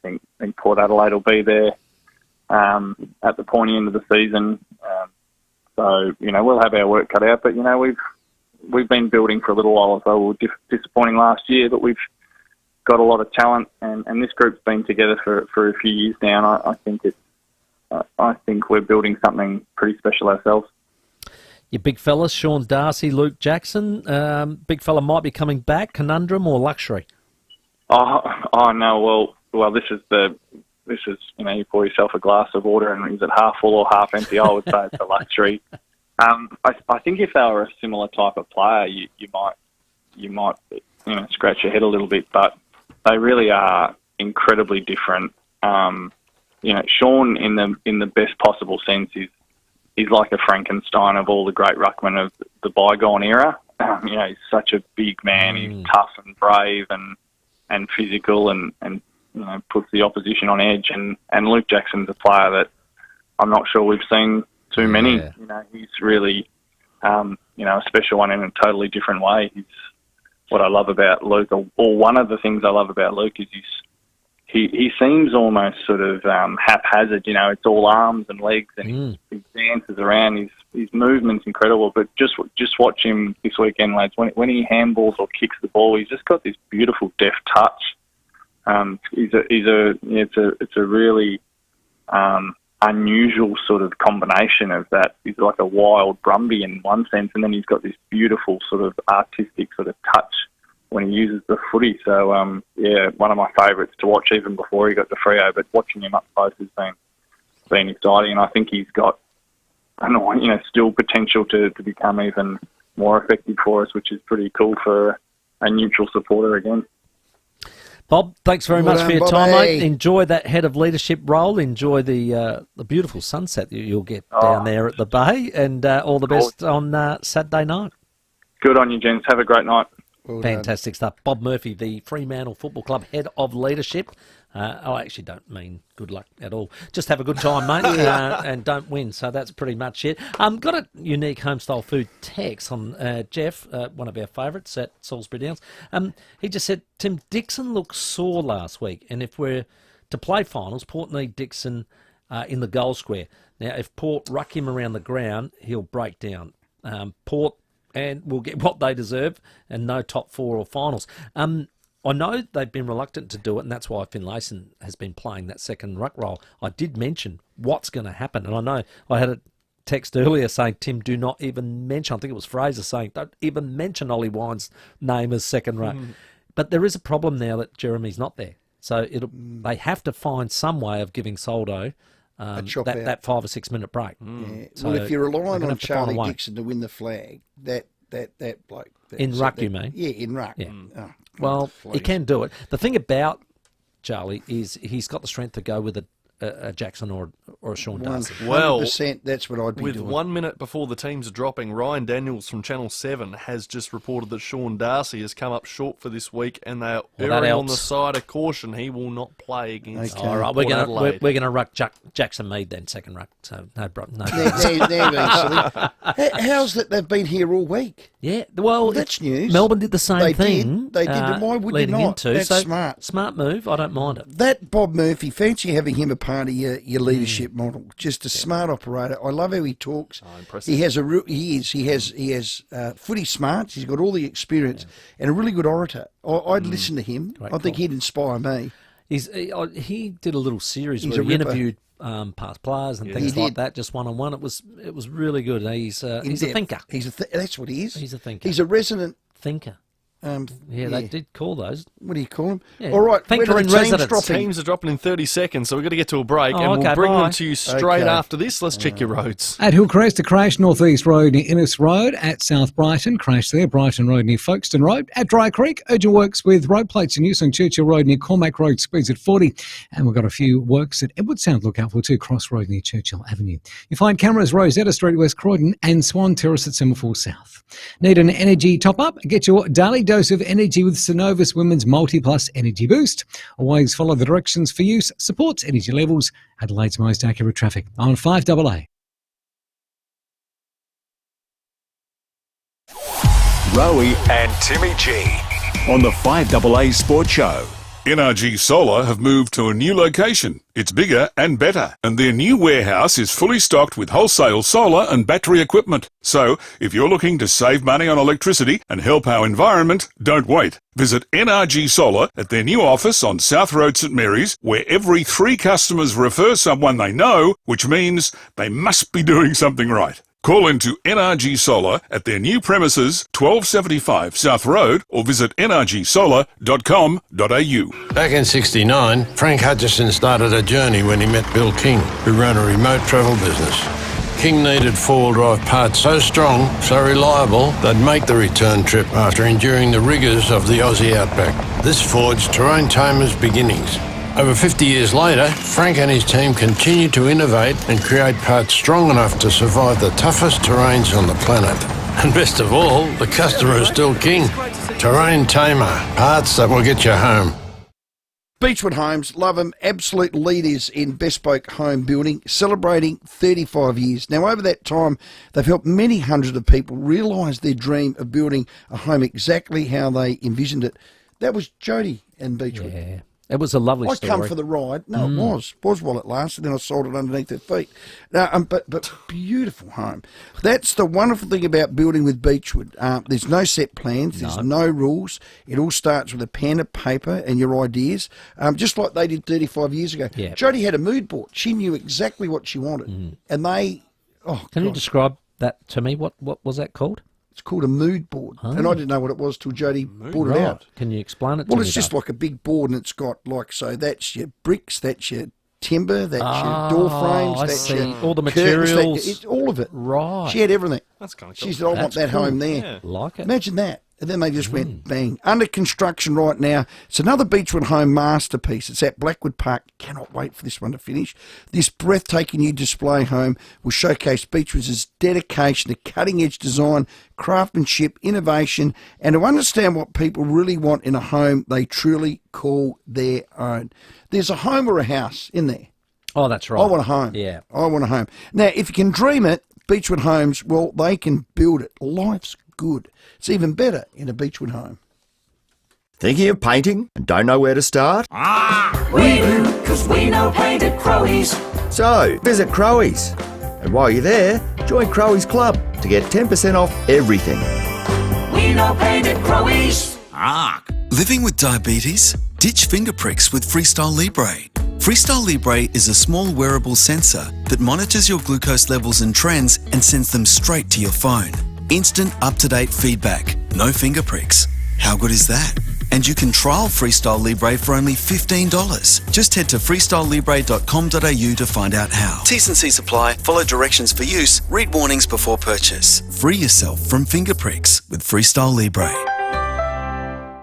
think Port Adelaide will be there at the pointy end of the season. So we'll have our work cut out, but we've been building for a little while, so we were disappointing last year, but we've got a lot of talent, and this group's been together for a few years now. And I think we're building something pretty special ourselves. Your big fellas, Sean Darcy, Luke Jackson. Big fella might be coming back. Conundrum or luxury? Oh no. Well, this is you pour yourself a glass of water and is it half full or half empty? I would say it's a luxury. I think if they were a similar type of player, you might scratch your head a little bit, but they really are incredibly different. Sean in the best possible sense is like a Frankenstein of all the great ruckmen of the bygone era. He's such a big man. He's tough and brave and physical and puts the opposition on edge. And Luke Jackson's a player that I'm not sure we've seen too many. Yeah. He's really a special one in a totally different way. What I love about Luke, or one of the things I love about Luke, is he seems almost sort of haphazard. It's all arms and legs, and he dances around. His movement's incredible. But just watch him this weekend, lads. When he handballs or kicks the ball, he's just got this beautiful deft touch. It's a really unusual sort of combination of that. He's like a wild Brumby in one sense, and then he's got this beautiful sort of artistic sort of touch when he uses the footy. So, one of my favourites to watch even before he got to Freo, but watching him up close has been exciting, and I think he's got still potential to become even more effective for us, which is pretty cool for a neutral supporter again. Bob, thanks very much for your time, mate. Enjoy that head of leadership role. Enjoy the beautiful sunset that you'll get down there at the Bay, and all the best on Saturday night. Good on you, gents. Have a great night. Well Fantastic stuff. Bob Murphy, the Fremantle Football Club head of leadership. I actually don't mean good luck at all. Just have a good time, mate, and don't win. So that's pretty much it. Got a unique homestyle food text on Jeff, one of our favourites at Salisbury Downs. He just said, Tim, Dixon looked sore last week, and if we're to play finals, Port need Dixon in the goal square. Now, if Port ruck him around the ground, he'll break down. Port and will get what they deserve and no top four or finals. I know they've been reluctant to do it, and that's why Finlayson has been playing that second ruck role. I did mention what's going to happen, and I know I had a text earlier saying, Tim, do not even mention, I think it was Fraser saying, don't even mention Ollie Wine's name as second ruck. But there is a problem now that Jeremy's not there. So they have to find some way of giving Soldo that 5 or 6 minute break. Yeah. So well, if you're relying on Charlie way. Dixon to win the flag, that bloke... In ruck, you mean? Yeah, in ruck. Yeah. Oh, well, he can do it. The thing about Charlie is he's got the strength to go with a Jackson or a Sean Darcy. 100%, that's what I'd be with doing. 1 minute before the teams are dropping, Ryan Daniels from Channel 7 has just reported that Sean Darcy has come up short for this week, and they are erring on the side of caution. He will not play against All right, we're going to ruck Jackson Mead then, second ruck. So no problem. How's that they've been here all week? Yeah, well, that's news. Melbourne did the same thing. They did. Why would you not? That's smart. Smart move. I don't mind it. That Bob Murphy, fancy having him a part of your leadership model. Just a smart operator. I love how he talks. Oh, impressive. He has footy smarts. He's got all the experience and a really good orator. I'd listen to him. I think he'd inspire me. He did a little series where he interviewed past players and things like that, just one-on-one. It was really good. He's a thinker. That's what he is. He's a thinker. He's a resident thinker. They did call those. What do you call them? Yeah. All right, Thinker in residence. Teams are dropping in 30 seconds, so we've got to get to a break, and we'll bring them to you straight after this. Let's check your roads. At Hillcrest, a crash Northeast Road near Innes Road. At South Brighton, crash there. Brighton Road near Folkestone Road. At Dry Creek, urgent works with road plates in use on Churchill Road near Cormac Road, speeds at 40. And we've got a few works at Edward Sound. Look out for 2 Cross Road near Churchill Avenue. You find cameras Rosetta Street, West Croydon, and Swan Terrace at Semaphore South. Need an energy top-up? Get your daily dose of energy with Synovus Women's Multi-Plus Energy Boost. Always follow the directions for use. Supports energy levels. Adelaide's most accurate traffic on 5AA. Rowey and Timmy G on the 5AA Sports Show. NRG Solar have moved to a new location. It's bigger and better, and their new warehouse is fully stocked with wholesale solar and battery equipment. So, if you're looking to save money on electricity and help our environment, don't wait. Visit NRG Solar at their new office on South Road St Mary's, where every 3 customers refer someone they know, which means they must be doing something right. Call into NRG Solar at their new premises, 1275 South Road, or visit nrgsolar.com.au. Back in '69, Frank Hutchison started a journey when he met Bill King, who ran a remote travel business. King needed four-wheel drive parts so strong, so reliable, they'd make the return trip after enduring the rigours of the Aussie outback. This forged Terrain Tamer's beginnings. Over 50 years later, Frank and his team continue to innovate and create parts strong enough to survive the toughest terrains on the planet. And best of all, the customer is still king. Terrain Tamer, parts that will get you home. Beechwood Homes, love them, absolute leaders in bespoke home building, celebrating 35 years. Now, over that time, they've helped many hundreds of people realise their dream of building a home exactly how they envisioned it. That was Jody and Beechwood. Yeah. It was a lovely story. I come for the ride. No, it was while it lasted. Then I sold it underneath their feet. But beautiful home. That's the wonderful thing about building with Beechwood. There's no set plans. There's no rules. It all starts with a pen, a paper, and your ideas. Just like they did 35 years ago. Yeah. Jodie had a mood board. She knew exactly what she wanted, and they. Oh, Can you describe that to me? What was that called? It's called a mood board. Oh. And I didn't know what it was till Jodie brought it out. Can you explain it to Well, me? it's just like a big board, and it's got so that's your bricks, that's your timber, that's your door frames, that's your all the curtains, materials. it's all of it. Right. She had everything. That's kind of cool. She said, I want that home there. Yeah. Like it. Imagine that. And then they just went bang. Under construction right now. It's another Beechwood Home masterpiece. It's at Blackwood Park. Cannot wait for this one to finish. This breathtaking new display home will showcase Beechwood's dedication to cutting-edge design, craftsmanship, innovation, and to understand what people really want in a home they truly call their own. There's a home or a house in there. Oh, that's right. I want a home. Yeah. I want a home. Now, if you can dream it, Beechwood Homes, well, they can build it. Life's good. It's even better in a Beechwood home. Thinking of painting and don't know where to start? We do, because we know paint at Crowey's. So, visit Crowey's. And while you're there, join Crowey's Club to get 10% off everything. We know paint at Crowey's. Living with diabetes? Ditch finger pricks with Freestyle Libre. Freestyle Libre is a small wearable sensor that monitors your glucose levels and trends and sends them straight to your phone. Instant up-to-date feedback. No finger pricks. How good is that? And you can trial Freestyle Libre for only $15. Just head to freestylelibre.com.au to find out how. T's and C's apply. Follow directions for use. Read warnings before purchase. Free yourself from finger pricks with Freestyle Libre.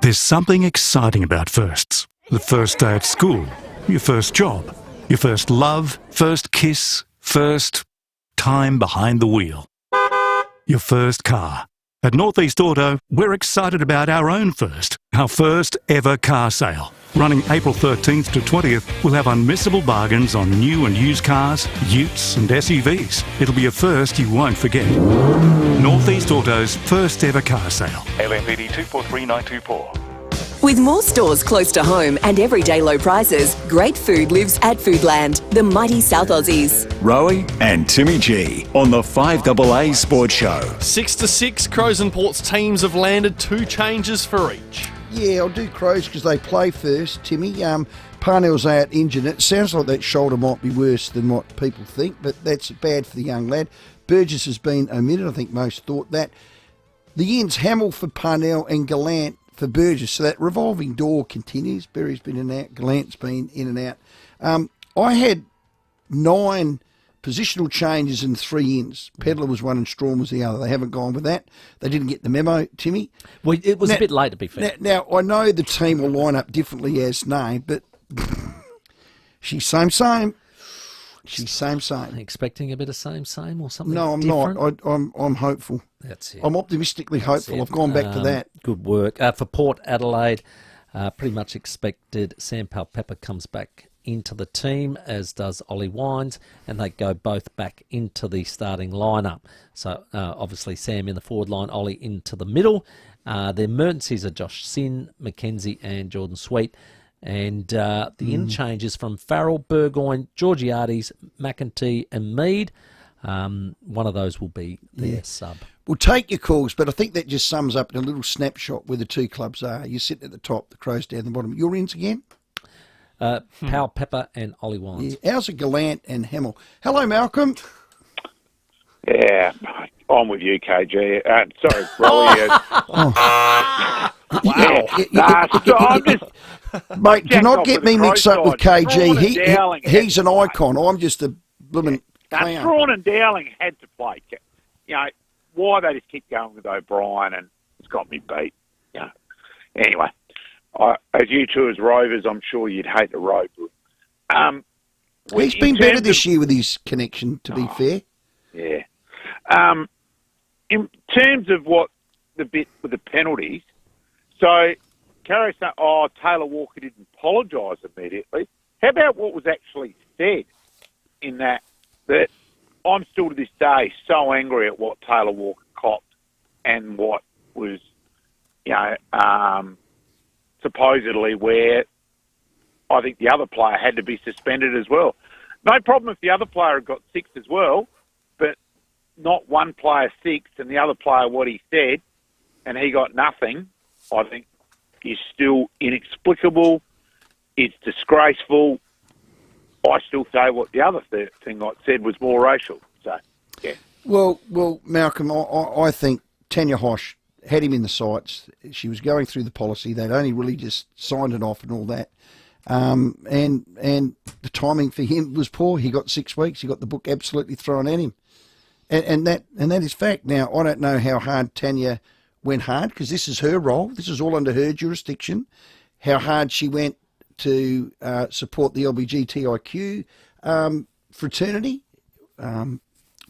There's something exciting about firsts. The first day at school, your first job, your first love, first kiss, first time behind the wheel. Your first car. At Northeast Auto, we're excited about our own first, our first ever car sale. Running April 13th to 20th, we'll have unmissable bargains on new and used cars, utes and SUVs. It'll be a first you won't forget. Northeast Auto's first ever car sale. LMPD 243924. With more stores close to home and everyday low prices, great food lives at Foodland, the mighty South Aussies. Rowey and Timmy G on the 5AA Sports Show. 6 to 6, Crows and Port's teams have landed 2 changes for each. Yeah, I'll do Crows because they play first, Timmy. Parnell's out injured. It sounds like that shoulder might be worse than what people think, but that's bad for the young lad. Burgess has been omitted. I think most thought that. The ends, Hamill for Parnell and Gallant for Burgess. So that revolving door continues. Berry's been in and out. Gallant's been in and out. I had 9 positional changes in 3 ends. Pedler was one and Strawn was the other. They haven't gone with that. They didn't get the memo, Timmy. Well, it was a bit late, to be fair. Now, I know the team will line up differently as named, but she's same. She's same. Expecting a bit of same or something? No, I'm different? not. I'm hopeful. That's it. I'm optimistically hopeful. I've gone back to that. Good work. For Port Adelaide, pretty much expected Sam Powell-Pepper comes back into the team, as does Ollie Wines, and they go both back into the starting lineup. So obviously Sam in the forward line, Ollie into the middle. The emergencies are Josh Sin, Mackenzie and Jordan Sweet. And the in changes from Farrell, Burgoyne, Georgiades, McEntee and Mead. One of those will be their sub. We'll take your calls, but I think that just sums up in a little snapshot where the two clubs are. You're sitting at the top, the Crows down the bottom. Your ins again? Powell Pepper and Ollie Wines. Yeah. How's it Gallant and Hamill? Hello, Malcolm. Yeah, I'm with you, KG. Sorry, Rowey. I'm just... Mate, do not get me mixed up with KG. He's an icon. I'm just a blooming clown. Strawn and Dowling had to play. You know, why they just keep going with O'Brien, and it's got me beat. You know. Anyway, as you two as Rovers, I'm sure you'd hate the road. He's been better this year with his connection, to be fair. Yeah. In terms of what the bit with the penalties, so Carey said, Taylor Walker didn't apologise immediately. How about what was actually said in that I'm still to this day so angry at what Taylor Walker copped and what was, supposedly where I think the other player had to be suspended as well. No problem if the other player had got 6 as well, but not one player 6 and the other player what he said and he got nothing, I think is still inexplicable. It's disgraceful. I still say what the other thing I said was more racial. So, yeah. Well, Malcolm, I think Tanya Hosh had him in the sights. She was going through the policy. They'd only really just signed it off and all that. And the timing for him was poor. He got 6 weeks. He got the book absolutely thrown at him. And that is fact. Now, I don't know how hard Tanya went hard, because this is her role. This is all under her jurisdiction. How hard she went to support the LGBTIQ fraternity,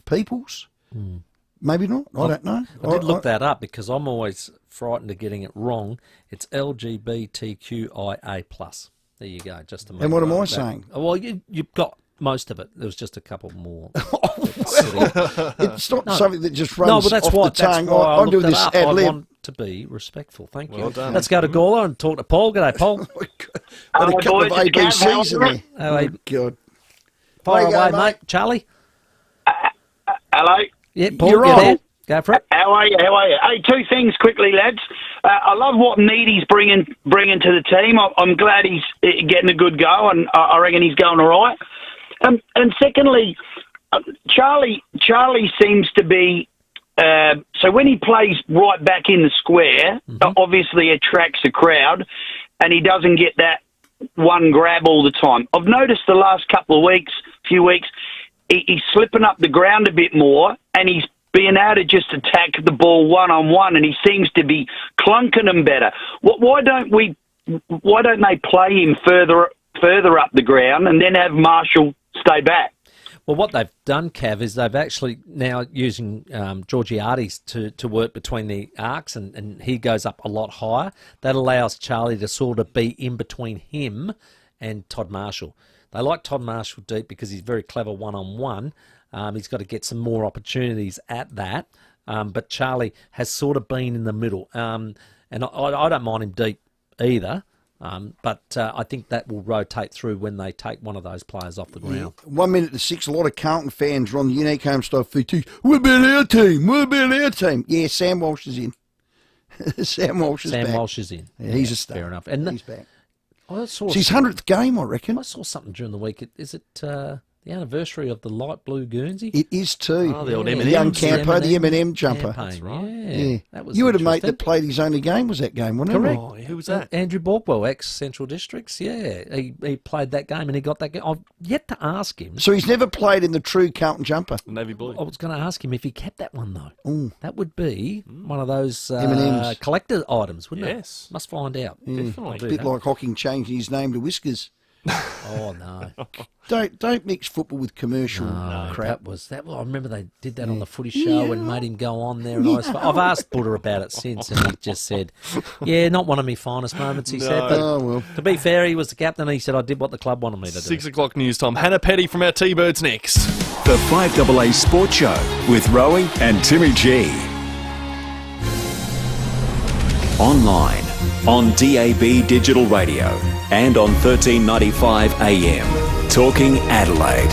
peoples. Maybe not. I don't know. I did look that up because I'm always frightened of getting it wrong. It's LGBTQIA+. There you go. Just to make and what am I saying? Well, you've got most of it. There was just a couple more. It's not something that just runs but that's off why, the tongue. That's why I'm doing this ad I lib. want to be respectful. Thank you. Well done. Let's go to Gawler and talk to Paul. G'day, Paul. Got a couple of ABCs in there. Oh, God. Fire away, mate. Charlie? Hello? Yeah, Paul, You're you're on. there. Go for it. How are you? Hey, 2 things quickly, lads. I love what Meady's bringing to the team. I'm glad he's getting a good go, and I reckon he's going all right. And secondly, Charlie seems to be... so when he plays right back in the square, obviously attracts a crowd, and he doesn't get that one grab all the time. I've noticed the last few weeks, he's slipping up the ground a bit more, and he's being able to just attack the ball one-on-one, and he seems to be clunking them better. Why don't they play him further up the ground and then have Marshall stay back? Well, what they've done, Cav, is they've actually now using Georgiades to work between the arcs, and he goes up a lot higher. That allows Charlie to sort of be in between him and Todd Marshall. They like Todd Marshall deep because he's very clever one-on-one. He's got to get some more opportunities at that. But Charlie has sort of been in the middle. And I don't mind him deep either. But I think that will rotate through when they take one of those players off the ground. 1 minute to 6, a lot of Carlton fans are on the unique home style FT. What about our team? What about our team? Yeah, Sam Walsh is in. Sam Walsh is back. Sam Walsh is in. Yeah, he's a star. Fair enough. And he's back. It's his 100th game, I reckon. I saw something during the week. Is it the anniversary of the light blue Guernsey? It is too. Oh, the old M&M. The young Campo, the M&M jumper. That's right. Yeah. That was you had a mate that played his only game, was that game, wasn't it? Correct. Oh, who was that? Andrew Borkwell, ex-Central Districts. Yeah, he played that game and he got that game. I've yet to ask him. So he's never played in the true Carlton jumper? Navy blue. I was going to ask him if he kept that one, though. Ooh. That would be one of those M&Ms. collector items, wouldn't Yes. it? Must find out. Yeah. Definitely. It's a bit like Hocking changing his name to Whiskers. Oh no! Don't mix football with commercial crap. That was. I remember they did that on the Footy Show and made him go on there. And I've asked Buddha about it since, and he just said, "Yeah, not one of my finest moments." He said, but to be fair, he was the captain. And he said, "I did what the club wanted me to do." 6 o'clock news time. Hannah Petty from our T-Birds next. The 5AA Sports Show with Rowey and Timmy G. Online on DAB digital radio and on 1395 AM. Talking Adelaide.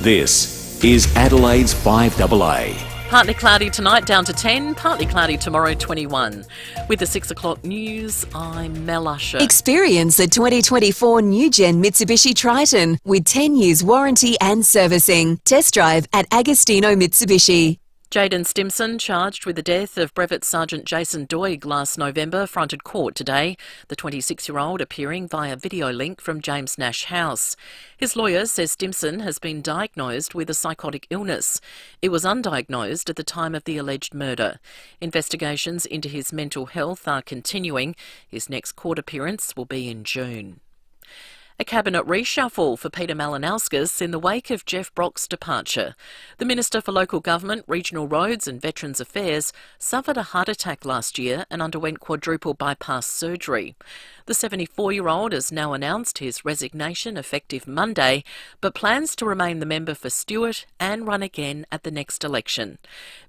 This is Adelaide's FIVEAA. Partly cloudy tonight, down to 10. Partly cloudy tomorrow, 21. With the 6 o'clock news, I'm Mel Usher. Experience the 2024 new-gen Mitsubishi Triton with 10 years warranty and servicing. Test drive at Agostino Mitsubishi. Jaden Stimson, charged with the death of Brevet Sergeant Jason Doig last November, fronted court today, the 26-year-old appearing via video link from James Nash House. His lawyer says Stimson has been diagnosed with a psychotic illness. It was undiagnosed at the time of the alleged murder. Investigations into his mental health are continuing. His next court appearance will be in June. A cabinet reshuffle for Peter Malinauskas in the wake of Jeff Brock's departure. The Minister for Local Government, Regional Roads and Veterans Affairs suffered a heart attack last year and underwent quadruple bypass surgery. The 74-year-old has now announced his resignation effective Monday, but plans to remain the member for Stewart and run again at the next election.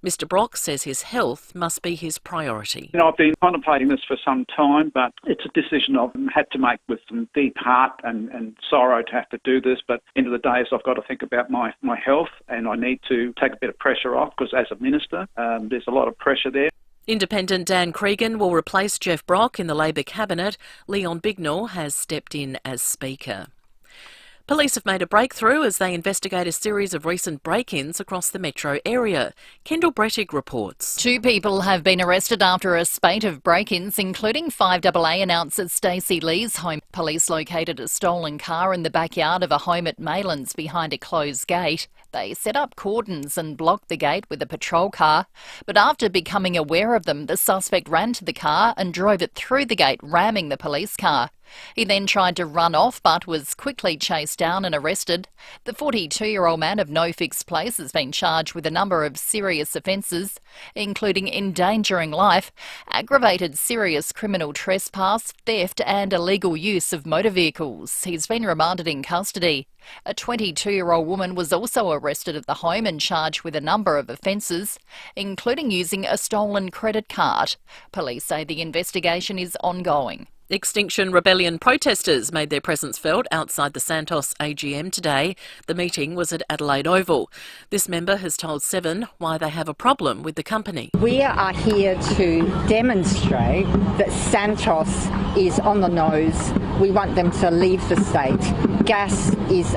Mr Brock says his health must be his priority. I've been contemplating this for some time, but it's a decision I've had to make with some deep heart and sorrow to have to do this. But end of the day, I've got to think about my health, and I need to take a bit of pressure off, because as a minister, there's a lot of pressure there. Independent Dan Cregan will replace Jeff Brock in the Labor cabinet. Leon Bignell has stepped in as Speaker. Police have made a breakthrough as they investigate a series of recent break-ins across the metro area. Kendall Brettig reports. 2 people have been arrested after a spate of break-ins, including FIVEAA announcer Stacey Lee's home. Police located a stolen car in the backyard of a home at Maylands behind a closed gate. They set up cordons and blocked the gate with a patrol car. But after becoming aware of them, the suspect ran to the car and drove it through the gate, ramming the police car. He then tried to run off but was quickly chased down and arrested. The 42-year-old man of no fixed place has been charged with a number of serious offences, including endangering life, aggravated serious criminal trespass, theft and illegal use of motor vehicles. He's been remanded in custody. A 22-year-old woman was also arrested at the home and charged with a number of offences, including using a stolen credit card. Police say the investigation is ongoing. Extinction Rebellion protesters made their presence felt outside the Santos AGM today. The meeting was at Adelaide Oval. This member has told Seven why they have a problem with the company. We are here to demonstrate that Santos is on the nose. We want them to leave the state. Gas is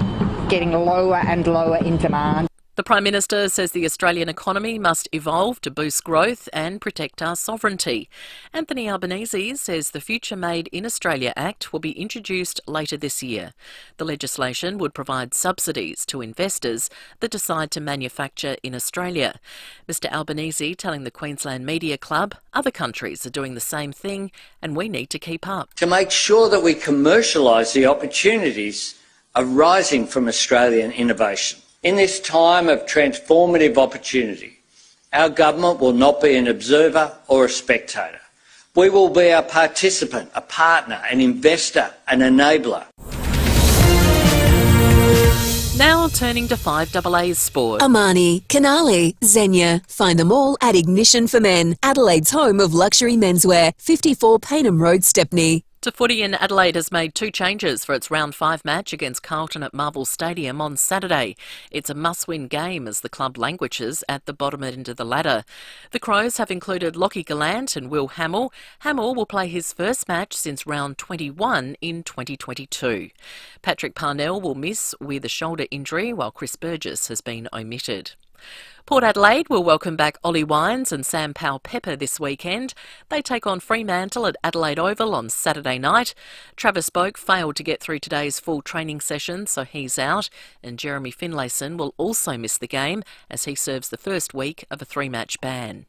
getting lower and lower in demand. The Prime Minister says the Australian economy must evolve to boost growth and protect our sovereignty. Anthony Albanese says the Future Made in Australia Act will be introduced later this year. The legislation would provide subsidies to investors that decide to manufacture in Australia. Mr Albanese telling the Queensland Media Club other countries are doing the same thing and we need to keep up. To make sure that we commercialise the opportunities arising from Australian innovation. In this time of transformative opportunity, our government will not be an observer or a spectator. We will be a participant, a partner, an investor, an enabler. Now turning to FIVEAA's sport. Armani, Canali, Xenia. Find them all at Ignition for Men, Adelaide's home of luxury menswear, 54 Paynham Road, Stepney. To footy, in Adelaide has made 2 changes for its round 5 match against Carlton at Marvel Stadium on Saturday. It's a must-win game as the club languishes at the bottom end of the ladder. The Crows have included Lockie Gallant and Will Hamill. Hamill will play his first match since round 21 in 2022. Patrick Parnell will miss with a shoulder injury while Chris Burgess has been omitted. Port Adelaide will welcome back Ollie Wines and Sam Powell-Pepper this weekend. They take on Fremantle at Adelaide Oval on Saturday night. Travis Boak failed to get through today's full training session, so he's out, and Jeremy Finlayson will also miss the game as he serves the first week of a 3-match ban.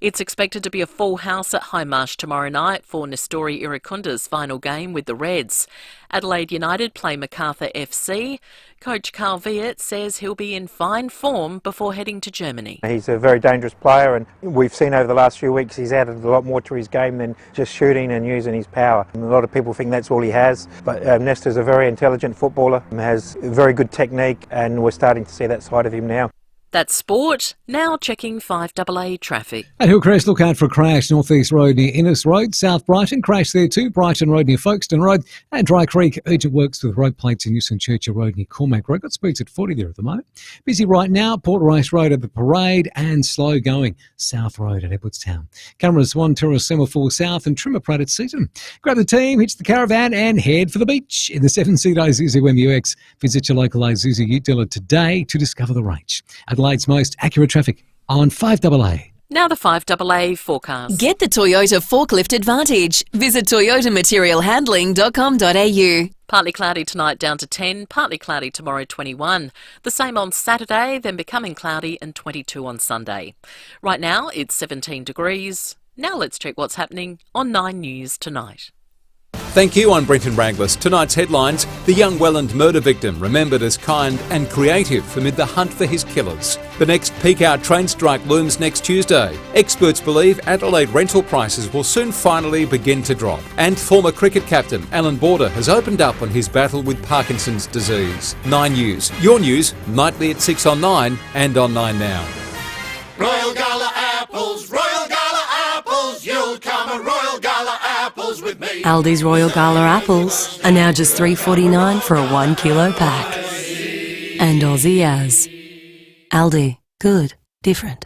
It's expected to be a full house at Highmarsh tomorrow night for Nestori Irakunda's final game with the Reds. Adelaide United play Macarthur FC. Coach Carl Viet says he'll be in fine form before heading to Germany. He's a very dangerous player, and we've seen over the last few weeks he's added a lot more to his game than just shooting and using his power. And a lot of people think that's all he has, but Nestor's a very intelligent footballer, has very good technique, and we're starting to see that side of him now. That's sport. Now checking 5AA traffic. At Hillcrest, look out for a crash. Northeast Road near Innes Road. South Brighton, crash there too. Brighton Road near Folkestone Road. And Dry Creek, urgent works with road plates in Newson Churchill Road near Cormac Road. Got speeds at 40 there at the moment. Busy right now. Port Rice Road at the Parade and slow going. South Road at Edwardstown. Cameras 1 Tourist Semaphore South and Trimmer Pratt at Seaton. Grab the team, hitch the caravan and head for the beach in the 7-seat Isuzu MUX. Visit your local Isuzu Ute dealer today to discover the range. Adelaide's most accurate traffic on 5AA. Now the 5AA forecast. Get the Toyota forklift advantage. Visit toyotamaterialhandling.com.au. Partly cloudy tonight down to 10, partly cloudy tomorrow 21. The same on Saturday, then becoming cloudy and 22 on Sunday. Right now it's 17 degrees. Now let's check what's happening on 9 News tonight. Thank you, I'm Brenton Braglis. Tonight's headlines: the young Welland murder victim remembered as kind and creative amid the hunt for his killers. The next peak-hour train strike looms next Tuesday. Experts believe Adelaide rental prices will soon finally begin to drop. And former cricket captain Alan Border has opened up on his battle with Parkinson's disease. 9 News, your news, nightly at 6 on 9 and on 9 Now. Royal Gala apples, Royal Gala apples, you'll come a Royal Gala apples with me. Aldi's Royal Gala apples are now just $3.49 for a 1 kilo pack. And Aussie as. Aldi. Good. Different.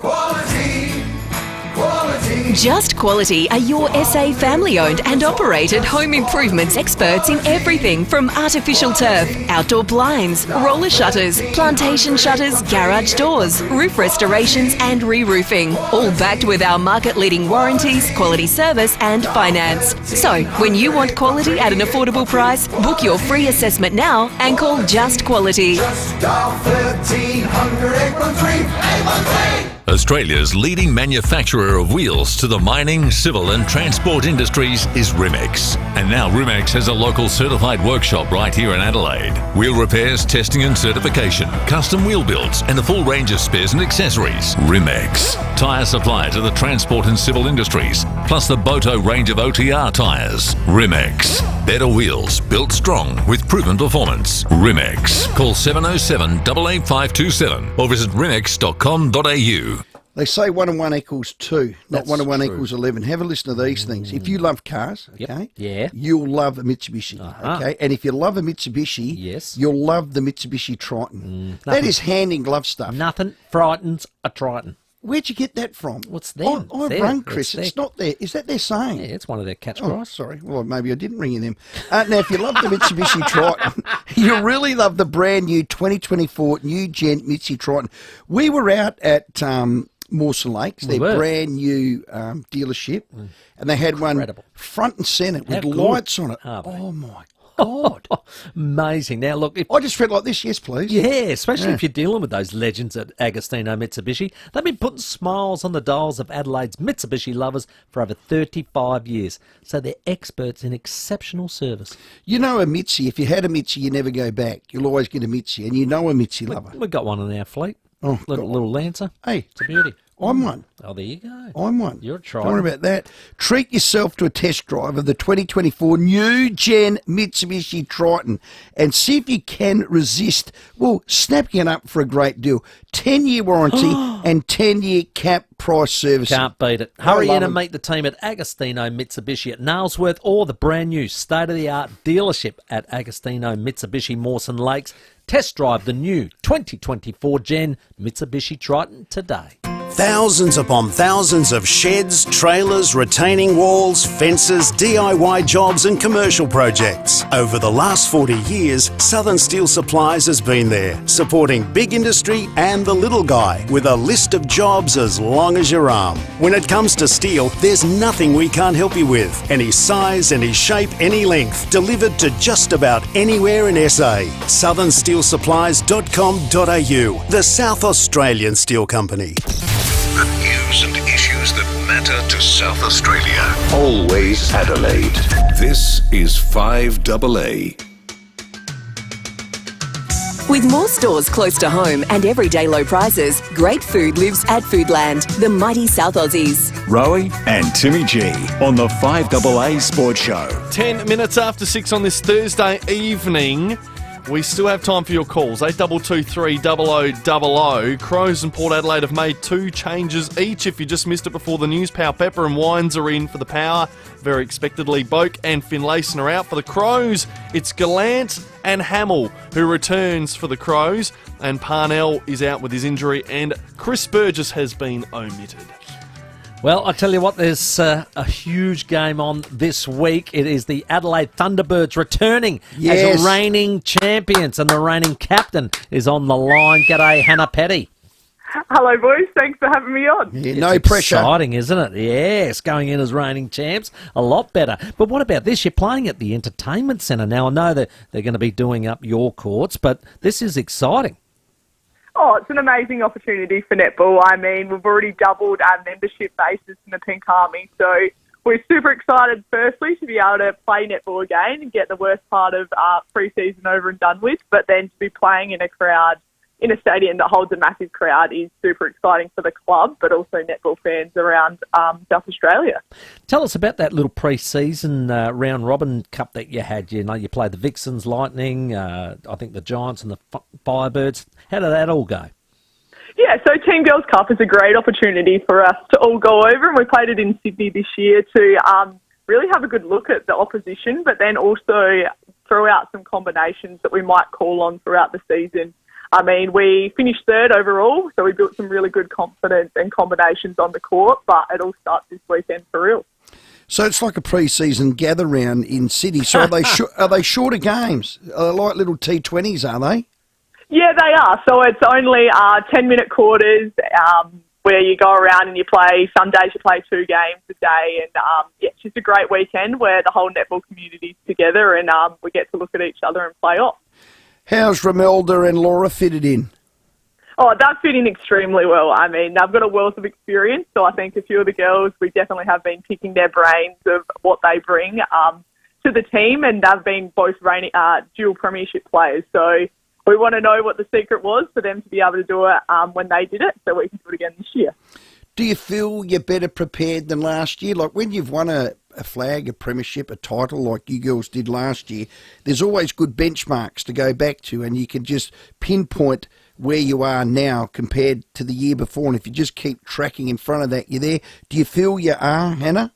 Just Quality are your SA family-owned and operated home improvements experts in everything from artificial turf, outdoor blinds, roller shutters, plantation shutters, garage doors, roof restorations and re-roofing, all backed with our market-leading warranties, quality service and finance. So, when you want quality at an affordable price, book your free assessment now and call Just Quality. Just dial 1300 813 813. Australia's leading manufacturer of wheels to the mining, civil and transport industries is Rimex. And now Rimex has a local certified workshop right here in Adelaide. Wheel repairs, testing and certification, custom wheel builds and a full range of spares and accessories. Rimex. Tyre supplier to the transport and civil industries, plus the Boto range of OTR tyres. Rimex. Better wheels, built strong with proven performance. Rimex. Call 707 88527 or visit rimex.com.au. They say 1 and 1 equals 2, not That's 1 and 1 true. equals 11. Have a listen to these things. If you love cars, okay, Yeah. you'll love a Mitsubishi, okay? And if you love a Mitsubishi, Yes. you'll love the Mitsubishi Triton. That Nothing- is hand-in-glove stuff. Nothing frightens a Triton. Where'd you get that from? What's them? I've There. rung Chris. It's It's not there. Is that their saying? Yeah, it's one of their catch Oh, cries. sorry. Well, maybe I didn't ring in them. Now, if you love the Mitsubishi Triton, you really love the brand new 2024 new gen Mitsubishi Triton. We were out at Mawson Lakes, We their were. brand new dealership, and they had one front and centre with How good lights on it. are they? Oh, my God. Amazing. Now, look, if I just felt like this. Yes, please. Yeah, especially Yeah. if you're dealing with those legends at Agostino Mitsubishi. They've been putting smiles on the dials of Adelaide's Mitsubishi lovers for over 35 years. So they're experts in exceptional service. You know a Mitsi, if you had a Mitsi, you never go back. You'll always get a Mitsi, and you know a Mitsi lover. We've got one in our fleet. Oh, little Lancer. Hey, it's a beauty. I'm one. Oh, there you go. I'm one. You're a try. Don't worry about that. Treat yourself to a test drive of the 2024 new gen Mitsubishi Triton and see if you can resist, well, snapping it up for a great deal. 10-year warranty and 10-year cap price servicing. Can't beat it. I Hurry love in and them. meet the team at Agostino Mitsubishi at Nailsworth or the brand new state-of-the-art dealership at Agostino Mitsubishi Mawson Lakes. Test drive the new 2024 gen Mitsubishi Triton today. Thousands upon thousands of sheds, trailers, retaining walls, fences, DIY jobs and commercial projects. Over the last 40 years, Southern Steel Supplies has been there, supporting big industry and the little guy with a list of jobs as long as your arm. When it comes to steel, there's nothing we can't help you with. Any size, any shape, any length, delivered to just about anywhere in SA. southernsteelsupplies.com.au, the South Australian Steel Company. The news and issues that matter to South Australia. Always Adelaide. This is 5AA. With more stores close to home and everyday low prices, great food lives at Foodland, the mighty South Aussies. Rowey and Timmy G on the 5AA Sports Show. 10 minutes after 6 on this Thursday evening. We still have time for your calls. 8223 0000. Crows and Port Adelaide have made 2 changes each. If you just missed it before the news, Powell Pepper and Wines are in for the Power. Very expectedly, Boak and Finlayson are out. For the Crows, it's Gallant and Hamill who returns for the Crows. And Parnell is out with his injury, and Chris Burgess has been omitted. Well, I tell you what, there's a huge game on this week. It is the Adelaide Thunderbirds returning as reigning champions, and the reigning captain is on the line. G'day, Hannah Petty. Hello, boys. Thanks for having me on. Yeah, no pressure. Exciting, isn't it? Yes, going in as reigning champs, a lot better. But what about this? You're playing at the Entertainment Centre. Now, I know that they're going to be doing up your courts, but this is exciting. Oh, it's an amazing opportunity for netball. I mean, we've already doubled our membership basis in the Pink Army, so we're super excited, firstly, to be able to play netball again and get the worst part of pre-season over and done with, but then to be playing in a crowd, in a stadium that holds a massive crowd is super exciting for the club, but also netball fans around South Australia. Tell us about that little pre-season round-robin cup that you had. You know, you played the Vixens, Lightning, I think the Giants and the Firebirds. How did that all go? Yeah, so Team Girls Cup is a great opportunity for us to all go over, and we played it in Sydney this year to really have a good look at the opposition, but then also throw out some combinations that we might call on throughout the season. I mean, we finished third overall, so we built some really good confidence and combinations on the court, but it all starts this weekend for real. So it's like a pre-season gather-round in Sydney. So are they shorter games? Are they like little T20s, are they? Yeah, they are. So it's only 10-minute quarters where you go around and you play. Some days you play 2 games a day. And, it's just a great weekend where the whole netball community's together and we get to look at each other and play off. How's Romelda and Laura fitted in? Oh, that fit in extremely well. I mean, they've got a wealth of experience, so I think a few of the girls, we definitely have been picking their brains of what they bring to the team, and they've been both dual premiership players. So we want to know what the secret was for them to be able to do it when they did it, so we can do it again this year. Do you feel you're better prepared than last year? Like when you've won a flag, a premiership, a title like you girls did last year, there's always good benchmarks to go back to, and you can just pinpoint where you are now compared to the year before. And if you just keep tracking in front of that, you're there. Do you feel you are, Hannah?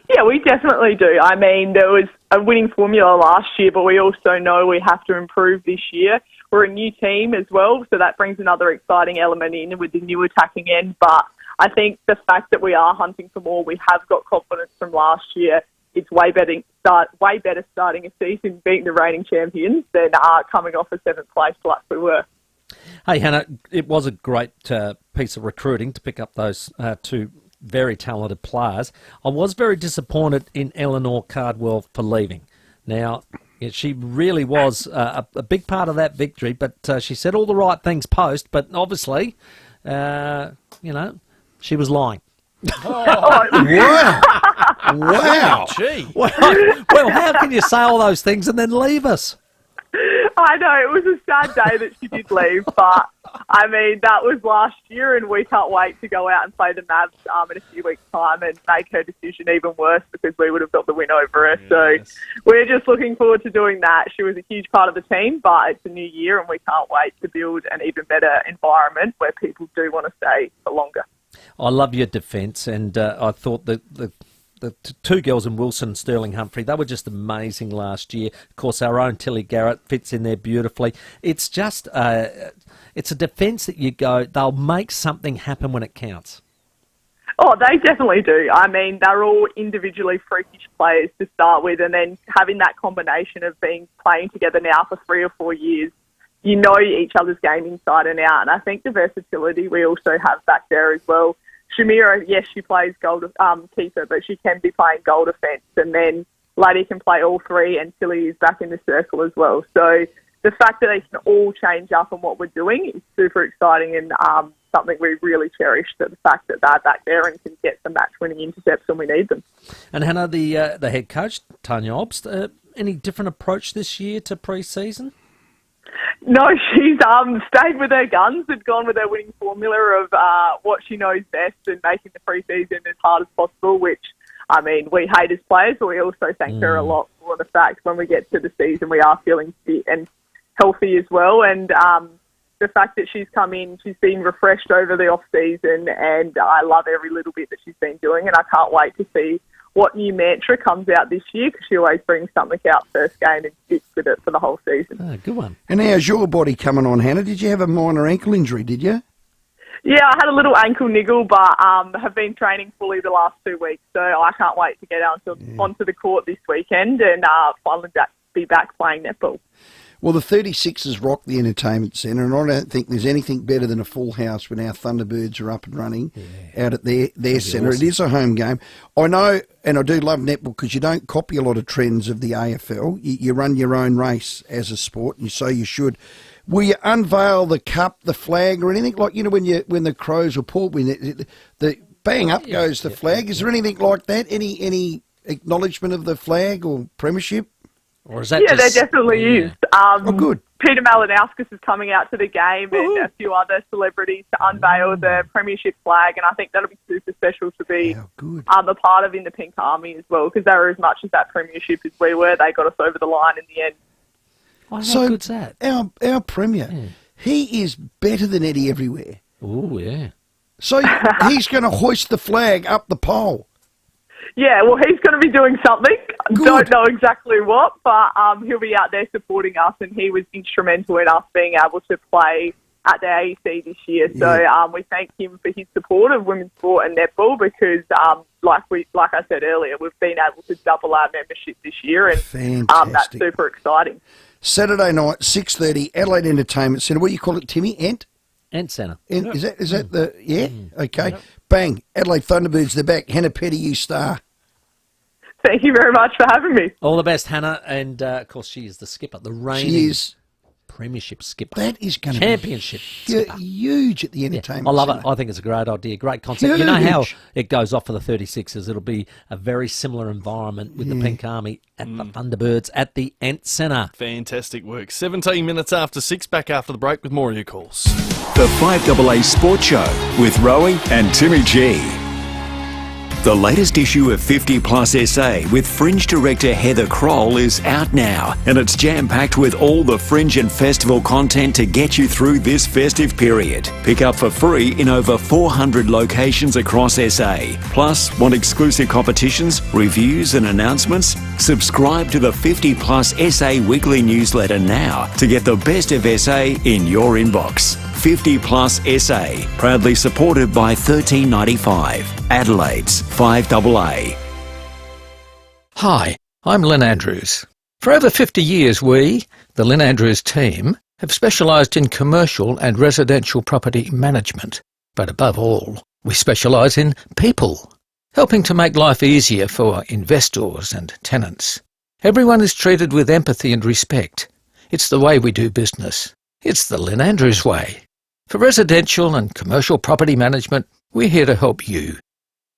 Yeah, we definitely do. I mean, there was a winning formula last year, but we also know we have to improve this year. We're a new team as well, so that brings another exciting element in with the new attacking end. But I think the fact that we are hunting for more, we have got confidence from last year. It's way better starting a season beating the reigning champions than coming off a 7th place like we were. Hey, Hannah, it was a great piece of recruiting to pick up those 2 very talented players. I was very disappointed in Eleanor Cardwell for leaving. Now, she really was a big part of that victory, but she said all the right things post, but obviously, she was lying. Wow. Wow. Gee. Well, how can you say all those things and then leave us? I know, it was a sad day that she did leave, but, I mean, that was last year, and we can't wait to go out and play the Mavs in a few weeks' time and make her decision even worse because we would have got the win over her. Yes. So we're just looking forward to doing that. She was a huge part of the team, but it's a new year, and we can't wait to build an even better environment where people do want to stay for longer. I love your defence, and I thought that the 2 girls in Wilson, Sterling Humphrey, they were just amazing last year. Of course, our own Tilly Garrett fits in there beautifully. It's just it's a defence that you go, they'll make something happen when it counts. Oh, they definitely do. I mean, they're all individually freakish players to start with, and then having that combination of playing together now for 3 or 4 years, you know each other's game inside and out. And I think the versatility we also have back there as well. Shamira, yes, she plays goal keeper, but she can be playing goal defence. And then Lady can play all 3, and Tilly is back in the circle as well. So the fact that they can all change up on what we're doing is super exciting and something we really cherish, the fact that they're back there and can get some match-winning intercepts when we need them. And Hannah, the head coach, Tanya Obst, any different approach this year to pre-season? No, she's stayed with her guns and gone with her winning formula of what she knows best and making the pre-season as hard as possible, which, I mean, we hate as players, but we also thank her a lot for the fact when we get to the season we are feeling fit and healthy as well. And the fact that she's come in, she's been refreshed over the off-season, and I love every little bit that she's been doing, and I can't wait to see what new mantra comes out this year, because she always brings something out first game and sticks with it for the whole season. Good one. And how's your body coming on, Hannah? Did you have a minor ankle injury, did you? Yeah, I had a little ankle niggle, but have been training fully the last 2 weeks, so I can't wait to get onto the court this weekend and finally be back playing netball. Well, the 36ers rock the entertainment centre, and I don't think there's anything better than a full house when our Thunderbirds are up and running out at their centre. Awesome. It is a home game. I know, and I do love netball because you don't copy a lot of trends of the AFL. You run your own race as a sport, and so you should. Will you unveil the cup, the flag, or anything like, when the Crows were pulled, the bang up goes the flag? Is there anything like that? Any acknowledgement of the flag or premiership? Or is that there definitely is. Good. Peter Malinowskis is coming out to the game and a few other celebrities to unveil the premiership flag, and I think that'll be super special to be a part of in the Pink Army as well, because they were as much as that premiership as we were. They got us over the line in the end. How good's that? Our Premier, he is better than Eddie everywhere. Oh, yeah. So he's going to hoist the flag up the pole. Yeah, well, he's going to be doing something. Don't know exactly what, but he'll be out there supporting us, and he was instrumental in us being able to play at the AEC this year. So we thank him for his support of women's sport and netball, because, like I said earlier, we've been able to double our membership this year, and that's super exciting. Saturday night, 6:30, Adelaide Entertainment Centre. What do you call it, Timmy? Ent Centre. Is that the... Yeah? Okay. Yep. Bang. Adelaide Thunderbirds, they're back. Hannah Petty, you star. Thank you very much for having me. All the best, Hannah. And, of course, she is the skipper, the reigning premiership skipper. That is going to Championship be huge at the entertainment I love centre. it. I think it's a great idea, great concept. Huge. You know how it goes off for the 36ers. It'll be a very similar environment with the Pink Army at the Thunderbirds at the Ent Centre. Fantastic work. 17 minutes after 6, back after the break with more of your calls. The FIVEAA Sports Show with Rowey and Timmy G. The latest issue of 50 Plus SA with Fringe director Heather Kroll is out now, and it's jam-packed with all the Fringe and festival content to get you through this festive period. Pick up for free in over 400 locations across SA. Plus, want exclusive competitions, reviews and announcements? Subscribe to the 50 Plus SA weekly newsletter now to get the best of SA in your inbox. 50 Plus SA, proudly supported by 1395, Adelaide's FIVEAA. Hi, I'm Lynn Andrews. For over 50 years we, the Lynn Andrews team, have specialised in commercial and residential property management. But above all, we specialise in people, helping to make life easier for investors and tenants. Everyone is treated with empathy and respect. It's the way we do business. It's the Lynn Andrews way. For residential and commercial property management, we're here to help you.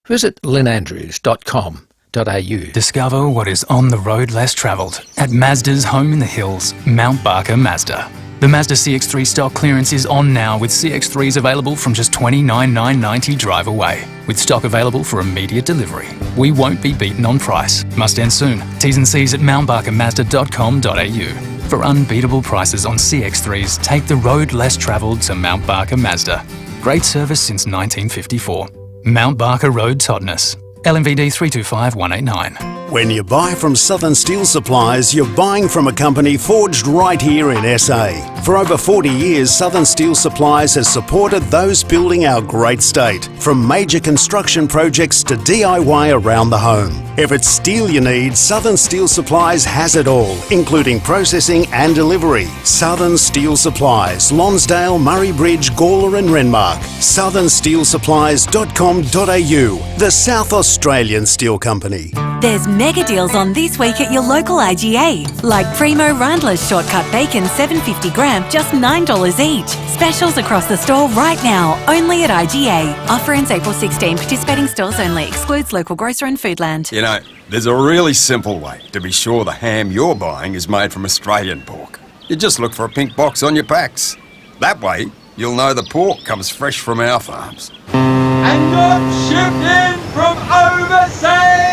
Visit lynnandrews.com.au. Discover what is on the road less travelled at Mazda's home in the hills, Mount Barker Mazda. The Mazda CX-3 stock clearance is on now, with CX-3s available from just $29,990 drive away, with stock available for immediate delivery. We won't be beaten on price. Must end soon. T's and C's at mountbarkermazda.com.au. For unbeatable prices on CX-3s, take the road less travelled to Mount Barker Mazda. Great service since 1954. Mount Barker Road, Totnes. LMVD 325189. When you buy from Southern Steel Supplies, you're buying from a company forged right here in SA. For over 40 years, Southern Steel Supplies has supported those building our great state, from major construction projects to DIY around the home. If it's steel you need, Southern Steel Supplies has it all, including processing and delivery. Southern Steel Supplies, Lonsdale, Murray Bridge, Gawler and Renmark. southernsteelsupplies.com.au, the South Australian Steel Company. There's mega deals on this week at your local IGA, like Primo Randler's Shortcut Bacon 750 gram, just $9 each. Specials across the store right now, only at IGA. Offer ends April 16. Participating stores only. Excludes local grocer and Foodland. You know, there's a really simple way to be sure the ham you're buying is made from Australian pork. You just look for a pink box on your packs. That way, you'll know the pork comes fresh from our farms. And not shipped in from overseas!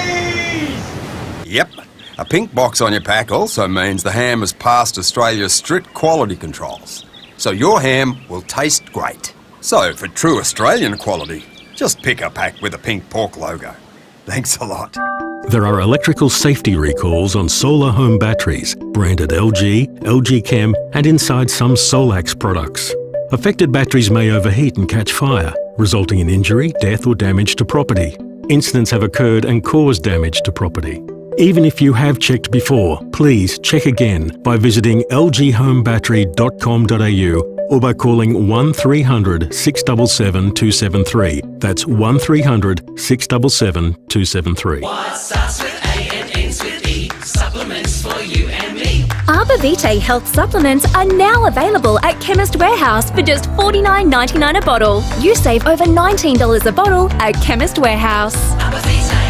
Yep, A pink box on your pack also means the ham has passed Australia's strict quality controls. So your ham will taste great. So for true Australian quality, just pick a pack with a pink pork logo. Thanks a lot. There are electrical safety recalls on solar home batteries, branded LG, LG Chem, and inside some Solax products. Affected batteries may overheat and catch fire, resulting in injury, death or damage to property. Incidents have occurred and caused damage to property. Even if you have checked before, please check again by visiting lghomebattery.com.au or by calling 1300 677 273. That's 1300 677 273. What starts with A and ends with E? Supplements for you and me. Arbor Vitae health supplements are now available at Chemist Warehouse for just $49.99 a bottle. You save over $19 a bottle at Chemist Warehouse. Arbor Vitae.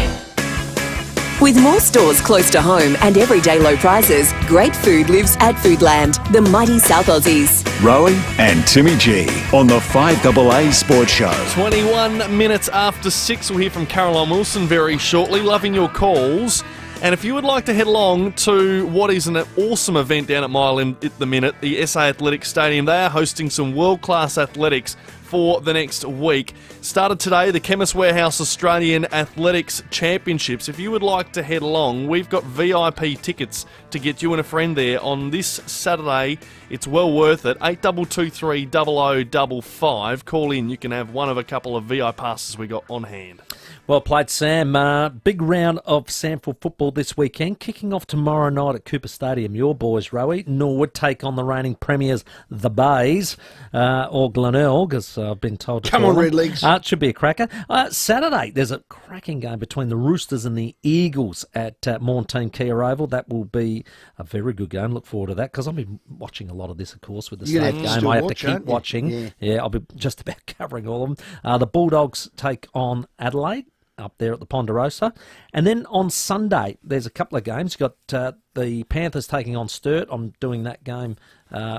With more stores close to home and everyday low prices, great food lives at Foodland, the mighty South Aussies. Rowey and Timmy G on the FIVEAA Sports Show. 21 minutes after 6, we'll hear from Caroline Wilson very shortly. Loving your calls. And if you would like to head along to what is an awesome event down at Mile End at the minute, the SA Athletics Stadium, they are hosting some world-class athletics for the next week. Started today, the Chemist Warehouse Australian Athletics Championships. If you would like to head along, we've got VIP tickets to get you and a friend there on this Saturday. It's well worth it. 8223 0055. Call in. You can have one of a couple of VI passes we got on hand. Well played, Sam. Big round of SANFL football this weekend, kicking off tomorrow night at Cooper Stadium. Your boys, Rowey, Norwood take on the reigning premiers, the Bays, or Glenelg, as I've been told to Come call on, them. Red Legs. It should be a cracker. Saturday, there's a cracking game between the Roosters and the Eagles at Morntein Kia Oval. That will be a very good game. Look forward to that, because I've been watching a lot of this, of course, with the You're state gonna have to game. I have to still watch, keep watching. Yeah. I'll be just about covering all of them. The Bulldogs take on Adelaide up there at the Ponderosa. And then on Sunday, there's a couple of games. You've got the Panthers taking on Sturt. I'm doing that game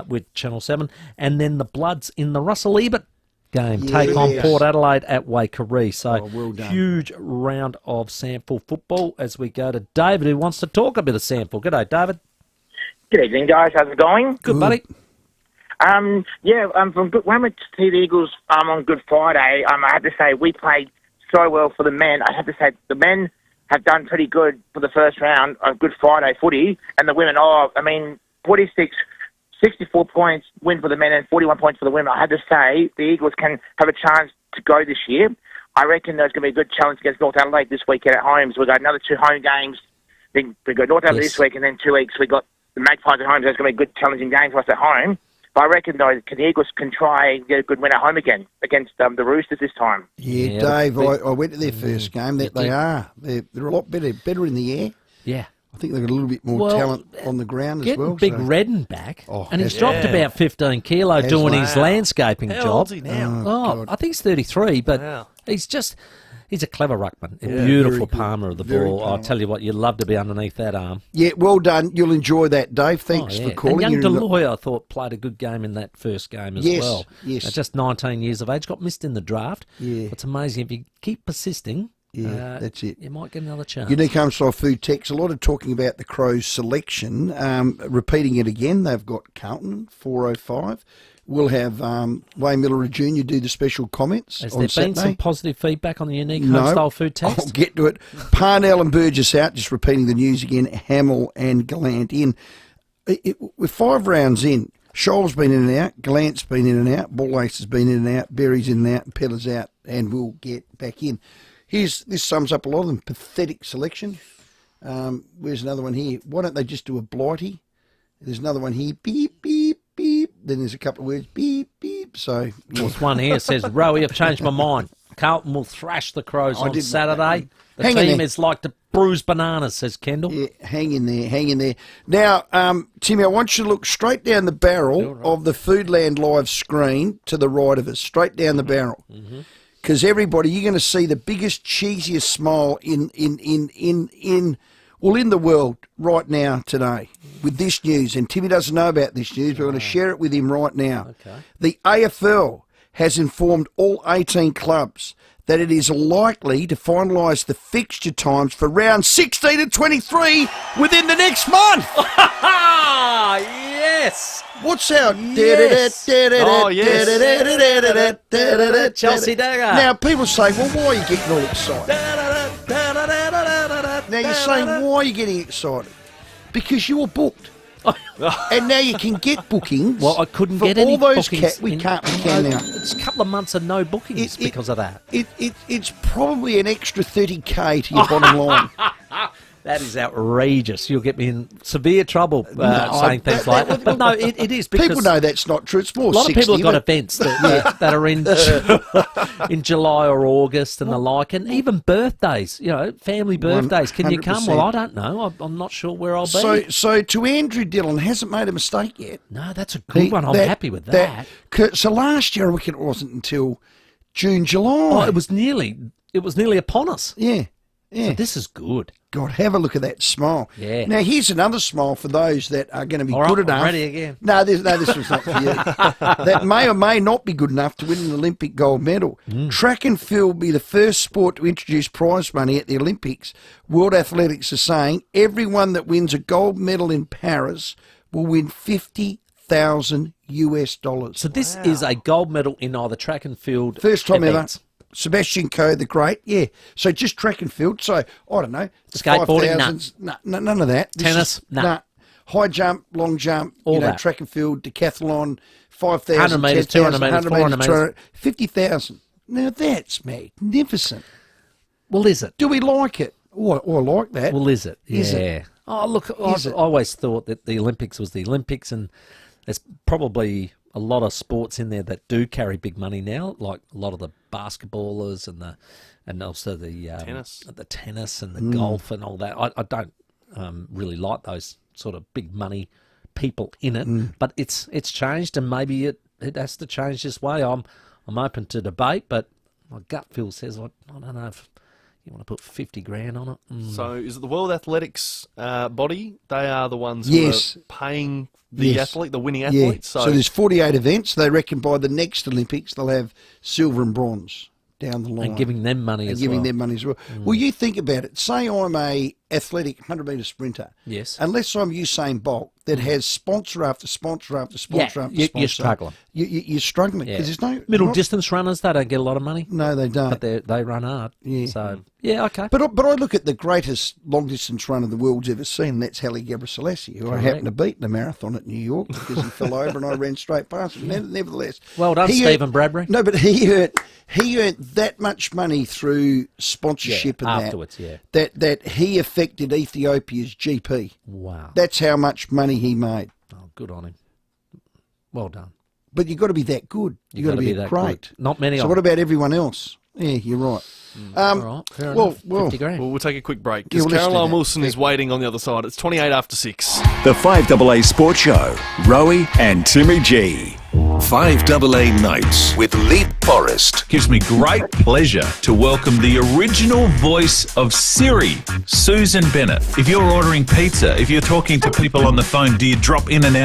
with Channel 7. And then the Bloods in the Russell Ebert game take on Port Adelaide at Waikerie. So well done. Huge round of SANFL football as we go to David, who wants to talk a bit of SANFL. G'day, David. Good evening, guys. How's it going? Good, buddy. From when I went to see the Eagles on Good Friday, I had to say we played so well for the men. I have to say the men have done pretty good for the first round of Good Friday footy, and the women, 64 points win for the men and 41 points for the women. I have to say the Eagles can have a chance to go this year. I reckon there's going to be a good challenge against North Adelaide this weekend at home. So we've got another 2 home games. Then we got North Adelaide this week, and then 2 weeks we got the Magpies at home. So it's going to be a good challenging game for us at home. But I reckon, though, the Eagles can try and get a good win at home again against the Roosters this time. Yeah, Dave, I went to their first game. They are. They're a lot better in the air. Yeah. I think they've got a little bit more talent on the ground as well. Getting Big Redden back, and he's dropped about 15 kilo doing his landscaping job. How old's he now? I think he's 33, but he's a clever ruckman. A beautiful palmer of the ball. I'll tell you what, you'd love to be underneath that arm. Yeah, well done. You'll enjoy that, Dave. Thanks for calling. And young Deloy, I thought, played a good game in that first game as well. Yes. At just 19 years of age, got missed in the draft. Yeah. It's amazing. If you keep persisting, that's it. You might get another chance. Unique Homestyle Food Techs, a lot of talking about the Crows selection. Repeating it again, they've got Carlton, 4:05. We'll have Wayne Miller Jr. do the special comments Has on there Saturday. been some positive feedback on the Unique Homestyle Food Techs? I'll get to it. Parnell and Burgess out, just repeating the news again. Hamill and Gallant in. We're 5 rounds in. Shoal's been in and out. Gallant's been in and out. Bullace has been in and out. Berry's in and out. And Peller's out. And we'll get back in. This sums up a lot of them. Pathetic selection. Where's another one here? Why don't they just do a Blighty? There's another one here. Beep, beep, beep. Then there's a couple of words. Beep, beep. So there's one here that says, Rowey, I've changed my mind. Carlton will thrash the Crows on Saturday. The team is like to bruise bananas, says Kendall. Yeah, hang in there. Now, Timmy, I want you to look straight down the barrel of the Foodland live screen to the right of us, straight down the barrel. Because everybody, you're going to see the biggest, cheesiest smile in the world right now today with this news. And Timmy doesn't know about this news, but we're going to share it with him right now. Okay. The AFL has informed all 18 clubs that it is likely to finalise the fixture times for round 16 and 23 within the next month. Yes. What's our... Yes. Oh, yes. Chelsea Dagger. Now, people say, well, why are you getting all excited? Now, you're saying, why are you getting excited? Because you're booked. And now you can get bookings. Well, I couldn't for get any all those bookings. We can now. It's a couple of months of no bookings because of that. It's probably an extra 30k to your bottom line. That is outrageous. You'll get me in severe trouble saying things like that. But no, it is because... People know that's not true. It's more 60. A lot of people have got events that are in July or August and the like, and even birthdays, family birthdays. Can you come? 100%. Well, I don't know. I'm not sure where I'll be. So to Andrew Dillon, hasn't made a mistake yet. No, that's a good one. I'm happy with that. So last year, I reckon it wasn't until June, July. Oh, it was nearly upon us. Yeah. So this is good. God, have a look at that smile. Yeah. Now, here's another smile for those that are going to be good enough. I'm ready again. No, this was not for you. That may or may not be good enough to win an Olympic gold medal. Track and field will be the first sport to introduce prize money at the Olympics. World Athletics are saying everyone that wins a gold medal in Paris will win $50,000 US. So this is a gold medal in either track and field. First time events. ever. Sebastian Coe, the great, yeah. So just track and field. So, I don't know. Skateboarding, none of that. Tennis, nah. High jump, long jump, all that. Track and field, decathlon, 5,000, 100 metres, 200 metres, 400 metres. 50,000. Now that's magnificent. Well, is it? Do we like it? Oh, I like that. Well, is it? Is yeah. it? Oh, look, I always thought that the Olympics was the Olympics, and there's probably a lot of sports in there that do carry big money now, like a lot of the basketballers and also the tennis and the golf and all that. I don't really like those sort of big money people in it, but it's changed, and maybe it has to change this way. I'm open to debate, but my gut feel says I don't know if you want to put 50 grand on it. So is it the World Athletics body? They are the ones who are paying the athlete, the winning athlete. So there's 48 events. They reckon by the next Olympics they'll have silver and bronze down the line. And giving them money as well. Well, you think about it. Say I'm a athletic 100-metre sprinter. Yes. Unless I'm Usain Bolt that has sponsor after sponsor after sponsor after sponsor. You're struggling. You're struggling because there's no... Middle distance runners, they don't get a lot of money. No, they don't. But they run hard. Yeah. So, yeah, okay. But I look at the greatest long-distance runner the world's ever seen, and that's Haile Gebrselassie, who I happened to beat in a marathon at New York because he fell over and I ran straight past him. Nevertheless... Well done, Stephen Bradbury. No, but he earned that much money through sponsorship and afterwards, that he affected Ethiopia's GP. Wow. That's how much money he made. Oh, good on him. Well done. But you've got to be that good. You've got to be that great. Good. Not many. So what about everyone else? Yeah, you're right. All right, fair enough. 50 grand. Well, we'll take a quick break because Caroline Wilson is waiting on the other side. It's 28 after 6. The FIVEAA Sports Show, Rowey and Timmy G. FIVEAA Nights with Lee Forrest. Gives me great pleasure to welcome the original voice of Siri, Susan Bennett. If you're ordering pizza, if you're talking to people on the phone, do you drop in and out